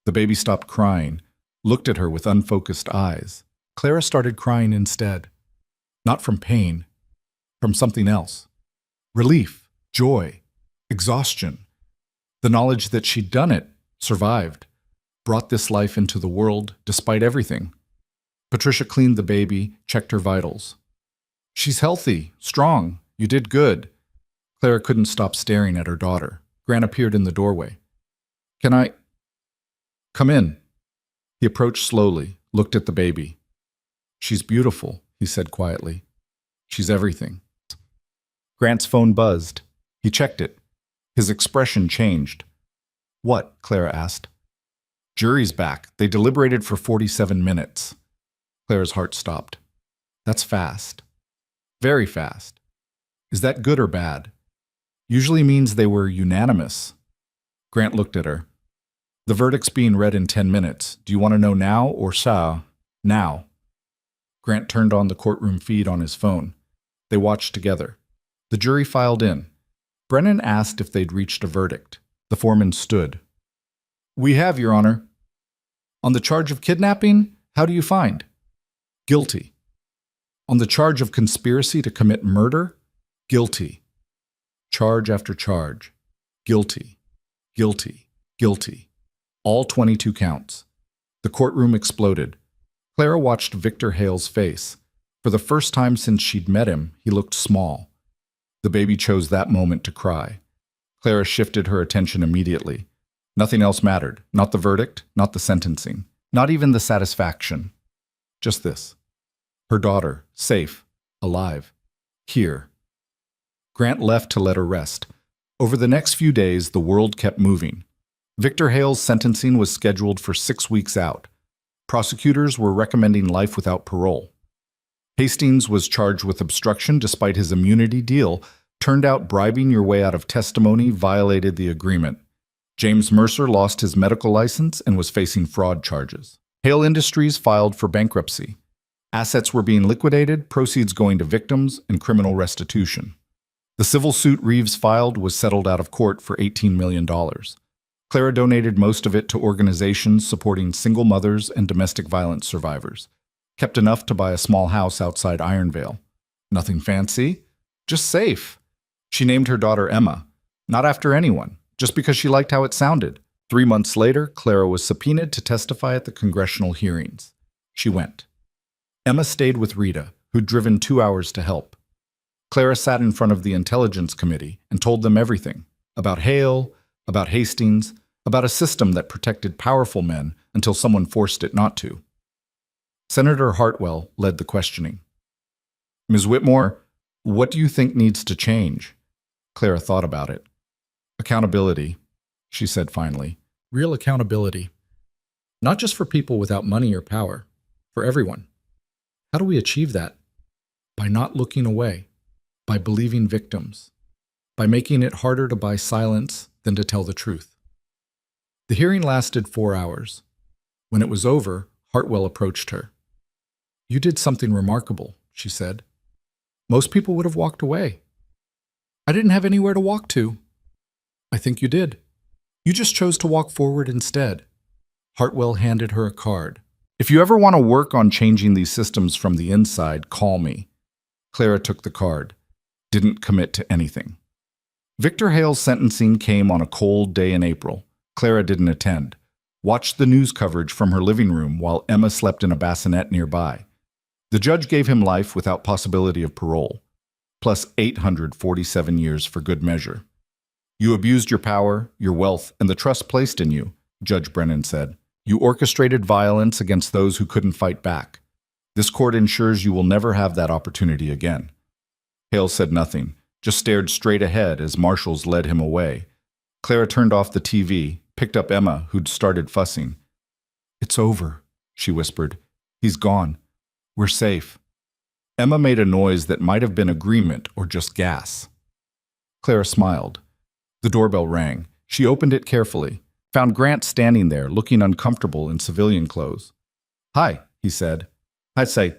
The baby stopped crying, looked at her with unfocused eyes. Clara started crying instead. Not from pain, from something else. Relief, joy, exhaustion. The knowledge that she'd done it, survived, brought this life into the world despite everything. Patricia cleaned the baby, checked her vitals. She's healthy, strong. You did good. Clara couldn't stop staring at her daughter. Grant appeared in the doorway. Can I come in? He approached slowly, looked at the baby. She's beautiful, he said quietly. She's everything. Grant's phone buzzed. He checked it. His expression changed. What? Clara asked. Jury's back. They deliberated for 47 minutes. Clara's heart stopped. That's fast. Very fast. Is that good or bad? Usually means they were unanimous. Grant looked at her. The verdict's being read in 10 minutes. Do you want to know now or now? Grant turned on the courtroom feed on his phone. They watched together. The jury filed in. Brennan asked if they'd reached a verdict. The foreman stood. We have, Your Honor. On the charge of kidnapping, how do you find? Guilty. On the charge of conspiracy to commit murder? Guilty. Charge after charge. Guilty. Guilty. Guilty. All 22 counts. The courtroom exploded. Clara watched Victor Hale's face. For the first time since she'd met him, he looked small. The baby chose that moment to cry. Clara shifted her attention immediately. Nothing else mattered. Not the verdict, not the sentencing, not even the satisfaction. Just this. Her daughter, safe, alive, here. Grant left to let her rest. Over the next few days, the world kept moving. Victor Hale's sentencing was scheduled for 6 weeks out. Prosecutors were recommending life without parole. Hastings was charged with obstruction despite his immunity deal. Turned out bribing your way out of testimony violated the agreement. James Mercer lost his medical license and was facing fraud charges. Hale Industries filed for bankruptcy. Assets were being liquidated, proceeds going to victims, and criminal restitution. The civil suit Reeves filed was settled out of court for $18 million. Clara donated most of it to organizations supporting single mothers and domestic violence survivors. Kept enough to buy a small house outside Ironvale. Nothing fancy, just safe. She named her daughter Emma, not after anyone, just because she liked how it sounded. 3 months later, Clara was subpoenaed to testify at the congressional hearings. She went. Emma stayed with Rita, who'd driven 2 hours to help. Clara sat in front of the Intelligence Committee and told them everything. About Hale, about Hastings, about a system that protected powerful men until someone forced it not to. Senator Hartwell led the questioning. Ms. Whitmore, what do you think needs to change? Clara thought about it. Accountability, she said finally. Real accountability. Not just for people without money or power, for everyone. How do we achieve that? By not looking away, by believing victims, by making it harder to buy silence than to tell the truth. The hearing lasted 4 hours. When it was over, Hartwell approached her. You did something remarkable, she said. Most people would have walked away. I didn't have anywhere to walk to. I think you did. You just chose to walk forward instead. Hartwell handed her a card. If you ever want to work on changing these systems from the inside, call me. Clara took the card. Didn't commit to anything. Victor Hale's sentencing came on a cold day in April. Clara didn't attend. Watched the news coverage from her living room while Emma slept in a bassinet nearby. The judge gave him life without possibility of parole, plus 847 years for good measure. You abused your power, your wealth, and the trust placed in you, Judge Brennan said. You orchestrated violence against those who couldn't fight back. This court ensures you will never have that opportunity again. Hale said nothing, just stared straight ahead as marshals led him away. Clara turned off the TV, picked up Emma, who'd started fussing. It's over, she whispered. He's gone. We're safe. Emma made a noise that might have been agreement or just gas. Clara smiled. The doorbell rang. She opened it carefully, found Grant standing there, looking uncomfortable in civilian clothes. Hi, he said. I'd say,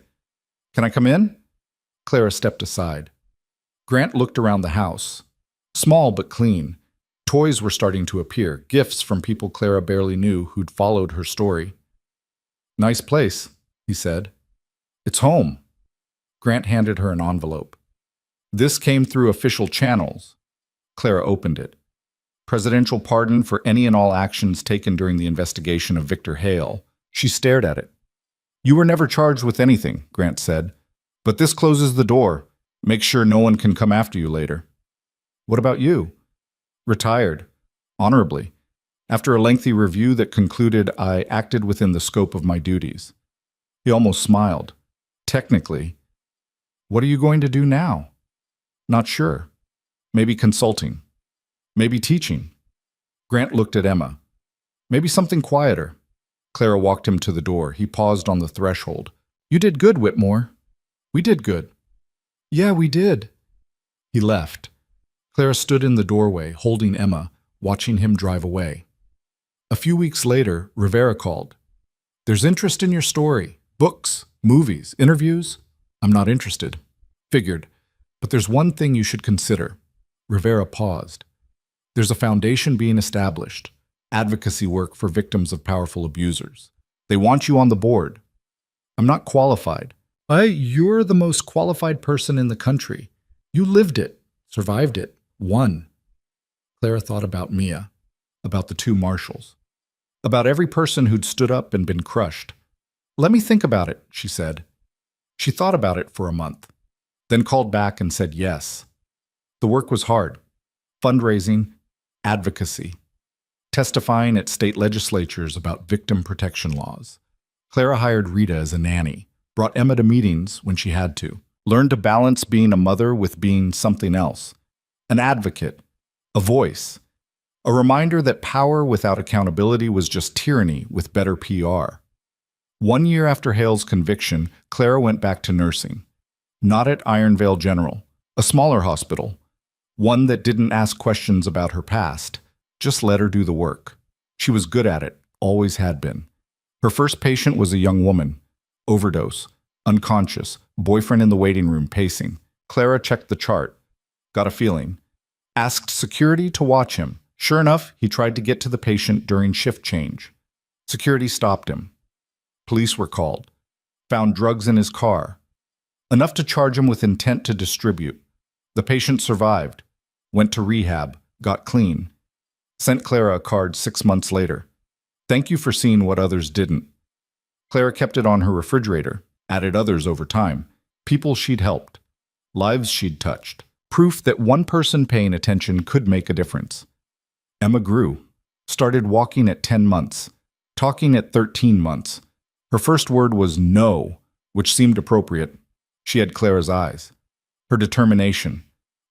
can I come in? Clara stepped aside. Grant looked around the house. Small but clean. Toys were starting to appear, gifts from people Clara barely knew who'd followed her story. Nice place, he said. It's home. Grant handed her an envelope. This came through official channels. Clara opened it. Presidential pardon for any and all actions taken during the investigation of Victor Hale. She stared at it. You were never charged with anything, Grant said. But this closes the door. Make sure no one can come after you later. What about you? Retired. Honorably. After a lengthy review that concluded I acted within the scope of my duties. He almost smiled. Technically. What are you going to do now? Not sure. Maybe consulting. Maybe teaching. Grant looked at Emma. Maybe something quieter. Clara walked him to the door. He paused on the threshold. You did good, Whitmore. We did good. Yeah, we did. He left. Clara stood in the doorway, holding Emma, watching him drive away. A few weeks later, Rivera called. There's interest in your story. Books, movies, interviews. I'm not interested. Figured. But there's one thing you should consider. Rivera paused. There's a foundation being established. Advocacy work for victims of powerful abusers. They want you on the board. I'm not qualified. You're the most qualified person in the country. You lived it, survived it, won. Clara thought about Mia. about the two marshals, about every person who'd stood up and been crushed. "Let me think about it," she said. She thought about it for a month, then called back and said yes. The work was hard. Fundraising, advocacy, testifying at state legislatures about victim protection laws. Clara hired Rita as a nanny, brought Emma to meetings when she had to, learned to balance being a mother with being something else, an advocate, a voice, a reminder that power without accountability was just tyranny with better PR. 1 year after Hale's conviction, Clara went back to nursing. Not at Ironvale General, a smaller hospital, one that didn't ask questions about her past, just let her do the work. She was good at it, always had been. Her first patient was a young woman. Overdose, unconscious, boyfriend in the waiting room pacing. Clara checked the chart, got a feeling, asked security to watch him. Sure enough, he tried to get to the patient during shift change. Security stopped him. Police were called, found drugs in his car, enough to charge him with intent to distribute. The patient survived, went to rehab, got clean, sent Clara a card 6 months later. "Thank you for seeing what others didn't." Clara kept it on her refrigerator, added others over time, people she'd helped, lives she'd touched, proof that one person paying attention could make a difference. Emma grew, started walking at 10 months, talking at 13 months. Her first word was no, which seemed appropriate. She had Clara's eyes. Her determination.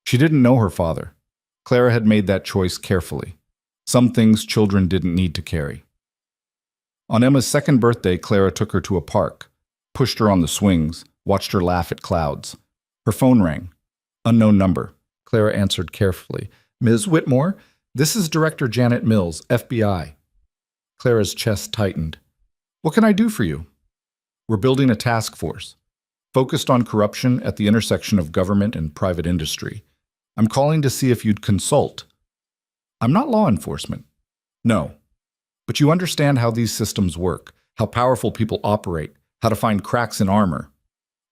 She didn't know her father. Clara had made that choice carefully. Some things children didn't need to carry. On Emma's second birthday, Clara took her to a park, pushed her on the swings, watched her laugh at clouds. Her phone rang. Unknown number. Clara answered carefully. "Ms. Whitmore, this is Director Janet Mills, FBI." Clara's chest tightened. "What can I do for you?" "We're building a task force, focused on corruption at the intersection of government and private industry. I'm calling to see if you'd consult." "I'm not law enforcement." "No. But you understand how these systems work, how powerful people operate, how to find cracks in armor."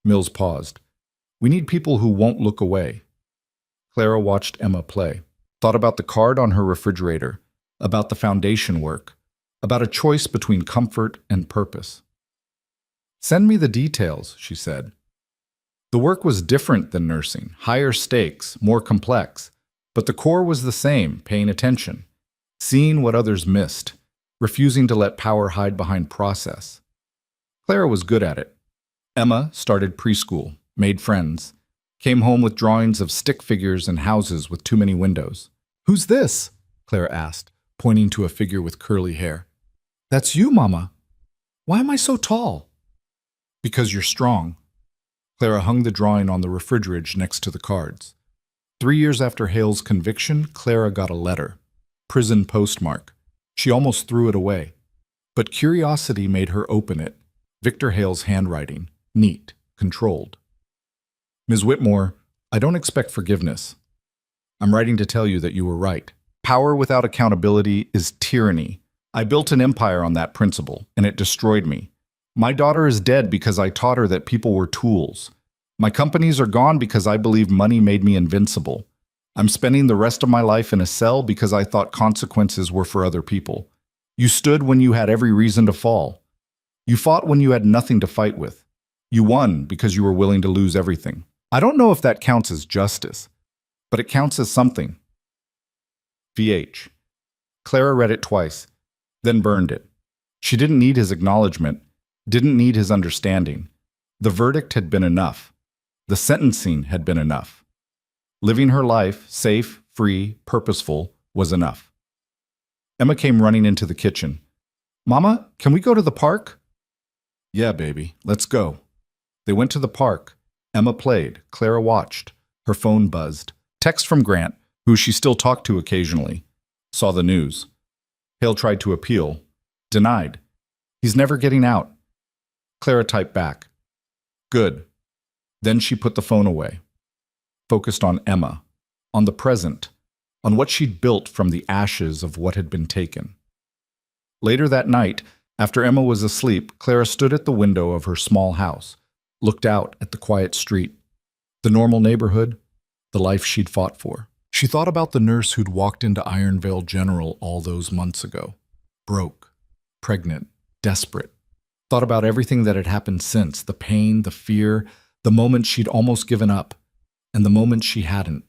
Mills paused. "We need people who won't look away." Clara watched Emma play, thought about the card on her refrigerator, about the foundation work, about a choice between comfort and purpose. "Send me the details," she said. The work was different than nursing, higher stakes, more complex, but the core was the same, paying attention, seeing what others missed, refusing to let power hide behind process. Clara was good at it. Emma started preschool, made friends, came home with drawings of stick figures and houses with too many windows. "Who's this?" Clara asked, pointing to a figure with curly hair. "That's you, Mama. Why am I so tall?" "Because you're strong." Clara hung the drawing on the refrigerator next to the cards. 3 years after Hale's conviction, Clara got a letter. Prison postmark. She almost threw it away. But curiosity made her open it. Victor Hale's handwriting. Neat. Controlled. "Ms. Whitmore, I don't expect forgiveness. I'm writing to tell you that you were right. Power without accountability is tyranny. I built an empire on that principle, and it destroyed me. My daughter is dead because I taught her that people were tools. My companies are gone because I believed money made me invincible. I'm spending the rest of my life in a cell because I thought consequences were for other people. You stood when you had every reason to fall. You fought when you had nothing to fight with. You won because you were willing to lose everything. I don't know if that counts as justice, but it counts as something." VH. Clara read it twice, then burned it. She didn't need his acknowledgement, didn't need his understanding. The verdict had been enough. The sentencing had been enough. Living her life, safe, free, purposeful, was enough. Emma came running into the kitchen. "Mama, can we go to the park?" "Yeah, baby, let's go." They went to the park. Emma played. Clara watched. Her phone buzzed. Text from Grant, who she still talked to occasionally. Saw the news. Hale tried to appeal. Denied. "He's never getting out." Clara typed back. "Good." Then she put the phone away. Focused on Emma, on the present, on what she'd built from the ashes of what had been taken. Later that night, after Emma was asleep, Clara stood at the window of her small house, looked out at the quiet street, the normal neighborhood, the life she'd fought for. She thought about the nurse who'd walked into Ironvale General all those months ago. Broke, pregnant, desperate. Thought about everything that had happened since, the pain, the fear, the moment she'd almost given up, and the moment she hadn't.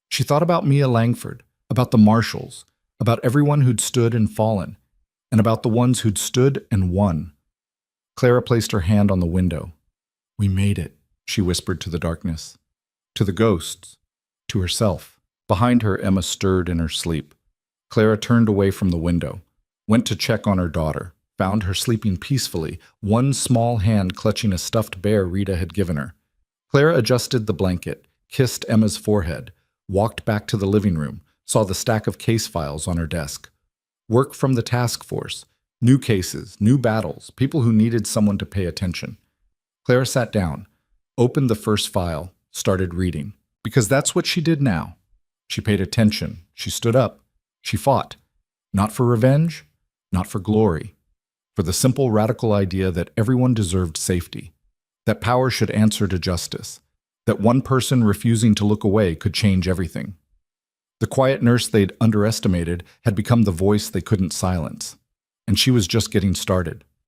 She thought about Mia Langford, about the Marshalls, about everyone who'd stood and fallen, and about the ones who'd stood and won. Clara placed her hand on the window. "We made it," she whispered to the darkness, to the ghosts, to herself. Behind her, Emma stirred in her sleep. Clara turned away from the window, went to check on her daughter, found her sleeping peacefully, one small hand clutching a stuffed bear Rita had given her. Clara adjusted the blanket, kissed Emma's forehead, walked back to the living room, saw the stack of case files on her desk. Work from the task force, new cases, new battles, people who needed someone to pay attention. Clara sat down, opened the first file, started reading, because that's what she did now. She paid attention, she stood up, she fought, not for revenge, not for glory, for the simple radical idea that everyone deserved safety, that power should answer to justice, that one person refusing to look away could change everything. The quiet nurse they'd underestimated had become the voice they couldn't silence, and she was just getting started.